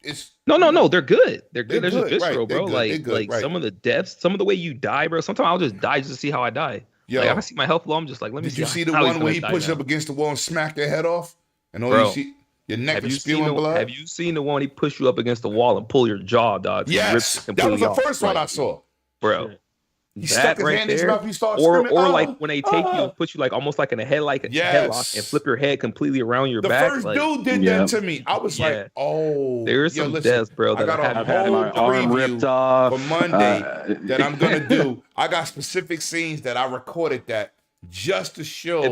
it's no. They're good. They're good. They're just visceral, bro. Good, like some of the deaths, some of the way you die, bro. Sometimes I'll just die just to see how I die. Yo, like if I see my health low, I'm just like, let me. Did you see the one where he pushed up against the wall and smacked their head off, and all bro, you see your neck is spewing blood? Have you seen the one he pushed you up against the wall and pull your jaw, dog? Yes, that was the first one I saw, bro. He stuck his right hand in his there, mouth. He started or screaming. like when they take you and put you like almost like in a headlock and flip your head completely around your The back. first like, dude did that to me. I was Yeah. like, oh. There's yo, some listen, deaths, bro, I that got a I've had whole my arm preview ripped off for Monday that I'm going to do. I got specific scenes that I recorded that just to show.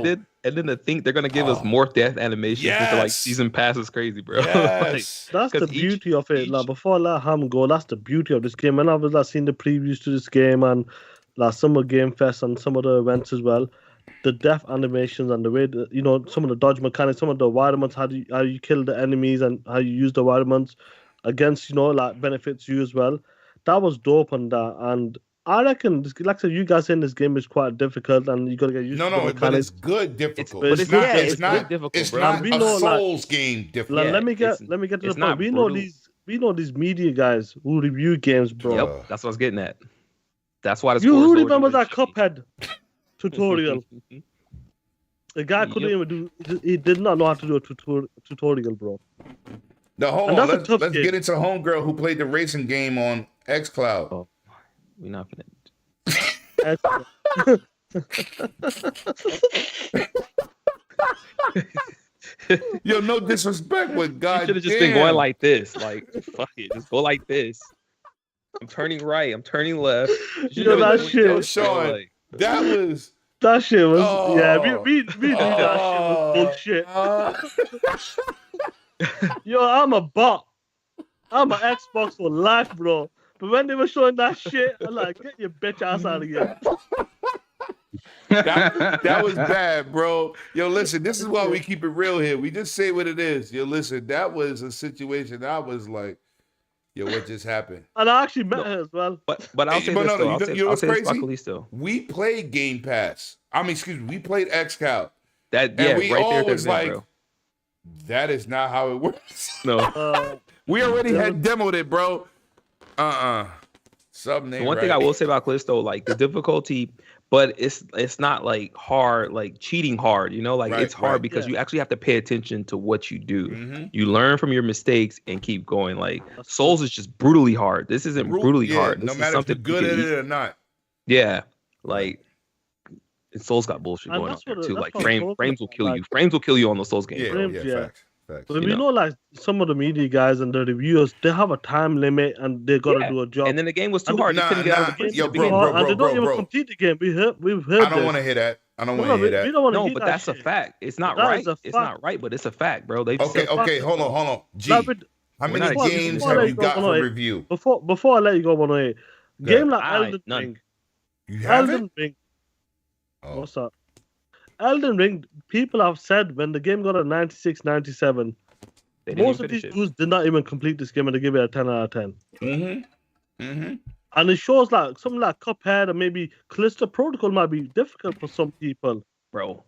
And then to think they're gonna give us more death animations into like Yes. season passes crazy, bro. Yes. That's the 'cause beauty of it. Like before I let Ham go, that's the beauty of this game. And I was like seeing the previews to this game and like Summer Game Fest and some of the events as well. The death animations and the way that, you know, some of the dodge mechanics, some of the environments, how you kill the enemies and how you use the environments against, you know, like benefits you as well. That was dope on that. And I reckon, like I said, you guys saying this game is quite difficult and you got to get used to the mechanics. But it's good difficult. But It's not. yeah, It's it's not good difficult, It's bro. not We a know, like- Souls game difficult. Let me get to the it's point. not We know brutal. we know these media guys who review games, bro. Yep, that's what I was getting at. That's why the You score is who lower remember than that Cuphead tutorial? The guy couldn't even do. He did not know how to do a tutorial, bro. No, hold And on. that's a Let's tough let's game. get into Homegirl who played the racing game on xCloud. Oh, we're not gonna. Yo, no disrespect, but You God should have just been going like this. Like, fuck it, just go like this. I'm turning right. I'm turning left. You Yo, know, that doing shit. this, bro, Sean, like- that was That shit was Oh. yeah. We knew that shit was bullshit. Yo, I'm a bot. I'm an Xbox for life, bro. But when they were showing that shit, I'm like, get your bitch ass out of here. that was bad, bro. Yo, listen, this is why we keep it real here. We just say what it is. Yo, listen, that was a situation I was like, yo, what just happened? And I actually met her as well. But I'll say But this no, though. you I'll know- say, you know I'll what's say this crazy? about Kalisto. We played Game Pass. I mean, excuse me, we played xCloud. That And yeah, we right there. all was Like, like, bro. that is not how it works. No. We already had demoed it, bro. Something ain't The one thing I right. will say about Callisto, like the difficulty, but it's not like hard, like cheating hard, you know, like Right, it's hard right. because Yeah. you actually have to pay attention to what you do. Mhm. You learn from your mistakes and keep going. Like Souls is just brutally hard. This isn't brutally Yeah, hard. This no is matter if something you're good you at can it or not. Yeah, like and Souls got bullshit And going on that's there what- too. that's Like what frames Souls will is kill you. like. Frames will kill you on the Souls game. Yeah, bro. Frames, yeah, yeah. facts. But You we know. know, like some of the media guys and the reviewers, they have a time limit and they gotta Yeah. do a job. And then the game was too And hard. You nah, couldn't get out of nah, the game. yo, at the bro, beginning. and they don't even bro. complete the game. We've heard I don't this. want to hear that. I don't No, want to hear we that. don't want to No, hear but that that's a shit. fact. It's not That right. is a It's fact. not right, but it's a fact, bro. They just Okay, said, okay, hold on. G, Like, but how we're many not games before have I you go got on for it, review? before I let you go, 108, game like Alright, Elden none. Ring. You haven't? Elden Ring. Oh. What's that? Elden Ring. People have said when the game got a 96, 97, they didn't most even of these finish it. dudes did not even complete this game and they give it a 10 out of 10. Mm-hmm. And it shows like something like Cuphead and maybe Callisto Protocol might be difficult for some people. Bro.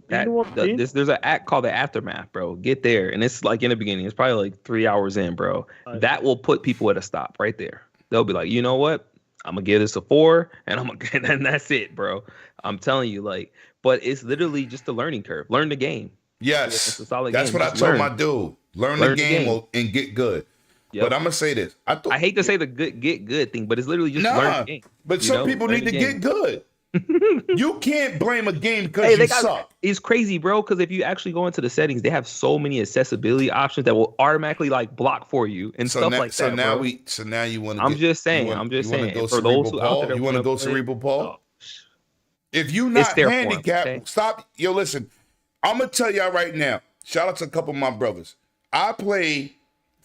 know what I mean? There's an act called the Aftermath, bro. Get there. And it's like in the beginning. It's probably like 3 hours in, bro. Right. That will put people at a stop right there. They'll be like, you know what? I'm gonna give this a 4 and and that's it, bro. I'm telling you, like, but it's literally just a learning curve. Learn the game. Yes, It's a solid that's game. what I Just told learn. my dude. Learn Learn the the game game. and get good. Yep. But I'm gonna say this. I hate to say the get good thing, but it's literally just learn Nah, the game. but you some know? people Learn need to the get game. good. You can't blame a game because Hey, you they got suck. it's crazy, bro. Because if you actually go into the settings, they have so many accessibility options that will automatically like block for you and stuff like So that. now bro. So now you want to. I'm just saying. You I'm wanna just saying. Go And for cerebral those who out Paul? there that You want to wanna go play- cerebral Paul? Oh, If you It's not there for 'em, handicapped, okay? stop. Yo, listen. I'm gonna tell y'all right now. Shout out to a couple of my brothers. I play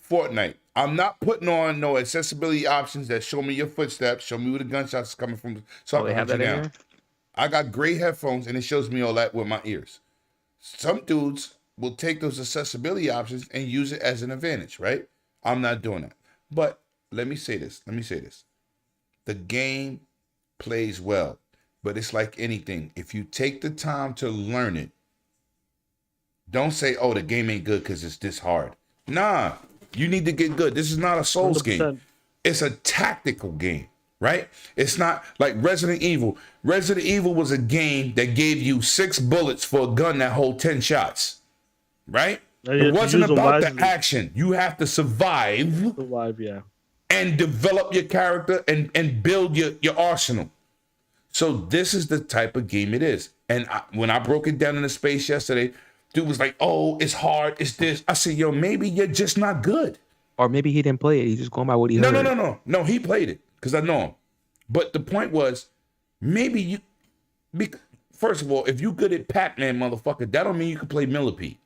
Fortnite. I'm not putting on no accessibility options that show me your footsteps, show me where the gunshots is coming from. So Oh, they have that in there? I got gray headphones and it shows me all that with my ears. Some dudes will take those accessibility options and use it as an advantage, right? I'm not doing that. But let me say this. The game plays well, but it's like anything. If you take the time to learn it, don't say, oh, the game ain't good because it's this hard. Nah, you need to get good. This is not a Souls 100%. game. It's a tactical game, right? It's not like Resident Evil. Resident Evil was a game that gave you 6 bullets for a gun that hold 10 shots, right? And you It have to wasn't use them about the wisely. action. You have to survive Survive, yeah. and develop your character and build your arsenal. So this is the type of game it is. And when I broke it down in the space yesterday, dude was like, "Oh, it's hard. It's this." I said, "Yo, maybe you're just not good." Or maybe he didn't play it. He's just going by what he heard. No. He played it because I know him. But the point was, maybe you. First of all, if you good at Pac-Man, motherfucker, that don't mean you can play Millipede.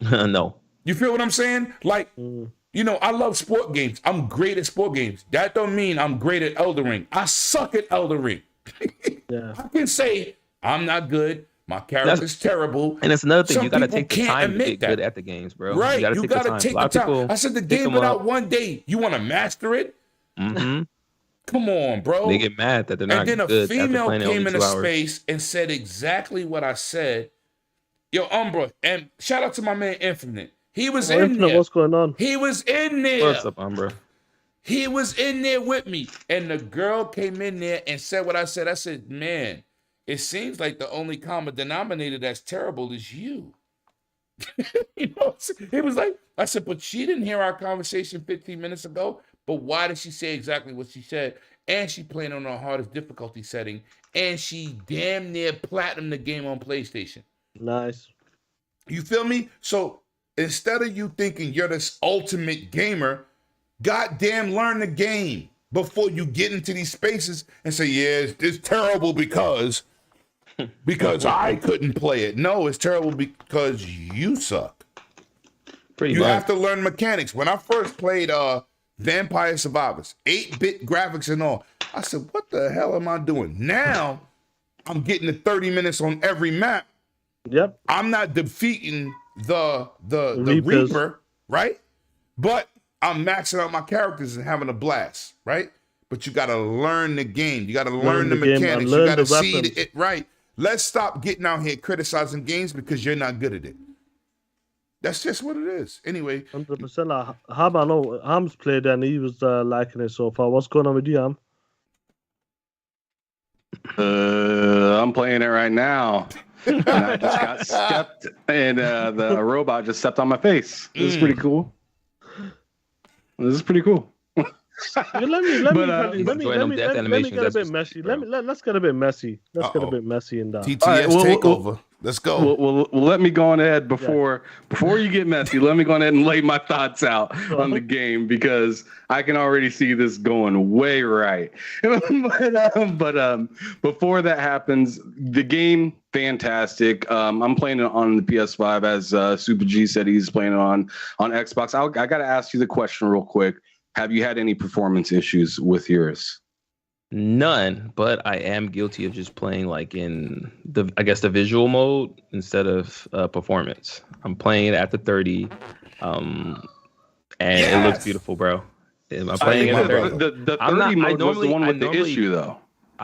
No. You feel what I'm saying? Like, you know, I love sport games. I'm great at sport games. That don't mean I'm great at Elden Ring. I suck at Elden Ring. Yeah. I can say I'm not good. My character's terrible. And it's another thing. Some You got to people take the can't time to admit get good that. at the games, bro. Right. You got to take the time. I said the pick game 'em without up. one day. You want to master it? Mm-hmm. Come on, bro. They get mad that they're not And then good a after female playing it came only into 2 hours. space and said exactly what I said. Yo, Umbra, and shout out to my man Infinite. He was in Infinite, there. what's going on? He was in there. What's up, Umbra? He was in there with me. And the girl came in there and said what I said. I said, man, it seems like the only common denominator that's terrible is you. You know, it was like, I said, but she didn't hear our conversation 15 minutes ago. But why did she say exactly what she said? And she played on the hardest difficulty setting. And she damn near platinum the game on PlayStation. Nice. You feel me? So instead of you thinking you're this ultimate gamer, goddamn learn the game before you get into these spaces and say, yeah, it's terrible because I couldn't play it. No, it's terrible because you suck. You have to learn mechanics. When I first played Vampire Survivors, 8-bit graphics and all, I said, what the hell am I doing? Now I'm getting to 30 minutes on every map. Yep. I'm not defeating the Reapers. Reaper, right? But I'm maxing out my characters and having a blast, right? But you got to learn the game. You got to learn the the game and mechanics. learn You got to the see weapons. it right. Let's stop getting out here criticizing games because you're not good at it. That's just what it is. Anyway, 100%. Like, Ham, I know Ham's played and he was liking it so far. What's going on with you, Ham? I'm playing it right now. And I just got stepped, and the robot just stepped on my face. This is pretty cool. This is pretty cool. Let me get a bit messy. Let's get a bit messy. Let's get a bit messy in that. TTS All right, takeover. Let's go. Well, let me go on ahead before you get messy. Let me go on ahead and lay my thoughts out on the game because I can already see this going way right. but before that happens, the game fantastic. I'm playing it on the PS5 as Super G said he's playing it on Xbox. I got to ask you the question real quick. Have you had any performance issues with yours? None, but I am guilty of just playing like in the visual mode instead of performance. I'm playing it at the 30, and it looks beautiful, bro. I'm playing it at 30. The 30 mode was the one with the issue, though.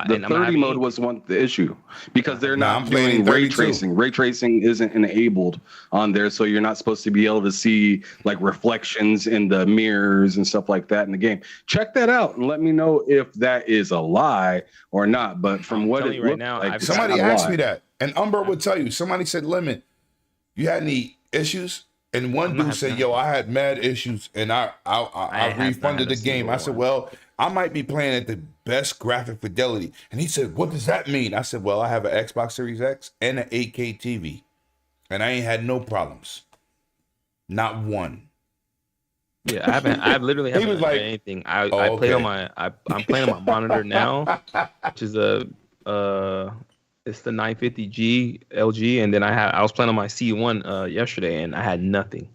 The 30 mode was the issue because they're not doing ray tracing. Ray tracing isn't enabled on there, so you're not supposed to be able to see like reflections in the mirrors and stuff like that in the game. Check that out and let me know if that is a lie or not. But from what it looked like, somebody asked me that, and Umber would tell you. Somebody said, "Lemon, you had any issues?" And one dude said, "Yo, I had mad issues, and I refunded the game." I said, "Well, I might be playing at the best graphic fidelity." And he said, "What does that mean?" I said, "Well, I have an Xbox Series X and an 8K TV, and I ain't had no problems, not one." Yeah, I literally haven't done anything. I play on my I'm playing on my monitor now, which is it's the 950G LG, and then I was playing on my C1 yesterday, and I had nothing.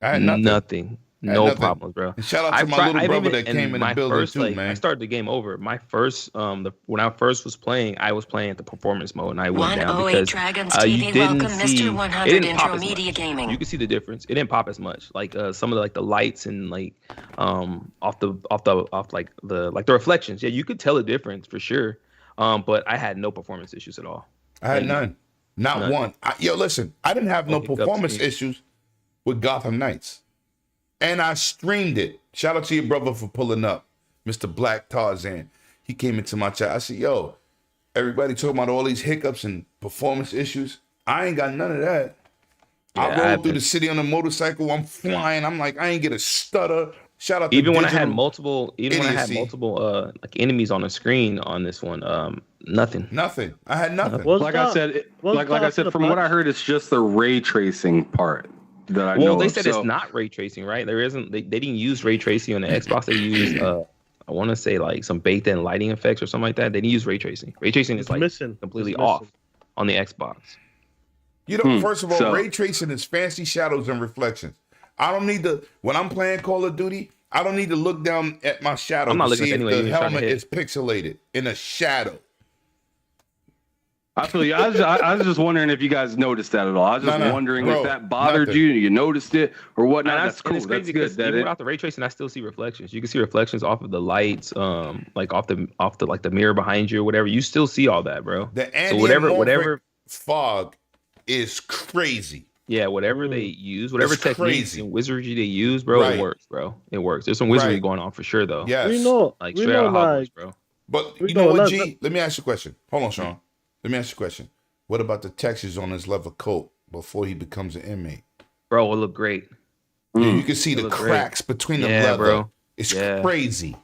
Nothing. No problems, bro. And shout out to my little brother that came in the building too, man. I started the game over. My first, when I first was playing at the performance mode, and I went down because you didn't see. It didn't pop as much. You can see the difference. It didn't pop as much. Like some of the lights and like off the reflections. Yeah, you could tell the difference for sure. But I had no performance issues at all. I had none. Not one. Listen, I didn't have no performance issues with Gotham Knights. And I streamed it. Shout out to your brother for pulling up, Mr. Black Tarzan. He came into my chat. I said, yo, everybody talking about all these hiccups and performance issues. I ain't got none of that. Yeah, I rode through the city on a motorcycle. I'm flying. I'm like, I ain't get a stutter. Shout out to when I had multiple like enemies on the screen on this one, Nothing. Nothing. I had nothing. Was Like that- I said, was like that I after said, the from what I patch? heard, it's just the ray tracing part that I know. Well, they of. said So- it's not ray tracing, right? There isn't. They didn't use ray tracing on the Xbox. They used I want to say like some baked-in lighting effects or something like that. They didn't use ray tracing. Ray tracing is It's like missing. completely It's off missing. on the Xbox. You know, first of all, so- ray tracing is fancy shadows and reflections. I don't need to, when I'm playing Call of Duty, I don't need to look down at my shadow I'm not to looking see at if anyway, the you're just trying to helmet hit. is pixelated in a shadow. I feel you. I was just wondering if you guys noticed that at all. I was just No, wondering bro, if that bothered nothing. you. You noticed it or whatnot. And That's cool. it's That's crazy good. because That even it, without the ray tracing, I still see reflections. You can see reflections off of the lights, like off the like the mirror behind you or whatever. You still see all that, bro. The So antiamorphic whatever, fog is crazy. yeah, whatever they use, whatever It's techniques crazy. and wizardry they use, bro, Right. it works, bro. It works. There's some wizardry Right. going on for sure, though. Yes. We know. Like we straight know, out of Hogwarts, like, bro. But We you know go, what, let- G? Let me ask you a question. Hold on, Sean. Let me ask you a question. What about the textures on his leather coat before he becomes an inmate? Bro, it look great. Yeah, you can see the look great. cracks between the Yeah, leather. bro. It's Yeah. crazy.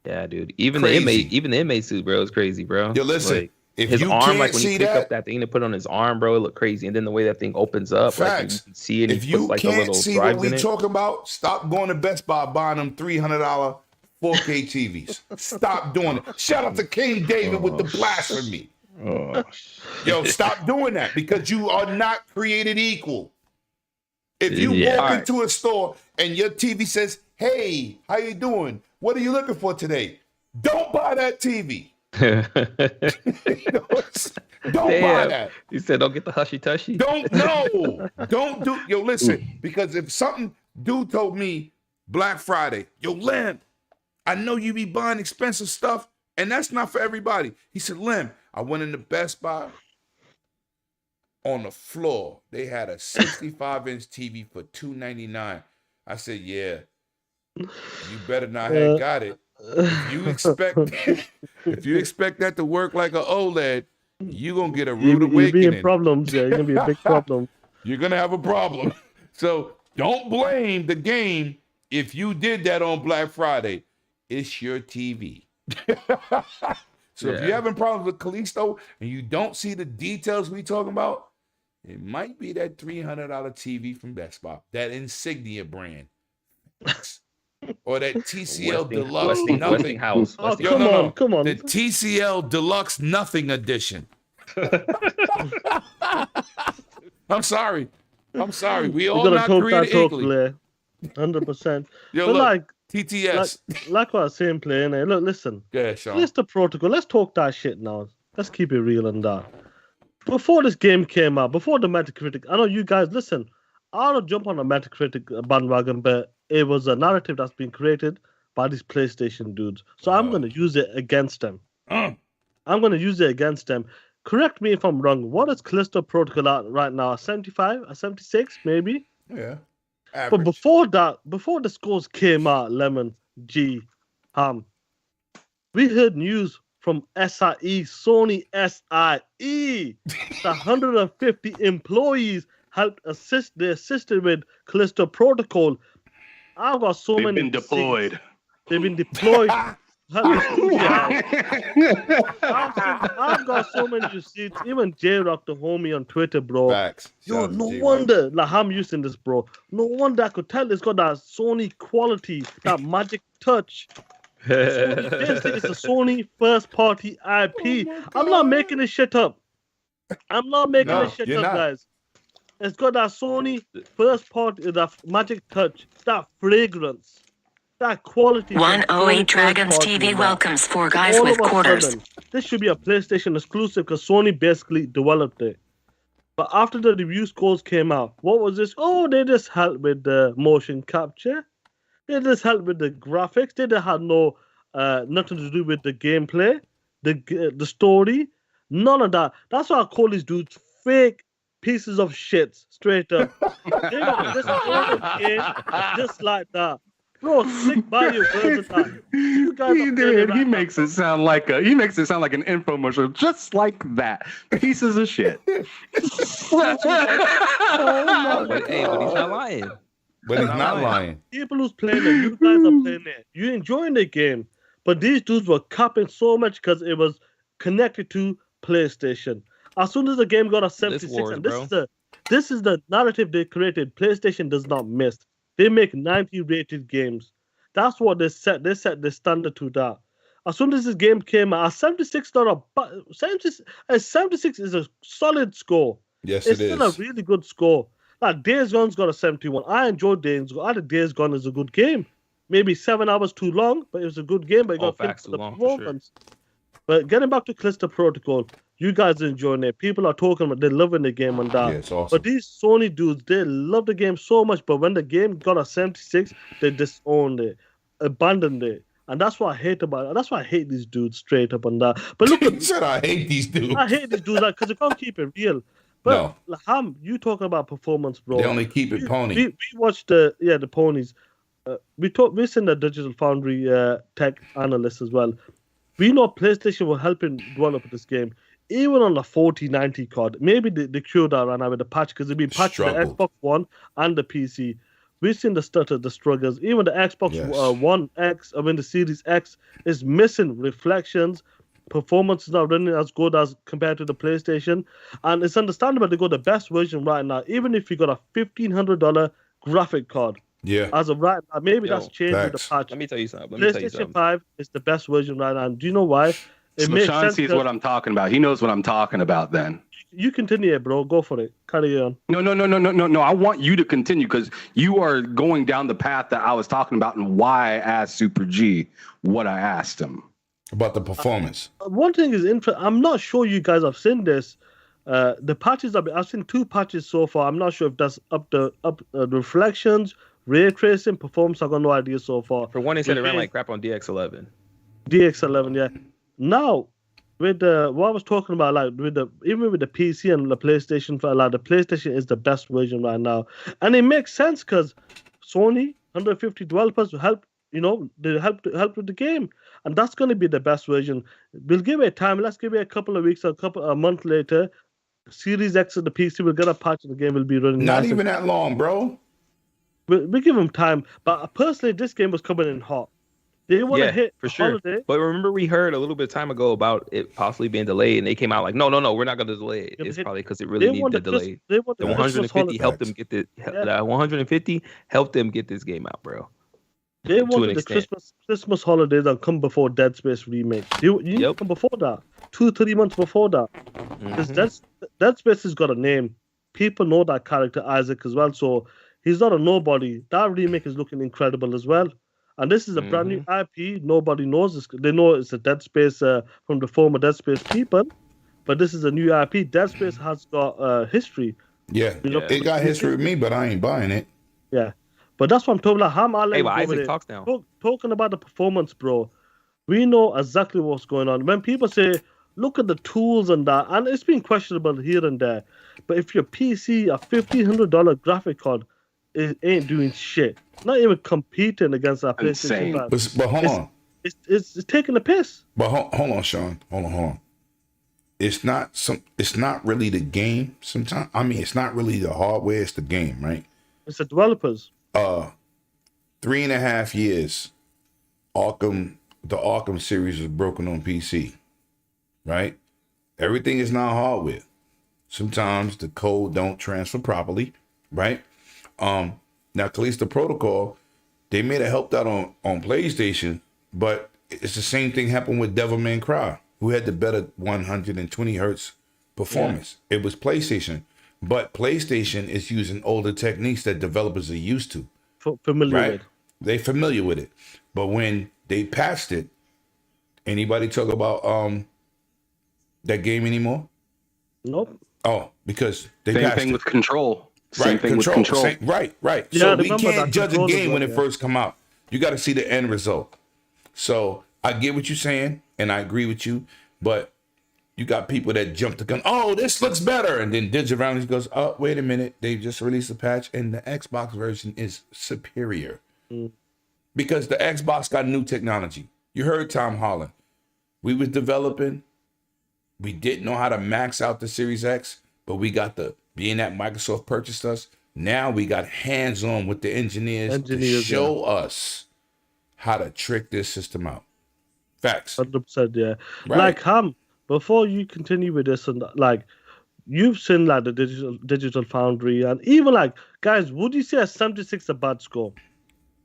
Yeah, dude. Even Crazy. the inmate suit, bro, is crazy, bro. Yo, listen, Like, if his you arm, can't like when see you pick that- up that thing to put on his arm, bro, it look crazy. And then the way that thing opens up, like Facts. you can see it. And If he you puts like the can't little see what drives we in it. talking about, stop going to Best Buy buying them $300 4K TVs. Stop doing it. Shout out to King David with the blasphemy. Yo, stop doing that because you are not created equal. If you Yeah. walk All right. into a store and your TV says, "Hey, how you doing? What are you looking for today?" Don't buy that TV. Don't buy Damn. that. He said, "Don't get the hushy tushy." Don't do. Yo, listen, because if something dude told me Black Friday, yo, Lim, I know you be buying expensive stuff, and that's not for everybody. He said, Lim, I went into Best Buy. On the floor, they had a 65-inch TV for $299. I said, yeah, you better not have got it. If you expect that to work like an OLED, you're gonna get a rude You be in awakening. problems. Yeah, you're gonna be a big problem. You're gonna have a problem. So don't blame the game if you did that on Black Friday. It's your TV. So if you're having problems with Callisto and you don't see the details we talking about, it might be that $300 TV from Best Buy, that Insignia brand, or that TCL Deluxe nothing. Westinghouse. Oh, Westinghouse. come on. The TCL Deluxe Nothing Edition. I'm sorry. We all We're not gonna talk that created talk, equally. Blair. 100%. Yo, But look, like TTS. what I was saying, Blair. innit? Look, listen. Yeah, Sean. Let's the protocol. Let's talk that shit now. Let's keep it real and that. Before this game came out, before the Metacritic, I know you guys listen. I don't jump on the Metacritic bandwagon, but it was a narrative that's been created by these PlayStation dudes. So I'm gonna use it against them. I'm gonna use it against them. Correct me if I'm wrong. What is Callisto Protocol at right now? A 75, a 76, maybe? Yeah. But Average. before that, before the scores came out, Lemon, G, Ham, we heard news from SIE, Sony SIE, that 150 employees helped assist. They assisted with Callisto Protocol. I've got so they've many. been deployed. receipts. They've been deployed. I've got so many receipts. Even J-Rock, the homie on Twitter, bro. Facts. Yo, Shout out to no G-Rock. wonder. Like, I'm using this, bro. No wonder I could tell it's got that Sony quality, that magic touch. Sony, seriously, it's a Sony first party IP. I'm not making this shit up. I'm not making No, this shit you're up, not. guys. It's got that Sony first party, that magic touch, that fragrance, that quality. from 108 Sony Dragons first party, TV man. welcomes 4 guys All with of a quarters. sudden, this should be a PlayStation exclusive because Sony basically developed it. But after the review scores came out, what was this? Oh, they just helped with the motion capture. They just helped with the graphics. They had no nothing to do with the gameplay, the story, none of that. That's why I call these dudes fake pieces of shit. Straight up, they got this game just like that. Bro, stick by your words and that. You guys are playing it right He now. makes it sound like an infomercial, just like that. Pieces of shit. But he's not lying. But he's not lying. People who's playing it, you guys are playing it. You enjoying the game, but these dudes were capping so much because it was connected to PlayStation. As soon as the game got a 76, wars, and bro. this is the narrative they created. PlayStation does not miss. They make 90 rated games. That's what they set. They set the standard to that. As soon as this game came out, a 76 76 is a solid score. Yes, It's it still a is. really good score. Like Days Gone's got a 71. I enjoyed Days Gone. I think Days Gone is a good game. Maybe 7 hours too long, but it was a good game. But it got facts, killed too for the long, for sure. performance. But getting back to Callisto Protocol, you guys are enjoying it. People are talking about they're loving the game and that. Yeah, it's awesome. But these Sony dudes, they love the game so much. But when the game got a 76, they disowned it, abandoned it. And that's what I hate about it. That's why I hate these dudes straight up and that. But look He at said I hate these dudes. I hate these dudes because they can't keep it real. But No. like, Ham, you talking about performance, bro. They only keep it pony. We watched the ponies. We seen the Digital Foundry tech analyst as well. We know PlayStation were helping develop this game. Even on the 4090 card, maybe they cured that right now with the patch because it'd been patched to the Struggled. Xbox One and the PC. We've seen the stutter, the struggles. Even the Xbox Yes. One X, the Series X is missing reflections. Performance is not running as good as compared to the PlayStation, and it's understandable to go the best version right now. Even if you got a $1,500 graphic card, Yeah. as of right now, maybe Yo, that's changed with the facts. patch. Let me tell you something. Let me tell you PlayStation something. 5 is the best version right now. And do you know why? It So makes Sean sense. sees 'Cause- what I'm talking about. He knows what I'm talking about then. You continue it, bro. Go for it. Carry on. No. I want you to continue because you are going down the path that I was talking about and why I asked Super G what I asked him. About the performance. One thing is interesting. I'm not sure you guys have seen this. The patches I've seen 2 patches so far. I'm not sure if that's up the reflections, ray tracing, performance. I got no idea so far. For one, they said it ran With like crap on DX11. DX11, yeah. Now, with what I was talking about, like even with the PC and the PlayStation, like the PlayStation is the best version right now, and it makes sense because Sony 150 developers help. They help with the game, and that's going to be the best version. We'll give it time. Let's give it a couple of weeks, a month later. Series X of the PC will get a patch, and the game will be running. Not nice even that long, bro. we give them time, but personally, this game was coming in hot. They want to hit for sure. holiday. But remember, we heard a little bit of time ago about it possibly being delayed, and they came out like, no, we're not going to delay it. Yeah, It's but probably because it really needed to delay. They want The the Christmas 150 helped them holiday. get the 150 helped them get this game out, bro. They an wanted the extent. Christmas holidays and come before Dead Space remake. You need to come before that. 2-3 months before that. Because Dead Space has got a name. People know that character Isaac as well, so he's not a nobody. That remake is looking incredible as well. And this is a brand new IP. Nobody knows this. They know it's a Dead Space from the former Dead Space people, but this is a new IP. Dead Space has got history. Yeah. It got history with me, but I ain't buying it. Yeah. But that's what I'm talking about. Hey, but Isaac talks now. Talking about the performance, bro. We know exactly what's going on. When people say, look at the tools and that, and it's been questionable here and there. But if your PC, a $1,500 graphic card, it ain't doing shit. Not even competing against that PlayStation 5. But hold on. It's taking a piss. But hold on, Sean. Hold on. It's not really the game sometimes. I mean, it's not really the hardware, it's the game, right? It's the developers. 3.5 years, the Arkham series was broken on PC, right? Everything is not hardware. Sometimes the code don't transfer properly, right? Now Callisto Protocol, they may have helped out on PlayStation, but it's the same thing happened with Devil May Cry, who had the better 120 hertz performance. It was PlayStation, but PlayStation is using older techniques that developers are used to. Familiar with. They familiar with it. But when they patched it, anybody talk about that game anymore? Nope. Oh, because they Same patched thing it. with Control. Same Right, thing with Control. Right. Yeah, So I we remember can't that judge a Control game as when well, it first come out. You got to see the end result. So I get what you're saying, and I agree with you. But you got people that jump the gun. Oh, this looks better, and then Digital goes, "Oh, wait a minute! They just released a patch, and the Xbox version is superior because the Xbox got new technology." You heard Tom Holland. We was developing. We didn't know how to max out the Series X, but we got being that Microsoft purchased us. Now we got hands-on with the engineers to show us how to trick this system out. Facts. 100%, yeah. Right. Like before you continue with this and like, you've seen like the digital foundry and even like guys, would you say a 76 a bad score?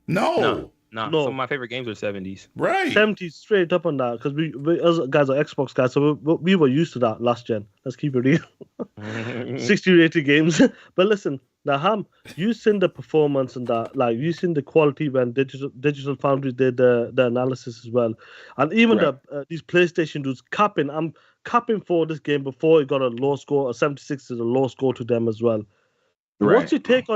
No. No. No. Some of my favorite games are 70s. Right. 70 straight up on that because we as guys are Xbox guys, so we were used to that last gen. Let's keep it real. 60 or 80 games. But listen, now Ham, you seen the performance and that, like you seen the quality when Digital Foundry did the analysis as well, and even these PlayStation dudes capping. I'm capping for this game before it got a low score. A 76 is a low score to them as well. Right. What's your take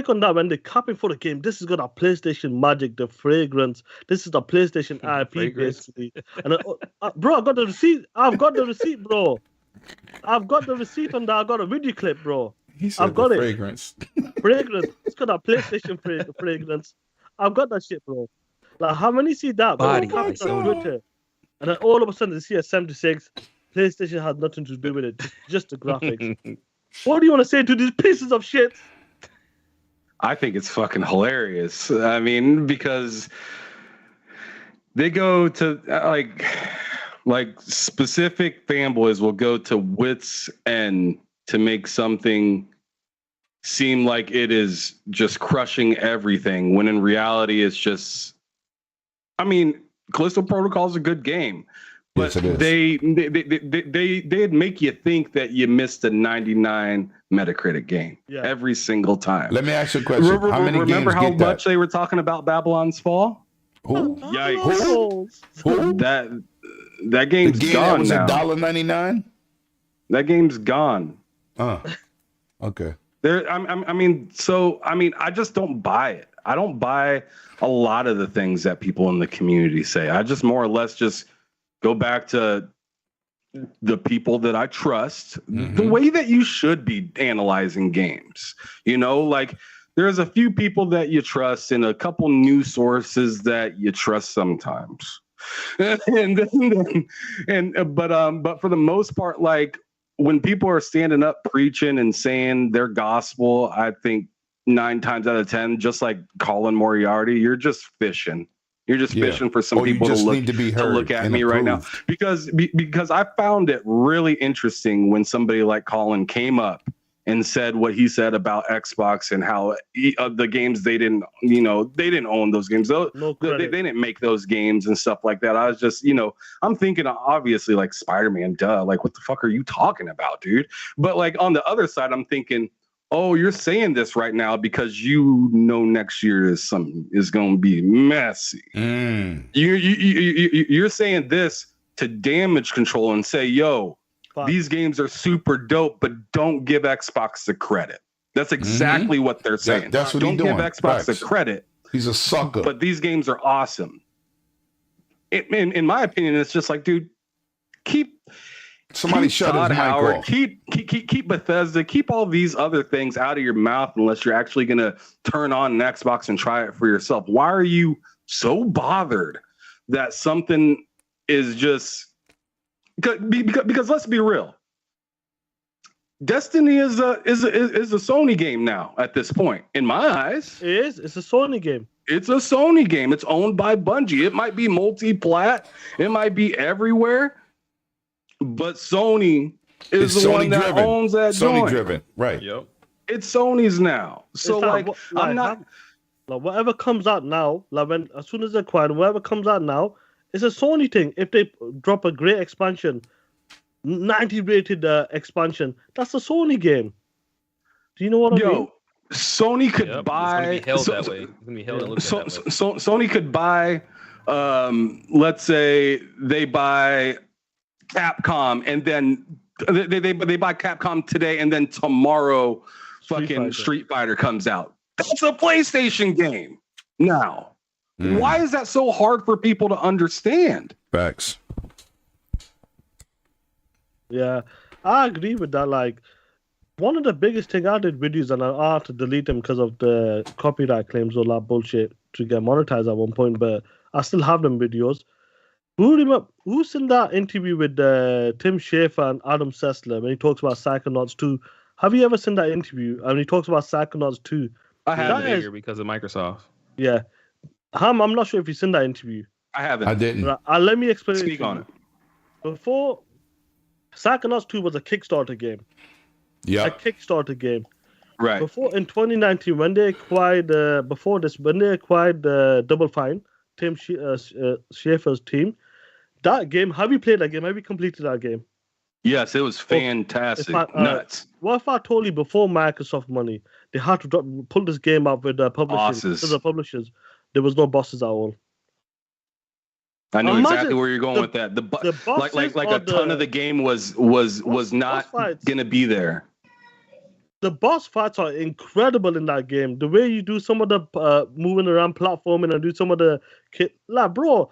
on that when they're capping for the game? This is got a PlayStation magic, the fragrance. This is the PlayStation IP basically. And bro, I got the receipt. I've got the receipt, bro. I've got the receipt on that. I got a video clip, bro. He said I've got the it. fragrance. Fragrance. It's got a PlayStation fragrance. I've got that shit, bro. Like, how many see that? Body. Bro? On Twitter. And then all of a sudden they see a 76. PlayStation has nothing to do with it. Just the graphics. What do you want to say to these pieces of shit? I think it's fucking hilarious. I mean, because they go to like specific fanboys will go to wits end to make something seem like it is just crushing everything, when in reality it's just, I mean, Callisto Protocol is a good game, but yes, it is. they'd make you think that you missed a 99 Metacritic game every single time. Let me ask you a question. How many remember games how get much that? they were talking about Babylon's Fall? Who? Yikes! Who? That game's the game gone that was now. $1.99? That game's gone. Okay. I just don't buy it. I don't buy a lot of the things that people in the community say. I just more or less just go back to the people that I trust, the way that you should be analyzing games. You know, like there's a few people that you trust and a couple news sources that you trust sometimes. But for the most part, like when people are standing up preaching and saying their gospel, I think 9 times out of 10, just like Colin Moriarty, you're just fishing. You're just fishing for some people to look at me right now, because I found it really interesting when somebody like Colin came up and said what he said about Xbox and how the games they didn't own those games. They didn't make those games and stuff like that. I was just, I'm thinking obviously like Spider-Man, duh. Like, what the fuck are you talking about, dude? But like on the other side, I'm thinking, oh, you're saying this right now because next year is going to be messy. You're saying this to damage control and say, yo, these games are super dope, but don't give Xbox the credit. That's exactly what they're saying. That's what don't he's doing. Give Xbox the credit. He's a sucker. But these games are awesome. In my opinion, it's just like, dude, keep shut his mic off. Keep Bethesda, keep all these other things out of your mouth unless you're actually going to turn on an Xbox and try it for yourself. Why are you so bothered that something is just... Because let's be real, Destiny is a Sony game now at this point. In my eyes, it is. It's a Sony game. It's a Sony game. It's owned by Bungie. It might be multi-plat. It might be everywhere, but Sony is the one that owns that joint. Sony driven, right? Yep. It's Sony's now. So I'm not. Like whatever comes out now, as soon as they're acquired, whatever comes out now. It's a Sony thing. If they drop a great expansion, 90 rated expansion, that's a Sony game. Do you know what I mean? Sony could buy. It's gonna be held that way. Sony could buy. Let's say they buy Capcom, and then they buy Capcom today, and then tomorrow, Street Fighter comes out. That's a PlayStation game now. Why is that so hard for people to understand? Facts. Yeah, I agree with that. Like, one of the biggest thing I did videos, and I had to delete them because of the copyright claims, all that bullshit to get monetized at one point, but I still have them videos. Who's in that interview with Tim Schafer and Adam Sessler when he talks about Psychonauts 2? Have you ever seen that interview? And he talks about Psychonauts 2. I haven't because of Microsoft. Yeah. I'm not sure if you've seen that interview. I haven't. I didn't. Let me explain. Speak on it. before Psychonauts 2 was a Kickstarter game. Yeah. A Kickstarter game. Right. Before in 2019, when they acquired Double Fine, Tim Schafer's team, that game. Have you played that game? Have you completed that game? Yes, it was fantastic. Nuts. What if I told you before Microsoft money, they had to pull this game up with publishers? Bosses. The publishers, there was no bosses at all. I know Imagine exactly where you're going with that. the bosses like or a ton of the game was not fights. gonna be there. The boss fights are incredible in that game. The way you do some of the moving around platforming and do some of the bro,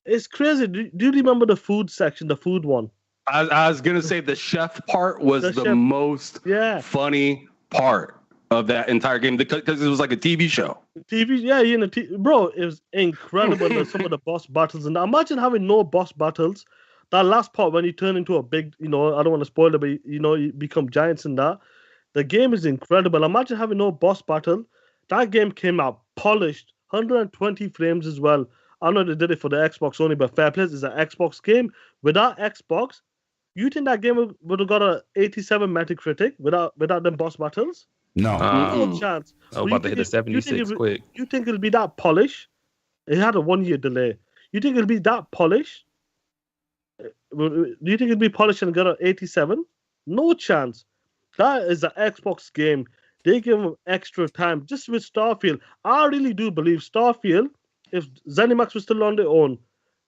it's crazy. Do you remember the food section, the food one? I was gonna say the chef part was the most funny part of that entire game because it was like a TV show. Bro, it was incredible. Some of the boss battles, and imagine having no boss battles. That last part when you turn into a big, I don't want to spoil it, but you become giants in that. The game is incredible. Imagine having no boss battle. That game came out polished, 120 frames as well. I know they did it for the Xbox only, but fair play, it's an Xbox game. Without Xbox, you think that game would have got an 87 Metacritic without them boss battles? No. No chance. I was about to hit the 76 quick. You think it'll be that polished? It had a 1 year delay. You think it'll be that polished? Do you think it'll be polished and get an 87? No chance. That is an Xbox game. They give them extra time. Just with Starfield, I really do believe Starfield, if ZeniMax was still on their own,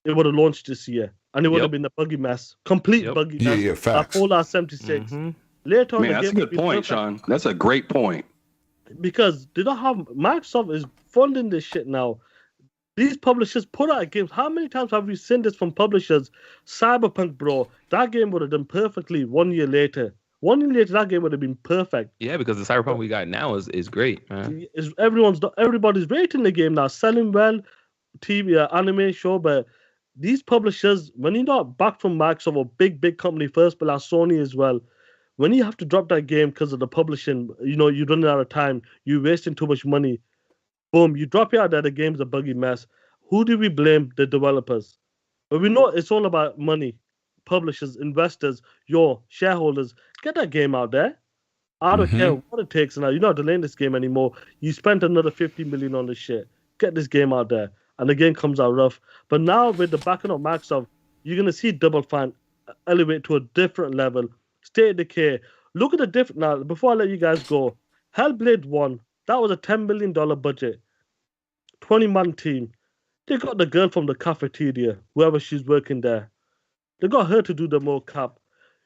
it would have launched this year. And it would have been a buggy mess. Complete buggy mess. Yeah, facts. Fallout 76. Later on, Man, that's a good point, Sean. That's a great point. Because they don't have... Microsoft is funding this shit now. These publishers put out games. How many times have we seen this from publishers? Cyberpunk, bro. That game would have done perfectly 1 year later. 1 year later, that game would have been perfect. Yeah, because the Cyberpunk we got now is great, man. Everybody's rating the game now, selling well, TV, anime show, but these publishers, when you're not back from Microsoft or big company first, but like Sony as well, when you have to drop that game because of the publishing, you're running out of time, you're wasting too much money. Boom, you drop it out there, the game's a buggy mess. Who do we blame? The developers. But we know it's all about money. Publishers, investors, your shareholders, get that game out there. I don't care what it takes now. You're not delaying this game anymore. You spent another 50 million on this shit. Get this game out there. And the game comes out rough. But now with the backing of Microsoft, you're going to see Double Fine elevate to a different level. State of Decay. Look at the different... Now, before I let you guys go, Hellblade 1, that was a $10 million budget. 20-man team. They got the girl from the cafeteria, wherever she's working there. They got her to do the mocap.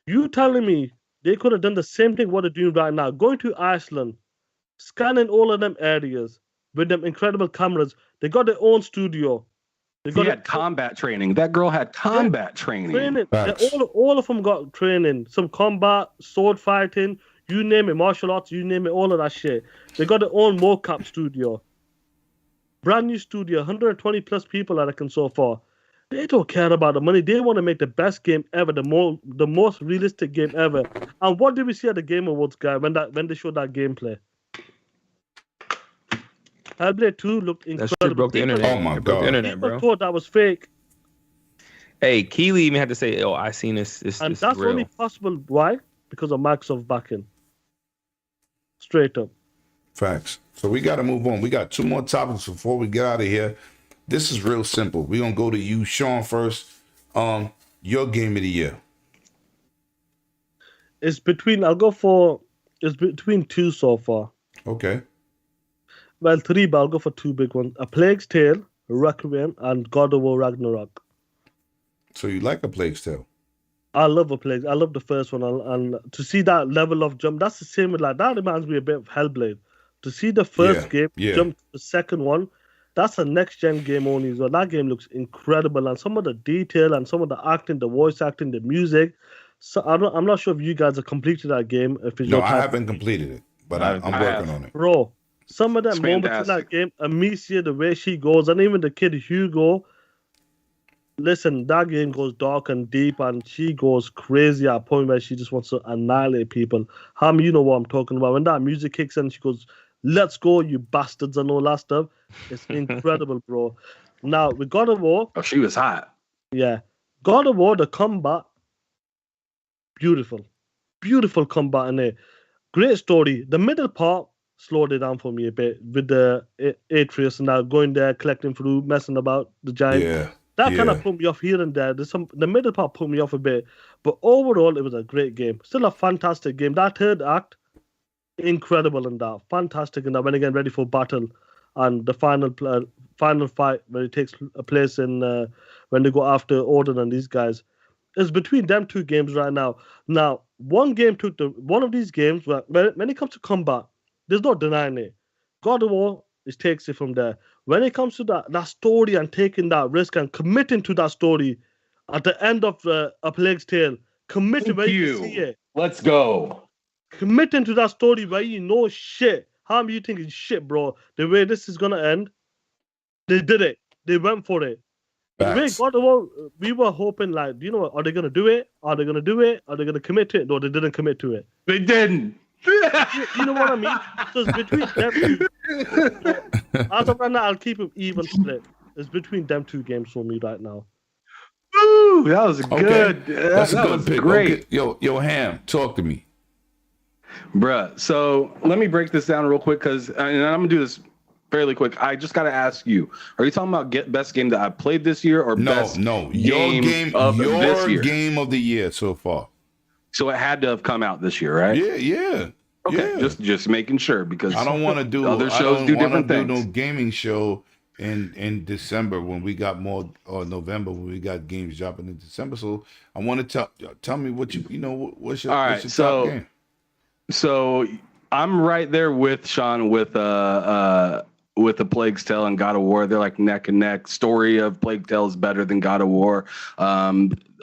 You telling me they could have done the same thing what they're doing right now? Going to Iceland, scanning all of them areas with them incredible cameras. They got their own studio. They had combat training. That girl had combat training. All of them got training. Some combat, sword fighting, you name it, martial arts, you name it, all of that shit. They got their own mocap studio. Brand new studio, 120 plus people I reckon so far. They don't care about the money. They want to make the best game ever, the most realistic game ever. And what did we see at the Game Awards, guy, when they showed that gameplay? Hellblade 2 looked incredible. That shit broke the internet. Oh my broke the God. internet, bro. People thought that was fake. Hey, Keely even had to say, "Oh, I seen this. And this that's real." only possible. Why? Because of Microsoft backing. Straight up. Facts. So we got to move on. We got 2 more topics before we get out of here. This is real simple. We're going to go to you, Sean, first. Your game of the year. It's between 2 so far. Okay. Well, 3, but I'll go for 2 big ones. A Plague's Tale, Requiem, and God of War Ragnarok. So you like A Plague's Tale? I love A Plague. I love the first one. And to see that level of jump, that's the same with that reminds me a bit of Hellblade. To see the first game jump to the second one, that's a next-gen game only as well. That game looks incredible. And some of the detail and some of the acting, the voice acting, the music. So I'm not sure if you guys have completed that game. I haven't completed it, but I'm working on it. Bro, some of them moments in that game, Amicia, the way she goes, and even the kid Hugo, listen, that game goes dark and deep, and she goes crazy at a point where she just wants to annihilate people. You know what I'm talking about. When that music kicks in, she goes, "Let's go, you bastards," and all that stuff. It's incredible, bro. Now, with God of War... Oh, she was hot. Yeah. God of War, the combat, beautiful. Beautiful combat in there. Great story. The middle part slowed it down for me a bit with the Atreus and that going there, collecting fruit, messing about the giant. Yeah. That kind yeah. of put me off here and there. The middle part put me off a bit. But overall, it was a great game. Still a fantastic game. That third act, incredible in that. Fantastic in that. When again, ready for battle. And the final fight where it takes place in when they go after Odin and these guys. It's between them two games right now. Now, one of these games, when it comes to combat, there's no denying it. God of War, it takes it from there. When it comes to that story and taking that risk and committing to that story at the end of A Plague's Tale, committing where you can see it. Let's go. Committing to that story where you know shit. How are you thinking shit, bro? The way this is gonna end, they did it. They went for it. The way God of War, we were hoping like, you know what? Are they gonna do it? Are they gonna do it? Are they gonna commit to it? No, they didn't commit to it. They didn't. You know what I mean? So it's between them two. As of right now, I'll keep it even split. It's between them two games for me right now. Ooh, that was good. That's a that good was pick. Great. Okay. Yo, Ham, talk to me. Bruh, so let me break this down real quick because and I'm gonna do this fairly quick. I just gotta ask you: are you talking about best game that I played this year or best your game of this year? Game of the year so far? So it had to have come out this year, right? Yeah. Okay, yeah. just making sure because I don't want to do other shows do different things. No gaming show in December when we got more, or November when we got games dropping in December. So I want to tell me what what's your top game? So I'm right there with Sean with The Plague's Tale and God of War. They're like neck and neck. Story of Plague Tale is better than God of War.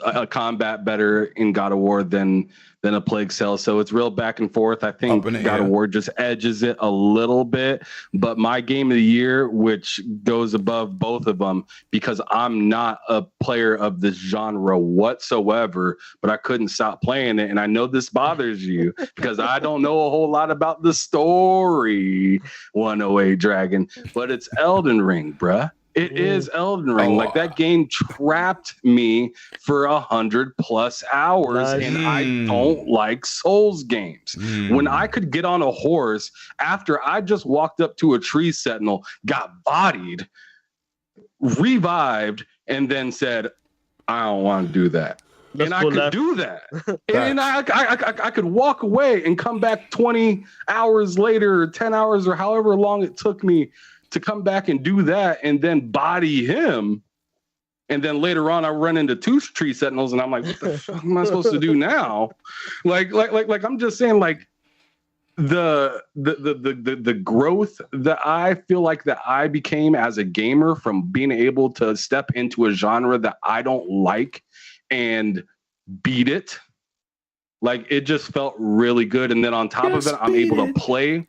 A combat better in God of War than A Plague's Tale. So it's real back and forth. I think God of War just edges it a little bit. But my game of the year, which goes above both of them, because I'm not a player of this genre whatsoever, but I couldn't stop playing it. And I know this bothers you because I don't know a whole lot about the story, 108 Dragon, but it's Elden Ring, bruh. It is Elden Ring. Like that game trapped me for 100+ hours, and I don't like Souls games. When I could get on a horse after I just walked up to a tree sentinel, got bodied, revived, and then said, "I don't want to do that." And I could do that. and I could walk away and come back 20 hours later, or 10 hours, or however long it took me to come back and do that and then body him. And then later on I run into two tree sentinels and I'm like, what the fuck am I supposed to do now? Like I'm just saying, like the growth that I feel like that I became as a gamer from being able to step into a genre that I don't like and beat it. Like it just felt really good. And then on top of it, I'm able to play.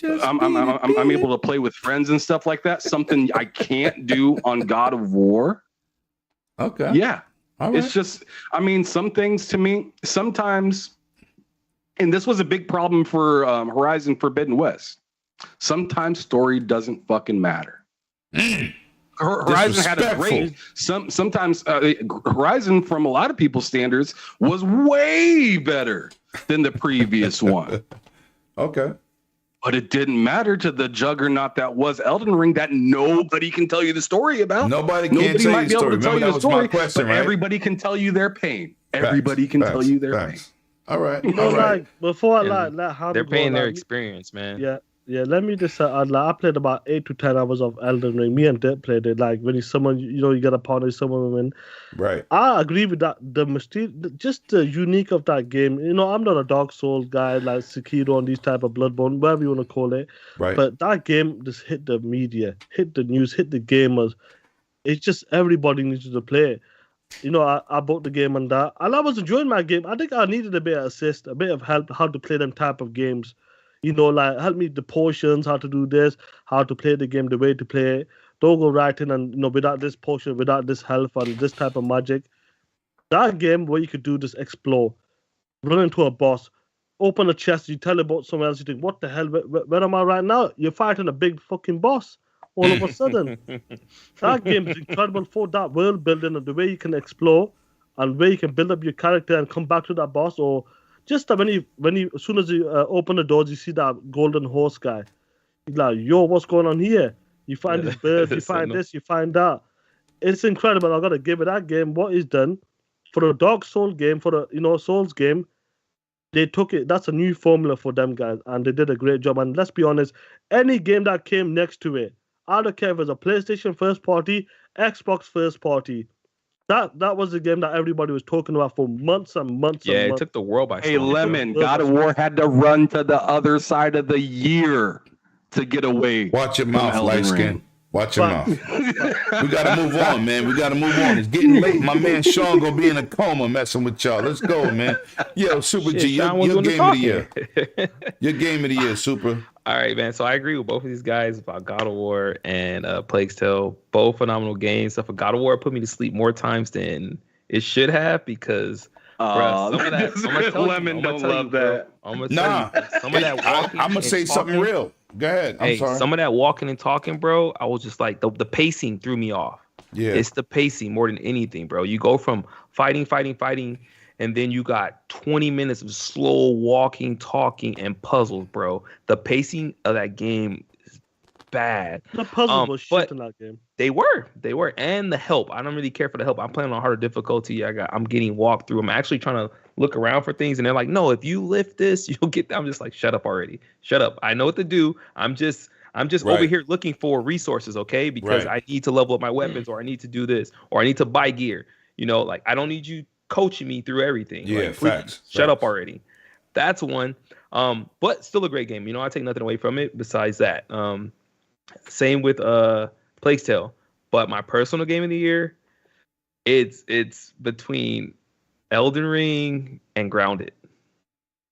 I'm able to play with friends and stuff like that. Something I can't do on God of War. Okay. Yeah. All right. It's just, I mean, some things to me, sometimes, and this was a big problem for Horizon Forbidden West. Sometimes story doesn't fucking matter. Horizon had a great. Sometimes Horizon, from a lot of people's standards, was way better than the previous one. Okay. But it didn't matter to the juggernaut that was Elden Ring that nobody can tell you the story about. Nobody can tell you the story. Remember, that was my question, right? Everybody can tell you their pain. Everybody can tell you their pain. All right. You know, like before I let how they're paying their experience, man. Yeah. Let me just say, I played about 8 to 10 hours of Elden Ring. Me and Dip played it. Like when you summon, you get a partner, summon them in. Right. I agree with that. The mysterious, just the unique of that game. You know, I'm not a Dark Souls guy like Sekiro and these type of Bloodborne, whatever you want to call it. Right. But that game just hit the media, hit the news, hit the gamers. It's just everybody needs to play it. You know, I bought the game on that, and I was enjoying my game. I think I needed a bit of assist, a bit of help, how to play them type of games. You know, like help me the potions, how to do this, how to play the game, the way to play it. Don't go right in and, you know, without this potion, without this health and this type of magic. That game where you could do this, explore, run into a boss, open a chest, you teleport somewhere else, you think, what the hell, where am I right now? You're fighting a big fucking boss all of a sudden. That game is incredible for that world building and the way you can explore. and where you can build up your character and come back to that boss, or just that when you as soon as you open the doors, you see that golden horse guy. You're like, yo, what's going on here? You find these birds, you find this, you find that. It's incredible. I gotta give it that game. What is done for a Dark Soul game, for a Souls game, they took it. That's a new formula for them guys, and they did a great job. And let's be honest, any game that came next to it, I don't care if it's a PlayStation first party, Xbox first party. That was the game that everybody was talking about for months and months. Yeah, and it months. took the world by storm. Hey, Lemon, God of War had to run to the other side of the year to get away. Watch your from mouth, Elden light Ring. skin. Watch your mouth. We gotta move on, man. We gotta move on. It's getting late. My man Sean gonna be in a coma messing with y'all. Let's go, man. Yo, Super Shit, G, your Sean was doing the game of the year. talking. Your game of the year, Super. All right, man. So I agree with both of these guys about God of War and Plague's Tale. Both phenomenal games. So for God of War, put me to sleep more times than it should have because bruh, some of that. I'm gonna tell Lemon you, don't love that. I'm gonna tell you, some of that walking. I'm gonna say and something talking- real. Go ahead. I'm sorry. Some of that walking and talking, bro. I was just like the pacing threw me off. Yeah. It's the pacing more than anything, bro. You go from fighting, and then you got 20 minutes of slow walking, talking, and puzzles, bro. The pacing of that game is bad. The puzzles was but shit in that game. They were, and the help. I don't really care for the help. I'm playing on harder difficulty. I'm getting walked through. I'm actually trying to look around for things, and they're like, "No, if you lift this, you'll get." I'm just like, "Shut up already! Shut up! I know what to do. I'm just over here looking for resources, okay? Because I need to level up my weapons, or I need to do this, or I need to buy gear. Like I don't need you coaching me through everything. Yeah, like, please, facts. Shut up already. That's one. But still a great game. I take nothing away from it besides that. Same with Plague's Tale. But my personal game of the year, it's between Elden Ring and Grounded.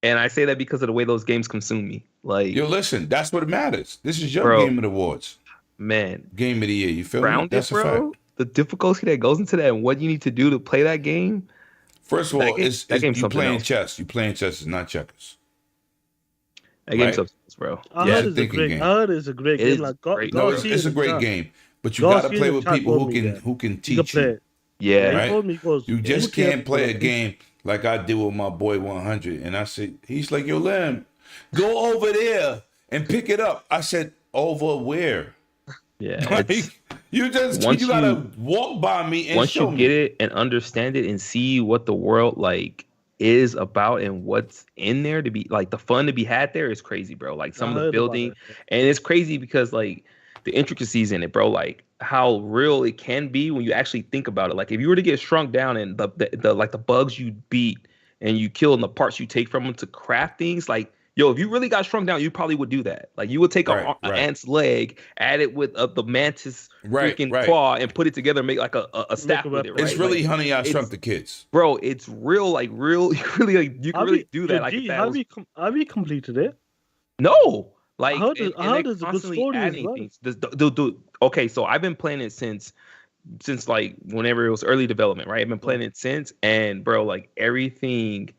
And I say that because of the way those games consume me. Like, Yo, listen, that's what matters. This is your Bro. game of the awards. Man. Game of the year. You feel me? Grounded, That's a bro. fact. The difficulty that goes into that and what you need to do to play that game. First of all, That game's you something playing else. chess. You playing chess is not checkers. That game's Right. substance, bro. I Yeah, heard it's a thinking great. game. I heard it's a great It game. is Like, great. No, Garcia it's a in the great chat. game, but you Garcia got to in play the with chat people told me that. who can You can teach play you. it. Yeah. He Right? told me, he goes, You just "You can't play a game like I did with my boy 100. And I said, he's like, yo, Lem, go over there and pick it up. I said, over where? Yeah. Like, you gotta walk by me and Once show you me. get it and understand it and see what the world like is about and what's in there to be like the fun to be had there is crazy, bro. Like some I of the heard about building, it. and it's crazy because like the intricacies in it, bro. Like how real it can be when you actually think about it. Like if you were to get shrunk down and the like the bugs you beat and you kill and the parts you take from them to craft things, like yo, if you really got shrunk down, you probably would do that. Like you would take an ant's leg, add it with the mantis freaking claw, and put it together, and make like a staff with it. Right? It's really like, Honey, I Shrunk the Kids. Bro, it's real, like real. You really, like, you can really do that. Like, if that have was- have you completed it? no, like, I heard and I heard they're it's a good constantly story as adding well. things. Okay, so I've been playing it since like whenever it was early development, right? I've been playing it since, and bro, like everything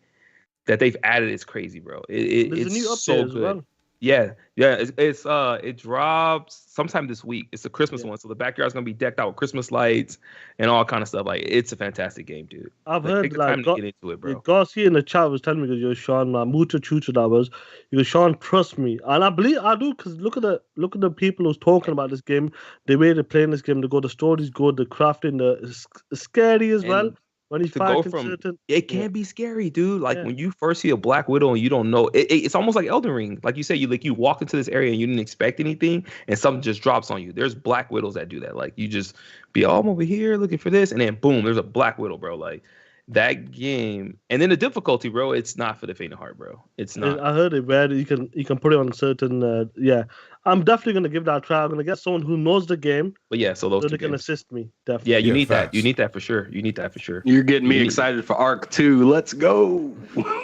that they've added is crazy, bro. There's It's a new update so as good. well. Yeah. It drops sometime this week. It's a Christmas one, so the backyard's gonna be decked out with Christmas lights and all kind of stuff. Like it's a fantastic game, dude. I've Like, heard take the like time to get into it, bro. Garcia in the chat was telling me because you're Sean, mucho chucho that was. You go, Sean, trust me, and I believe I do because look at the people who's talking about this game, the way they're playing this game. The story's good, the crafting, it's scary as well. And When he's to go fighting from certain, it can be scary, dude. Like Yeah. when you first see a Black Widow and you don't know, it's almost like Elden Ring. Like you said, you walk into this area and you didn't expect anything, and something just drops on you. There's Black Widows that do that. Like you just be, oh, I'm over here looking for this, and then boom, there's a Black Widow, bro. Like that game, and then the difficulty, bro. It's not for the faint of heart, bro. It's not. I heard it where you can put it on certain. Yeah, I'm definitely gonna give that a try. I'm gonna get someone who knows the game, But yeah, so those so two they can games. assist me. Definitely. Yeah, you Yeah, need that. facts. You need that for sure. You need that for sure. You're getting me You need- excited for Arc 2. Let's go.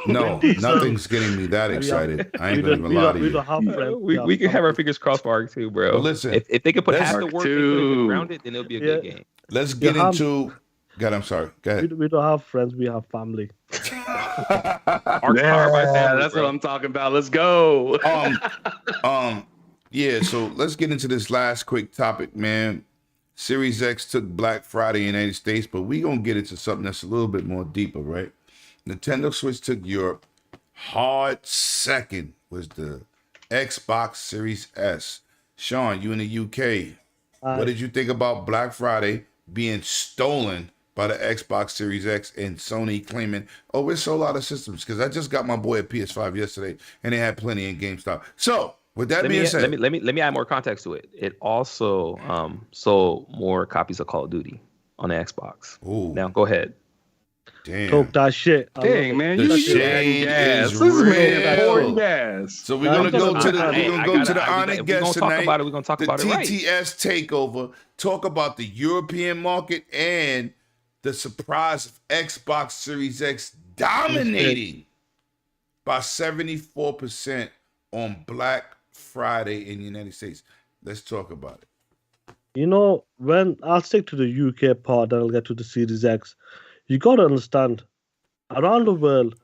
No, nothing's getting me that excited. I ain't gonna even lie to we you. don't have friends. We can have our fingers crossed for Arc 2, bro. Well, listen, if they could put let's- half the Arc work they put into 2. Grounded, then it'll be a good Yeah. game. Let's get Yeah, into. God, I'm sorry. Go ahead. We don't have friends. We have family. Arc Yeah, powered by family, that's bro. what I'm talking about. Let's go. Yeah, so let's get into this last quick topic, man. Series X took Black Friday in the United States, but we gonna get into something that's a little bit more deeper, right? Nintendo Switch took Europe. Hard second was the Xbox Series S. Sean, you in the UK. What did you think about Black Friday being stolen by the Xbox Series X and Sony claiming, oh, we sold out of systems? Because I just got my boy a PS5 yesterday and they had plenty in GameStop. So with that being said, let me add more context to it. It also sold more copies of Call of Duty on the Xbox. Ooh. Now go ahead. Damn. Talk that shit. Dang, man, The you shade gas. is This man real. pouring gas. So we're gonna go to the honored We're gonna guest talk tonight. about it. We're gonna talk The about it right. TTS takeover. Talk about the European market and the surprise of Xbox Series X dominating by 74% on Black Friday in the United States. Let's talk about it. You know, when I'll stick to the UK part, then I'll get to the Series X. You gotta understand, around the world,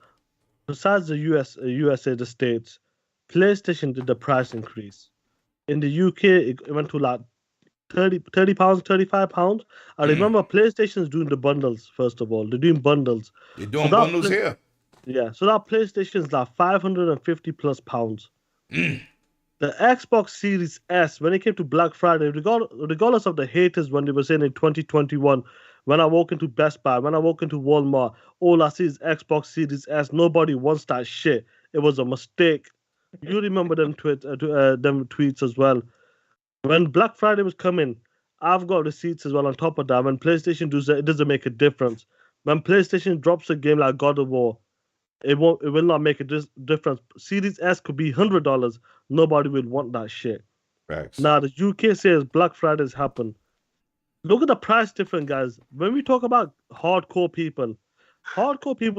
besides the USA, the States, PlayStation did the price increase. In the UK, it went to like 30 pounds, 35 pounds. I remember PlayStation's doing the bundles, first of all. They're doing bundles. They're doing bundles here. Yeah, so that PlayStation's like 550 plus pounds. The Xbox Series S, when it came to Black Friday, regardless of the haters when they were saying in 2021, when I walk into Best Buy, when I walk into Walmart, all I see is Xbox Series S. Nobody wants that shit. It was a mistake. You remember them tweets as well. When Black Friday was coming, I've got receipts as well on top of that. When PlayStation does it, it doesn't make a difference. When PlayStation drops a game like God of War, it will not make a difference. Series S could be $100. Nobody will want that shit. Facts. Now the UK says Black Fridays happen. Look at the price difference, guys. When we talk about hardcore people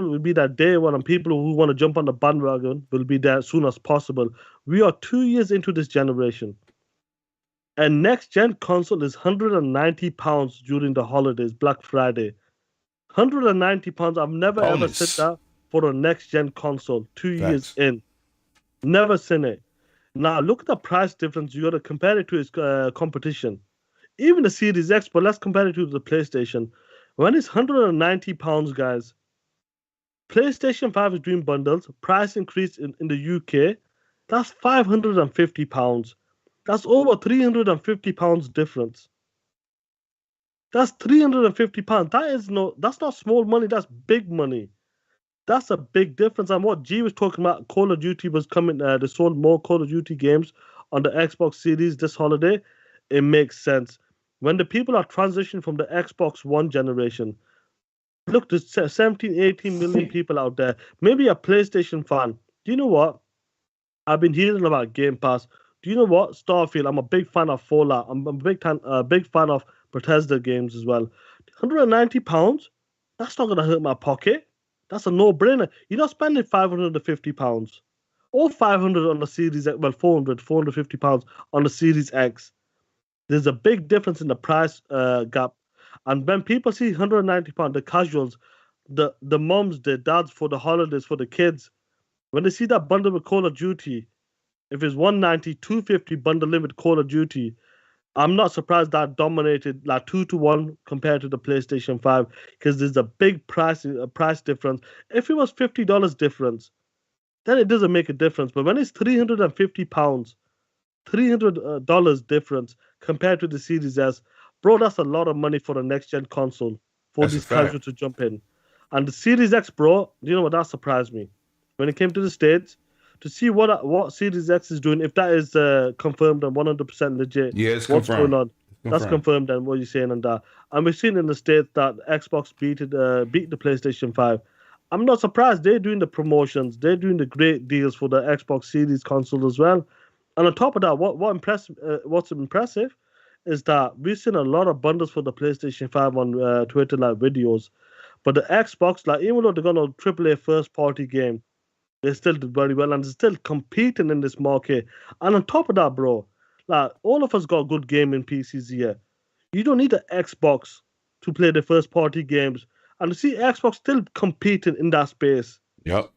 will be there day one, and people who want to jump on the bandwagon will be there as soon as possible. We are 2 years into this generation. And next gen console is £190 during the holidays, Black Friday. £190. I've never ever seen that for a next gen console 2 years in. Never seen it. Now look at the price difference. You got to compare it to its competition. Even the Series X, but let's compare it to the PlayStation. When it's £190, guys, PlayStation 5 is doing bundles. Price increase in the UK. That's £550. That's over £350 difference. That's £350. That's not small money. That's big money. That's a big difference. And what G was talking about, Call of Duty was coming. They sold more Call of Duty games on the Xbox Series this holiday. It makes sense. When the people are transitioning from the Xbox One generation, look, there's 17, 18 million people out there. Maybe a PlayStation fan. Do you know what? I've been hearing about Game Pass. Do you know what? Starfield. I'm a big fan of Fallout. I'm a big fan of Bethesda games as well. £190? That's not going to hurt my pocket. That's a no-brainer. You're not spending £550 or 500 on the Series X. Well, 450 pounds on the Series X. There's a big difference in the price gap. And when people see £190, the casuals, the moms, the dads for the holidays, for the kids, when they see that bundle with Call of Duty, if it's 190, 250 bundle in with Call of Duty, I'm not surprised that dominated like 2-1 compared to the PlayStation 5, because there's a big price difference. If it was $50 difference, then it doesn't make a difference. But when it's £350, $300 difference compared to the Series S, bro, that's a lot of money for a next gen console for these casuals to jump in. And the Series X, bro, you know what? That surprised me when it came to the States. To see what Series X is doing, if that is confirmed and 100% legit, yeah, it's what's confirmed. going on? That's confirmed, and what you're saying and that. And we've seen in the States that Xbox beat the PlayStation 5. I'm not surprised. They're doing the promotions. They're doing the great deals for the Xbox Series console as well. And on top of that, what's impressive is that we've seen a lot of bundles for the PlayStation 5 on Twitter, like videos. But the Xbox, like even though they're going to AAA first-party game, they still did very well, and they're still competing in this market. And on top of that, bro, like all of us got good gaming PCs here. You don't need an Xbox to play the first-party games. And to see Xbox still competing in that space, yep,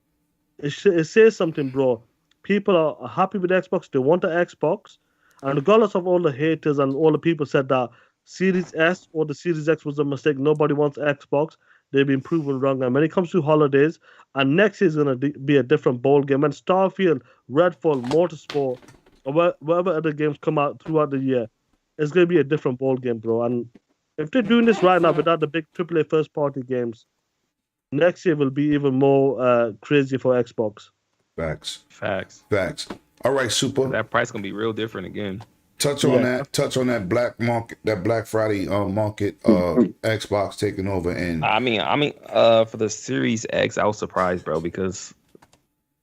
it says something, bro. People are happy with Xbox. They want the Xbox. And regardless of all the haters and all the people said that Series S or the Series X was a mistake. Nobody wants Xbox. They've been proven wrong. And when it comes to holidays, and next year is going to be a different ball game. And Starfield, Redfall, Motorsport, or whatever other games come out throughout the year, it's going to be a different ball game, bro. And if they're doing this right now without the big AAA first party games, next year will be even more crazy for Xbox. Facts. Facts. All right, Super. That price gonna be real different again. Touch on that black market, that Black Friday market, Xbox taking over. And I mean, for the Series X, I was surprised, bro, because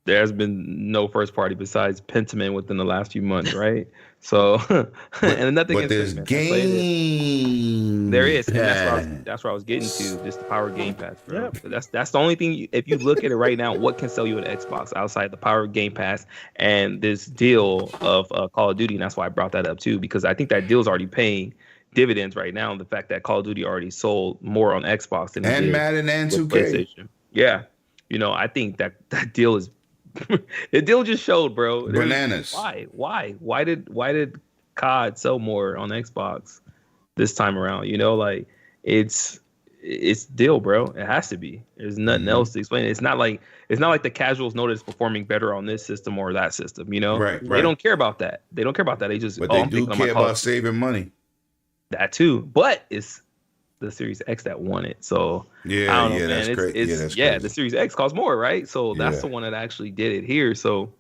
there's been no first party besides Pentiment within the last few months, right? So, and nothing. But there's Game. There is, and that's where I was getting to. Just the power Game Pass, bro. Yeah. That's the only thing. If you look at it right now, what can sell you an Xbox outside the power Game Pass and this deal of Call of Duty? And that's why I brought that up too, because I think that deal's already paying dividends right now. The fact that Call of Duty already sold more on Xbox than and Madden and 2K. PlayStation. Yeah, I think that deal is. The deal just showed, bro. Bananas. Why did COD sell more on Xbox this time around? It's deal, bro. It has to be. There's nothing else to explain. It's not like the casuals know that it's performing better on this system or that system. Right. They don't care about that. They just. But they do care about saving money. That too, but it's the Series X that won it. So I don't know, man. That's great. That's crazy. The Series X costs more, right? So that's the one that actually did it here. So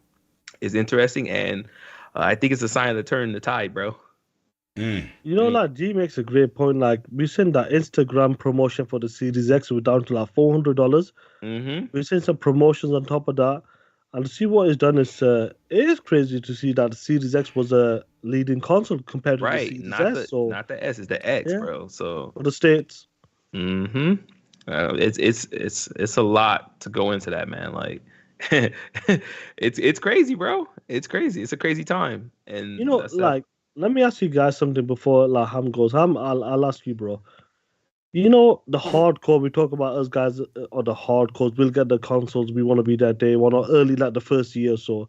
it's interesting, and I think it's a sign of the turn in the tide, bro. Like G makes a great point. Like we've seen that Instagram promotion for the Series X was down to like $400. We've seen some promotions on top of that, and to see what it's done is it is crazy to see that the Series X was a leading console compared to the Series S. Not the S, it's the X, bro. So for the States. It's a lot to go into that, man. Like it's crazy, bro. It's crazy. It's a crazy time. And let me ask you guys something before Ham goes. Ham, I'll ask you, bro. The hardcore, we talk about us guys or the hardcores, we'll get the consoles, we want to be there day one or early, like the first year or so.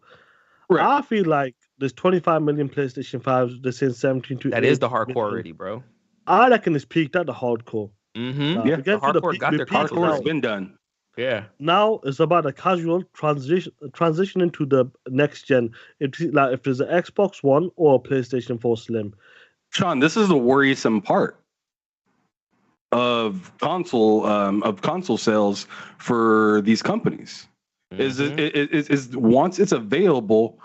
Right. I feel like there's 25 million PlayStation 5s, they're saying 17 to that is the hardcore already, bro. I reckon it's peaked at the hardcore. The hardcore got their hardcore's been done. Yeah. Now it's about a casual transition into the next gen. If there's an Xbox One or a PlayStation 4 Slim. Sean, this is the worrisome part of console sales for these companies. Is once it's available,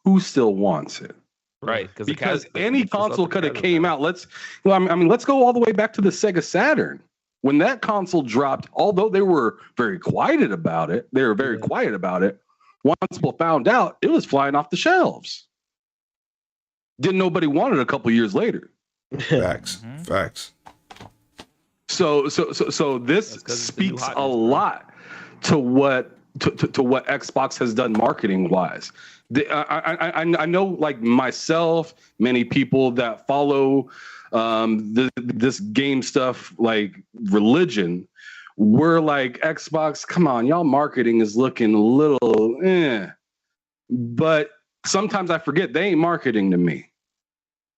who still wants it? Right, because any console could have came out. Let's go all the way back to the Sega Saturn. When that console dropped, although they were very quiet about it, once people found out, it was flying off the shelves. Didn't nobody want it a couple years later. Facts. So this speaks a lot to what Xbox has done marketing wise. I know, like myself, many people that follow this game stuff like religion, we're like, Xbox, come on, y'all marketing is looking a little but sometimes I forget they ain't marketing to me.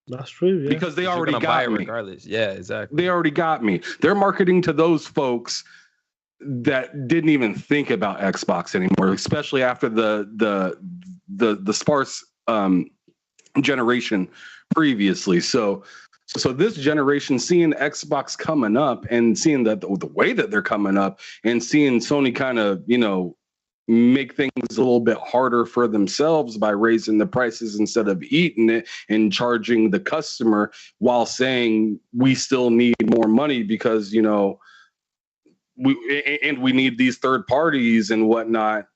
That's true, because they already got me regardless. Yeah, exactly. They already got me. They're marketing to those folks that didn't even think about Xbox anymore, especially after the sparse generation previously. So this generation, seeing Xbox coming up and seeing that the way that they're coming up and seeing Sony kind of, make things a little bit harder for themselves by raising the prices instead of eating it and charging the customer while saying we still need more money because, we need these third parties and whatnot.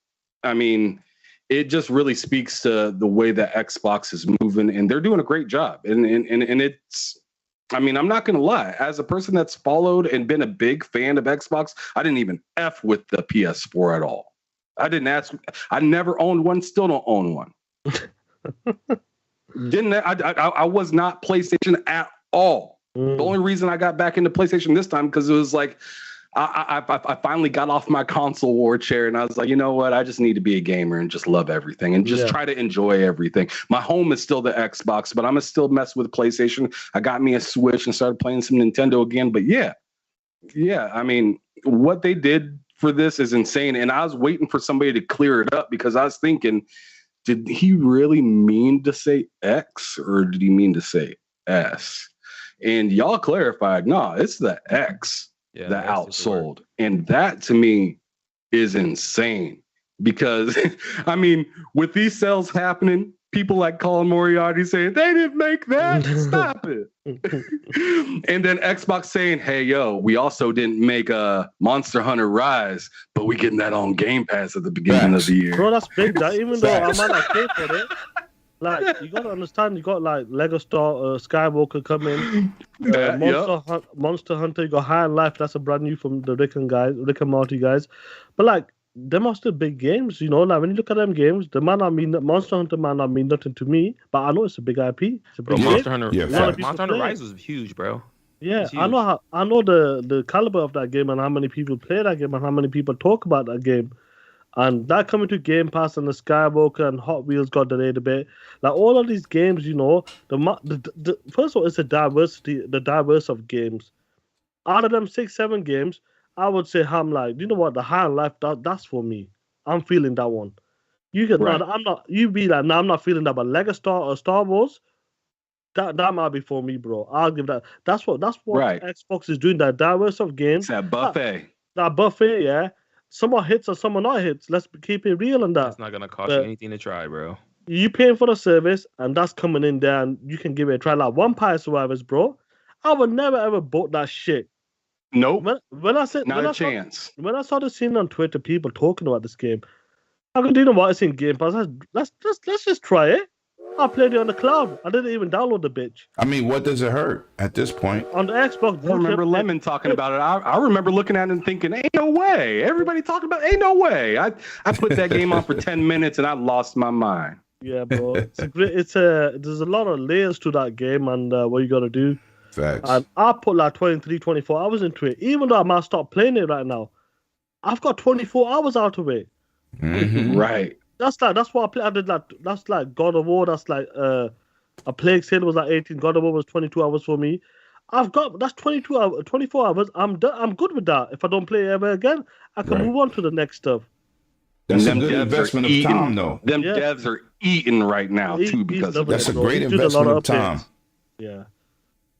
I mean, it just really speaks to the way that Xbox is moving, and they're doing a great job. And it's, I'm not going to lie. As a person that's followed and been a big fan of Xbox, I didn't even F with the PS4 at all. I didn't ask. I never owned one. Still don't own one. I was not PlayStation at all. The only reason I got back into PlayStation this time because it was like I finally got off my console war chair and I was like, you know what? I just need to be a gamer and just love everything and just try to enjoy everything. My home is still the Xbox, but I'm gonna still mess with PlayStation. I got me a Switch and started playing some Nintendo again. But yeah. I mean, what they did for this is insane. And I was waiting for somebody to clear it up because I was thinking, did he really mean to say X or did he mean to say S? And y'all clarified, no, it's the X that outsold. And that to me is insane because, I mean, with these sales happening, people like Colin Moriarty saying, they didn't make that, stop it. And then Xbox saying, hey, yo, we also didn't make Monster Hunter Rise, but we getting that on Game Pass at the beginning of the year. Bro, that's big, that. Even though I might not pay for it. Like, you got to understand, you got like Lego Star Skywalker coming, Monster Hunter, you got High on Life, that's a brand new from the Rick and Morty guys. But like, them are still big games, you know. Like when you look at them games, they might not mean that Monster Hunter might not mean nothing to me, but I know it's a big IP. It's a big Monster Hunter, Monster Hunter Rise was huge, bro. Yeah, I know the caliber of that game and how many people play that game and how many people talk about that game. And that coming to Game Pass and the Skywalker and Hot Wheels got delayed a bit. Like all of these games, you know, the first of all, it's the diverse of games. Out of them 6-7 games, I would say I'm like, you know what, the High on Life, that's for me. I'm feeling that one. You can, I'm not. You be like, no, I'm not feeling that. But Lego Star or Star Wars, that might be for me, bro. I'll give that. That's what Xbox is doing. That diverse of games. It's that buffet. That buffet, yeah. Someone hits or someone not hits. Let's keep it real on that. It's not gonna cost you anything to try, bro. You paying for the service, and that's coming in there, and you can give it a try. Like Vampire Survivors, bro. I would never ever bought that shit. Nope. When I said not a chance. When I saw the scene on Twitter, people talking about this game, I could do know what it's in Game Pass. Let's just try it. I played it on the cloud. I didn't even download the bitch. I mean, what does it hurt at this point? On the Xbox. I remember Lemon talking about it. I remember looking at it and thinking, ain't no way. Everybody talking about ain't no way. I put that game on for 10 minutes and I lost my mind. Yeah, bro. There's a lot of layers to that game and what you got to do. Facts. And I put like 23, 24 hours into it. Even though I might stop playing it right now, I've got 24 hours out of it. Mm-hmm. Right. That's what I played. I did like that's like God of War. That's like a Plague Tale was like 18. God of War was 22 hours for me. That's 22 hours, 24 hours. I'm good with that. If I don't play it ever again, I can move on to the next stuff. That's a good investment of time, though. Them devs are eating right now too because of that's a great investment of time. Yeah.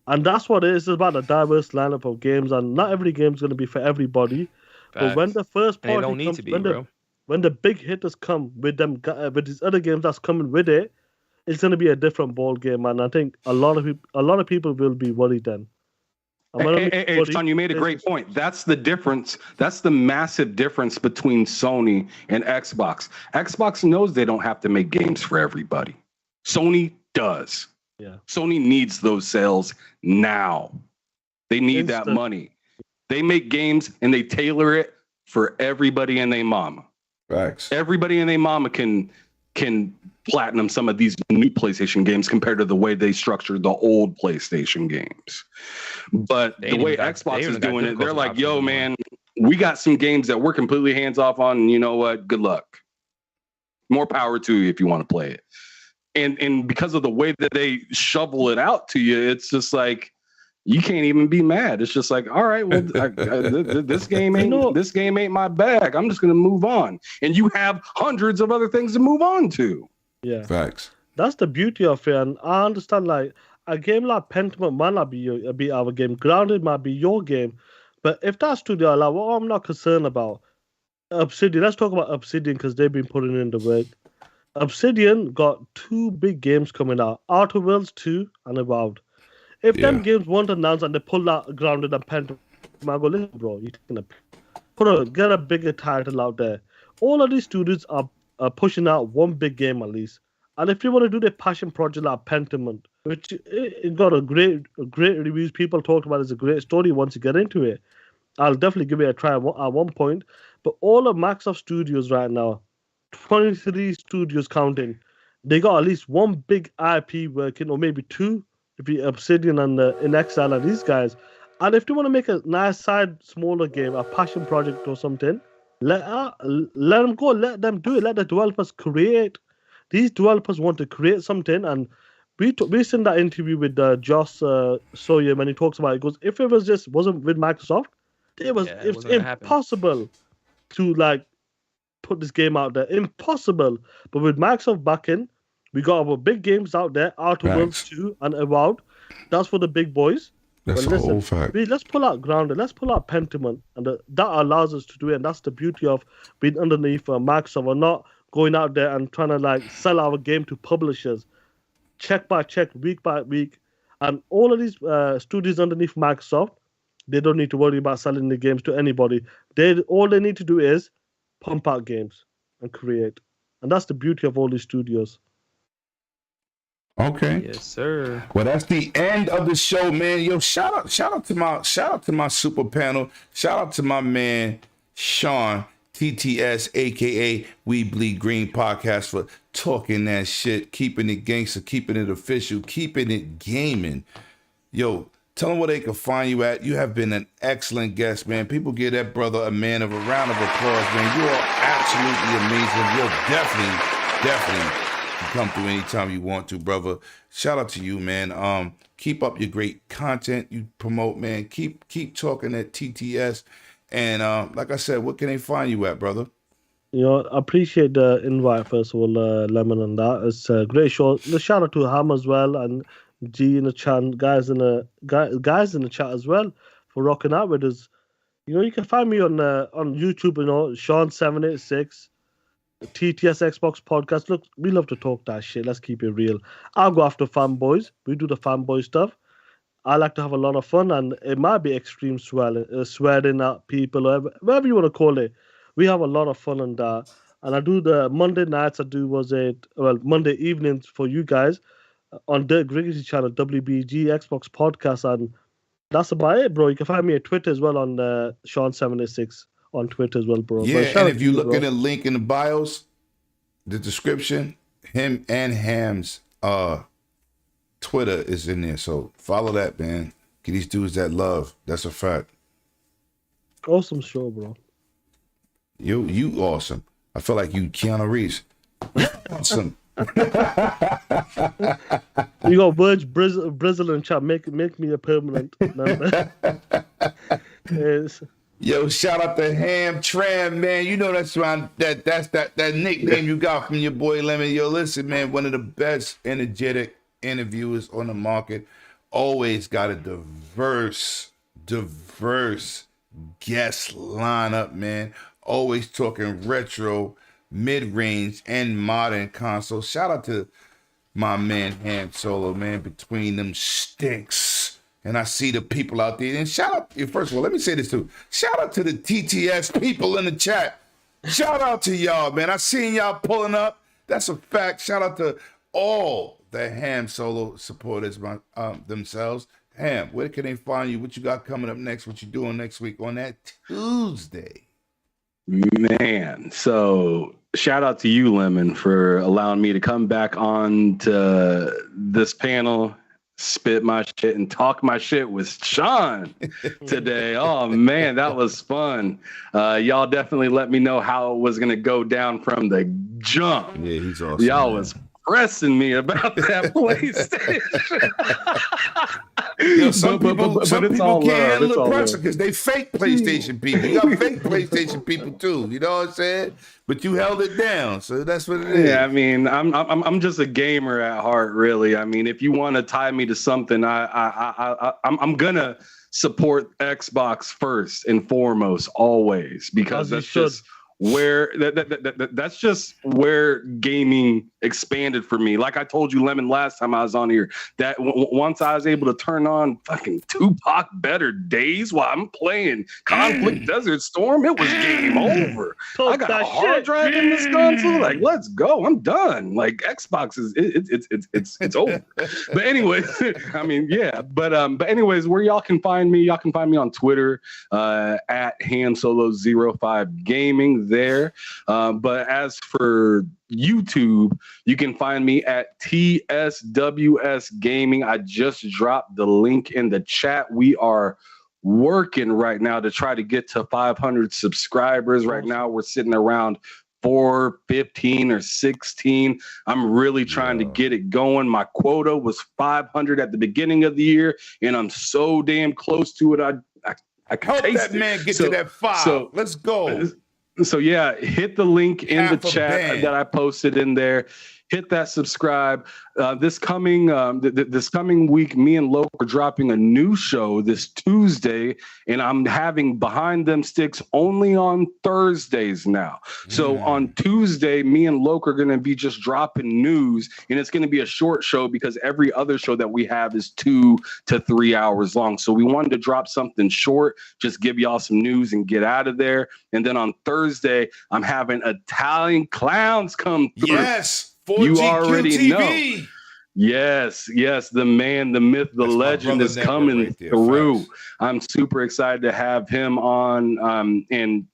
And that's what it is. It's about a diverse lineup of games, and not every game is going to be for everybody. Facts. But when the first party don't need comes, to be, bro. When the big hitters come with them, with these other games that's coming with it, it's going to be a different ball game, and I think a lot of people will be worried then. Hey, Sean, you made a great point. That's the difference. That's the massive difference between Sony and Xbox. Xbox knows they don't have to make games for everybody. Sony does. Yeah. Sony needs those sales now. They need that money. They make games and they tailor it for everybody and their mama. Facts. Everybody and their mama can platinum some of these new PlayStation games compared to the way they structured the old PlayStation games. But the way Xbox is doing it, they're like, yo, man, we got some games that we're completely hands off on. And you know what? Good luck. More power to you if you want to play it. And because of the way that they shovel it out to you, it's just like, you can't even be mad. It's just like, all right, well, this game ain't my bag. I'm just gonna move on. And you have hundreds of other things to move on to. Yeah, facts. That's the beauty of it, and I understand. Like a game like Pentiment might not be our game. Grounded might be your game, but if that studio, like, what I'm not concerned about, Obsidian. Let's talk about Obsidian because they've been putting in the work. Obsidian got 2 big games coming out: Outer Worlds 2 and Evolved. If them games weren't announced and they pull out Grounded and Pentiment, I go, listen, bro, you're gonna get a bigger title out there. All of these studios are pushing out one big game at least. And if you want to do the passion project like Pentiment, which it got a great reviews, people talk about it as a great story once you get into it, I'll definitely give it a try at one point. But all of Microsoft studios right now, 23 studios counting, they got at least one big IP working, or maybe 2. If you Obsidian and In Exile and these guys, And if they want to make a nice side, smaller game, a passion project or something, let them go. Let them do it. Let the developers create. These developers want to create something, and we seen that interview with Josh Sawyer when he talks about it. He goes, if it was just wasn't with Microsoft, it's wasn't gonna happen. impossible to like put this game out there. Impossible. But with Microsoft backing, we got our big games out there, Outer Worlds 2 and Avowed. That's for the big boys. That's But a whole fact. let's pull out Grounded, let's pull out Pentiment, and that allows us to do it. And that's the beauty of being underneath Microsoft. We're not going out there and trying to like sell our game to publishers, check by check, week by week. And all of these studios underneath Microsoft, they don't need to worry about selling the games to anybody. All they need to do is pump out games and create. And that's the beauty of all these studios. Okay. Yes, sir. Well, that's the end of the show, man. Yo, shout out to my super panel. Shout out to my man Sean TTS, aka We Bleed Green Podcast, for talking that shit, keeping it gangster, keeping it official, keeping it gaming. Yo, tell them where they can find you at. You have been an excellent guest, man. People give that brother a round of applause, man. You are absolutely amazing. You're definitely come through anytime you want to, brother. Shout out to you, man. Keep up your great content you promote, man. Keep talking at TTS. And like I said, what can they find you at, brother? I appreciate the invite, first of all, Lemon, and that. It's a great show. The shout out to Ham as well, and G in the chat, guys in the chat as well, for rocking out with us. You can find me on YouTube, Sean786, TTS Xbox Podcast. Look, we love to talk that shit. Let's keep it real. I'll go after fanboys. We do the fanboy stuff. I like to have a lot of fun, and it might be extreme swearing at people, or whatever you want to call it. We have a lot of fun on that. And I do the Monday nights, Monday evenings for you guys on Dirk Griggs's channel, WBG Xbox Podcast. And that's about it, bro. You can find me at Twitter as well on Sean786 on Twitter as well, bro. Yeah, and if you look at the link in the bios, the description, him and Ham's Twitter is in there. So follow that, man. Get these dudes that love. That's a fact. Awesome show, bro. You awesome. I feel like you Keanu Reeves. Awesome. You got Virg Brazil in chat. Make me a permanent member. Yes. Yo, shout out to Ham Tram, man. You know that's that nickname you got from your boy Lemon. Yo, listen, man, one of the best energetic interviewers on the market. Always got a diverse guest lineup, man. Always talking retro, mid-range, and modern console. Shout out to my man Ham Solo, man, between them sticks. And I see the people out there. And shout out, first of all, let me say this too. Shout out to the TTS people in the chat. Shout out to y'all, man. I seen y'all pulling up. That's a fact. Shout out to all the Ham Solo supporters themselves. Ham, where can they find you? What you got coming up next? What you doing next week on that Tuesday? Man, so shout out to you, Lemon, for allowing me to come back on to this panel, spit my shit and talk my shit with Sean today. Oh man, that was fun. Y'all definitely let me know how it was gonna go down from the jump. Yeah, he's awesome. Y'all was pressing me about that PlayStation. Yo, some people can't handle the pressure because they fake PlayStation people. You got fake PlayStation people too. You know what I'm saying? But you held it down, so that's what it is. Yeah, I mean, I'm just a gamer at heart, really. I mean, if you want to tie me to something, I'm gonna support Xbox first and foremost, always, because that's just where that's just where gaming expanded for me. Like I told you, Lemon, last time I was on here, that once I was able to turn on fucking Tupac Better Days while I'm playing Conflict Desert Storm, it was game over. I got a hard drive in this console. Like, let's go. I'm done. Like Xbox is it's over. But anyway, I mean, yeah. But anyways, where y'all can find me on Twitter at HamSolo05 Gaming there. But as for YouTube, you can find me at TSWS Gaming. I just dropped the link in the chat. We are working right now to try to get to 500 subscribers. Right now, we're sitting around 415 or 16. I'm really trying to get it going. My quota was 500 at the beginning of the year, and I'm so damn close to it. I can Help taste that man get to that 5. So let's go. So yeah, hit the link in Half the a chat band. that I posted in there. Hit that subscribe. This coming week, me and Loke are dropping a new show this Tuesday, and I'm having Behind Them Sticks only on Thursdays now. So on Tuesday, me and Loke are going to be just dropping news, and it's going to be a short show because every other show that we have is 2 to 3 hours long. So we wanted to drop something short, just give y'all some news and get out of there. And then on Thursday, I'm having Italian Clowns come through. Yes. You already know. TV. Yes, the man, the myth, the That's my legend brother is Network coming right there. through. Facts. I'm super excited to have him on. And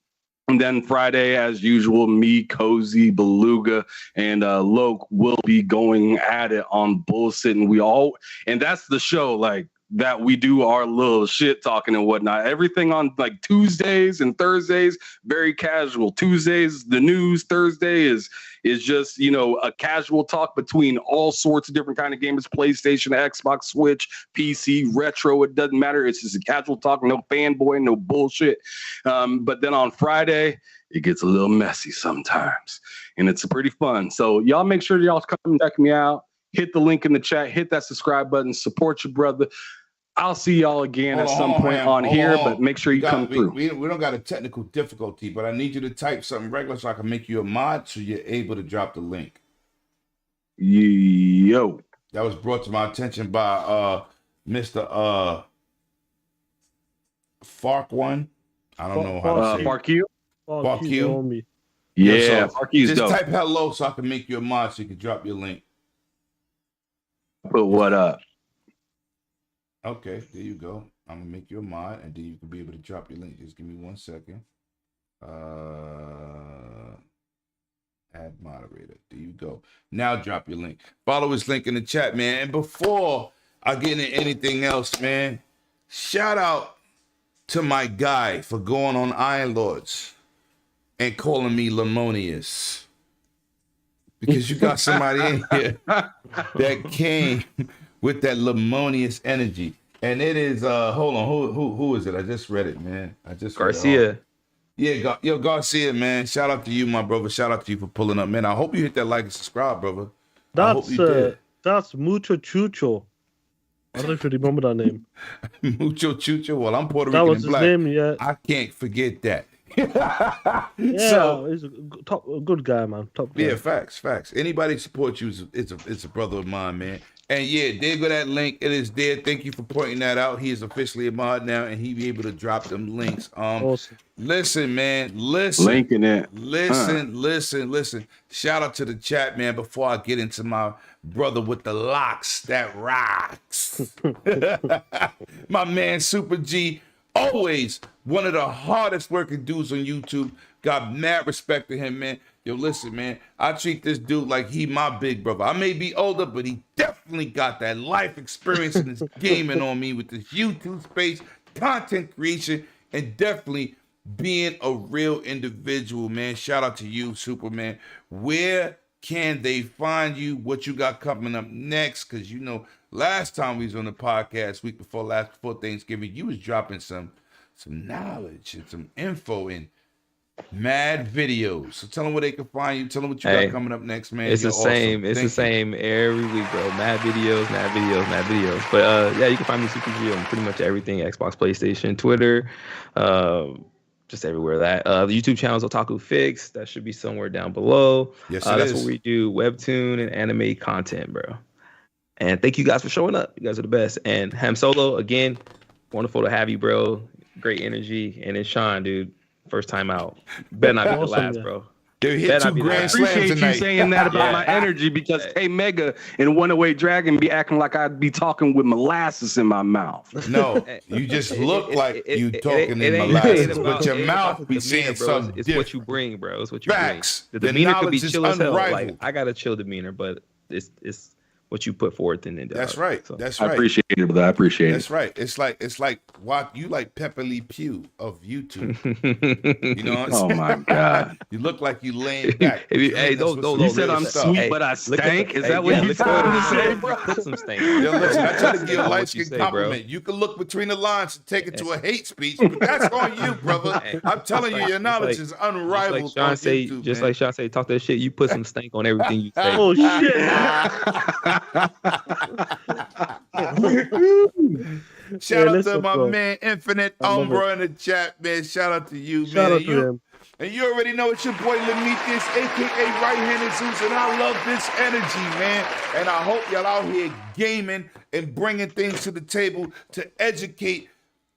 then Friday, as usual, me, Cozy, Beluga, and Loke will be going at it on Bullshit. And that's the show, like, that we do our little shit talking and whatnot. Everything on like Tuesdays and Thursdays, very casual. Tuesdays, the news. Thursday is just, a casual talk between all sorts of different kind of games, PlayStation, Xbox, Switch, PC, retro. It doesn't matter. It's just a casual talk. No fanboy, no bullshit. But then on Friday, it gets a little messy sometimes, and it's pretty fun. So y'all make sure y'all come and check me out. Hit the link in the chat. Hit that subscribe button. Support your brother. I'll see y'all again at some point on here, but make sure you come through. We don't got a technical difficulty, but I need you to type something regular so I can make you a mod so you're able to drop the link. Yo. That was brought to my attention by Mr. Fark One. I don't know how to say Fark you? Fark you. Yeah, Fark you's just dope. type hello so I can make you a mod so you can drop your link. But what up? Okay, there you go. I'm gonna make you a mod, and then you can be able to drop your link. Just give me 1 second. Add moderator. There you go. Now drop your link. Follow his link in the chat, man. And before I get into anything else, man, shout out to my guy for going on Iron Lords and calling me Lemonious. Because you got somebody in here that came with that Lemonious energy. And it is hold on, who is it? I just read it, man. Garcia. Yeah, Garcia, man. Shout out to you, my brother. Shout out to you for pulling up, man. I hope you hit that like and subscribe, brother. That's Mucho Chucho. I don't know if you remember that name. Mucho Chucho. Well, I'm Puerto That Rican was and his black. name, yeah. I can't forget that. Yeah, So, he's a good guy, man. Top guy. yeah, facts. Anybody supports you is a brother of mine, man. And yeah, there go that link. It is there. Thank you for pointing that out. He is officially a mod now, and he be able to drop them links. Awesome. Listen, man. Listen. Linking it. Listen. Shout out to the chat, man. Before I get into my brother with the locks that rocks, my man Super G, always one of the hardest working dudes on YouTube. Got mad respect to him, man. Yo, listen, man. I treat this dude like he my big brother. I may be older, but he definitely got that life experience and his gaming on me with this YouTube space, content creation, and definitely being a real individual, man. Shout out to you, Superman. Where can they find you? What you got coming up next? Because last time we was on the podcast, week before Thanksgiving, you was dropping some knowledge and some info in mad videos. So tell them where they can find you. Tell them what you got coming up next, man. It's You're the same. awesome. It's Thank the same every week, bro. Mad videos. But yeah, you can find me Super G on pretty much everything: Xbox, PlayStation, Twitter, just everywhere. The YouTube channel is Otaku Fix. That should be somewhere down below. Yes, that's where we do webtoon and anime content, bro. And thank you guys for showing up. You guys are the best. And Ham Solo, again, wonderful to have you, bro. Great energy. And then Sean, dude. First time out. Better not be the last, bro. They hit 2 grand slams appreciate tonight. you saying that about my energy because K-Mega and One Away Dragon be acting like I'd be talking with molasses in my mouth. No, you just look like you talking in molasses, but your mouth be saying something It's different. what you bring, bro. It's what you Facts. bring. The The demeanor could be knowledge is chill as hell. Like unrivaled. I got a chill demeanor, but it's what you put forth in it. That's right. So. That's I right. appreciate it, brother. I appreciate it. That's right. It's like what you like Pepper Lee Pugh of YouTube. You know what I'm Oh saying? my God. You look like you laying back. Hey, That's don't- what's You some said real I'm stuff. sweet, Hey, but I look at stank. the- Is hey, that what yeah, you look trying at to the- say, bro? Put some stank. Yo, listen, I try to give a What light you skin say, bro. compliment. You can look between the lines and take it to a hate speech, but that's on you, brother. I'm telling you, your knowledge is unrivaled on YouTube, just man. like Sean say, talk that shit. You put some stank on everything you say. Oh shit! Shout out listen, to my bro. man Infinite I love Umbra in the chat, man. Shout out to you, Shout man. out to him. And you already know it's your boy Lamikus, aka Right-Handed Zeus, and I love this energy, man. And I hope y'all out here gaming and bringing things to the table to educate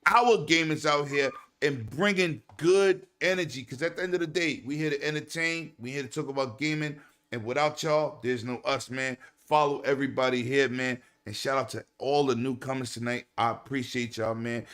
our gamers out here and bringing good energy. Because at the end of the day, we here to entertain, we here to talk about gaming, and without y'all, there's no us, man. Follow everybody here, man. And shout out to all the newcomers tonight. I appreciate y'all, man.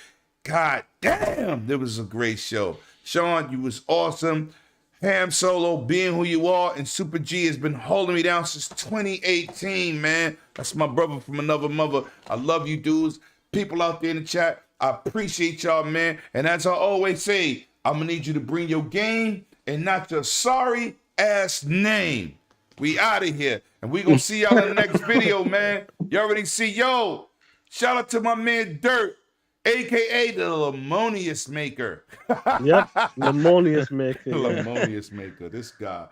God damn, that was a great show. Sean, you was awesome. Ham Solo, being who you are, and Super G has been holding me down since 2018, man. That's my brother from another mother. I love you dudes. People out there in the chat, I appreciate y'all, man. And as I always say, I'm gonna need you to bring your game and not your sorry ass name. We out of here. And we gonna see y'all in the next video, man. You already see, yo. Shout out to my man Dirt, aka the Lamonious Maker. Yep, Lamonious maker. Lamonious Maker, this guy.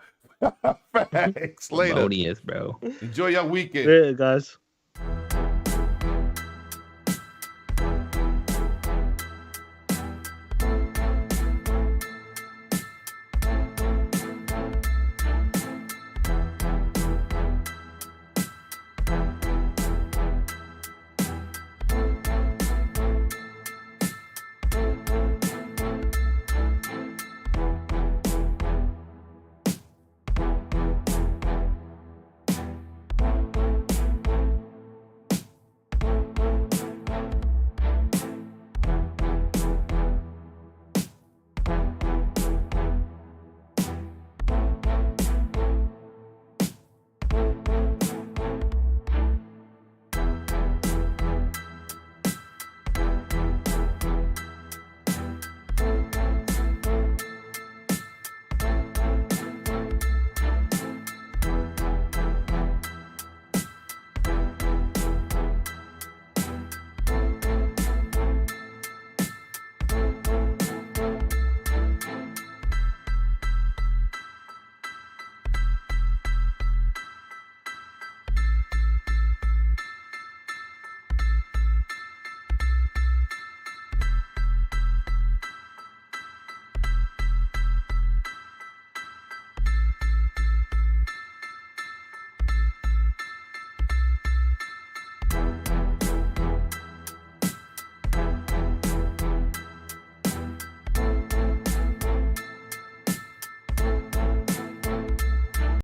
Thanks. Later. Melodious, bro. Enjoy your weekend. Great, guys.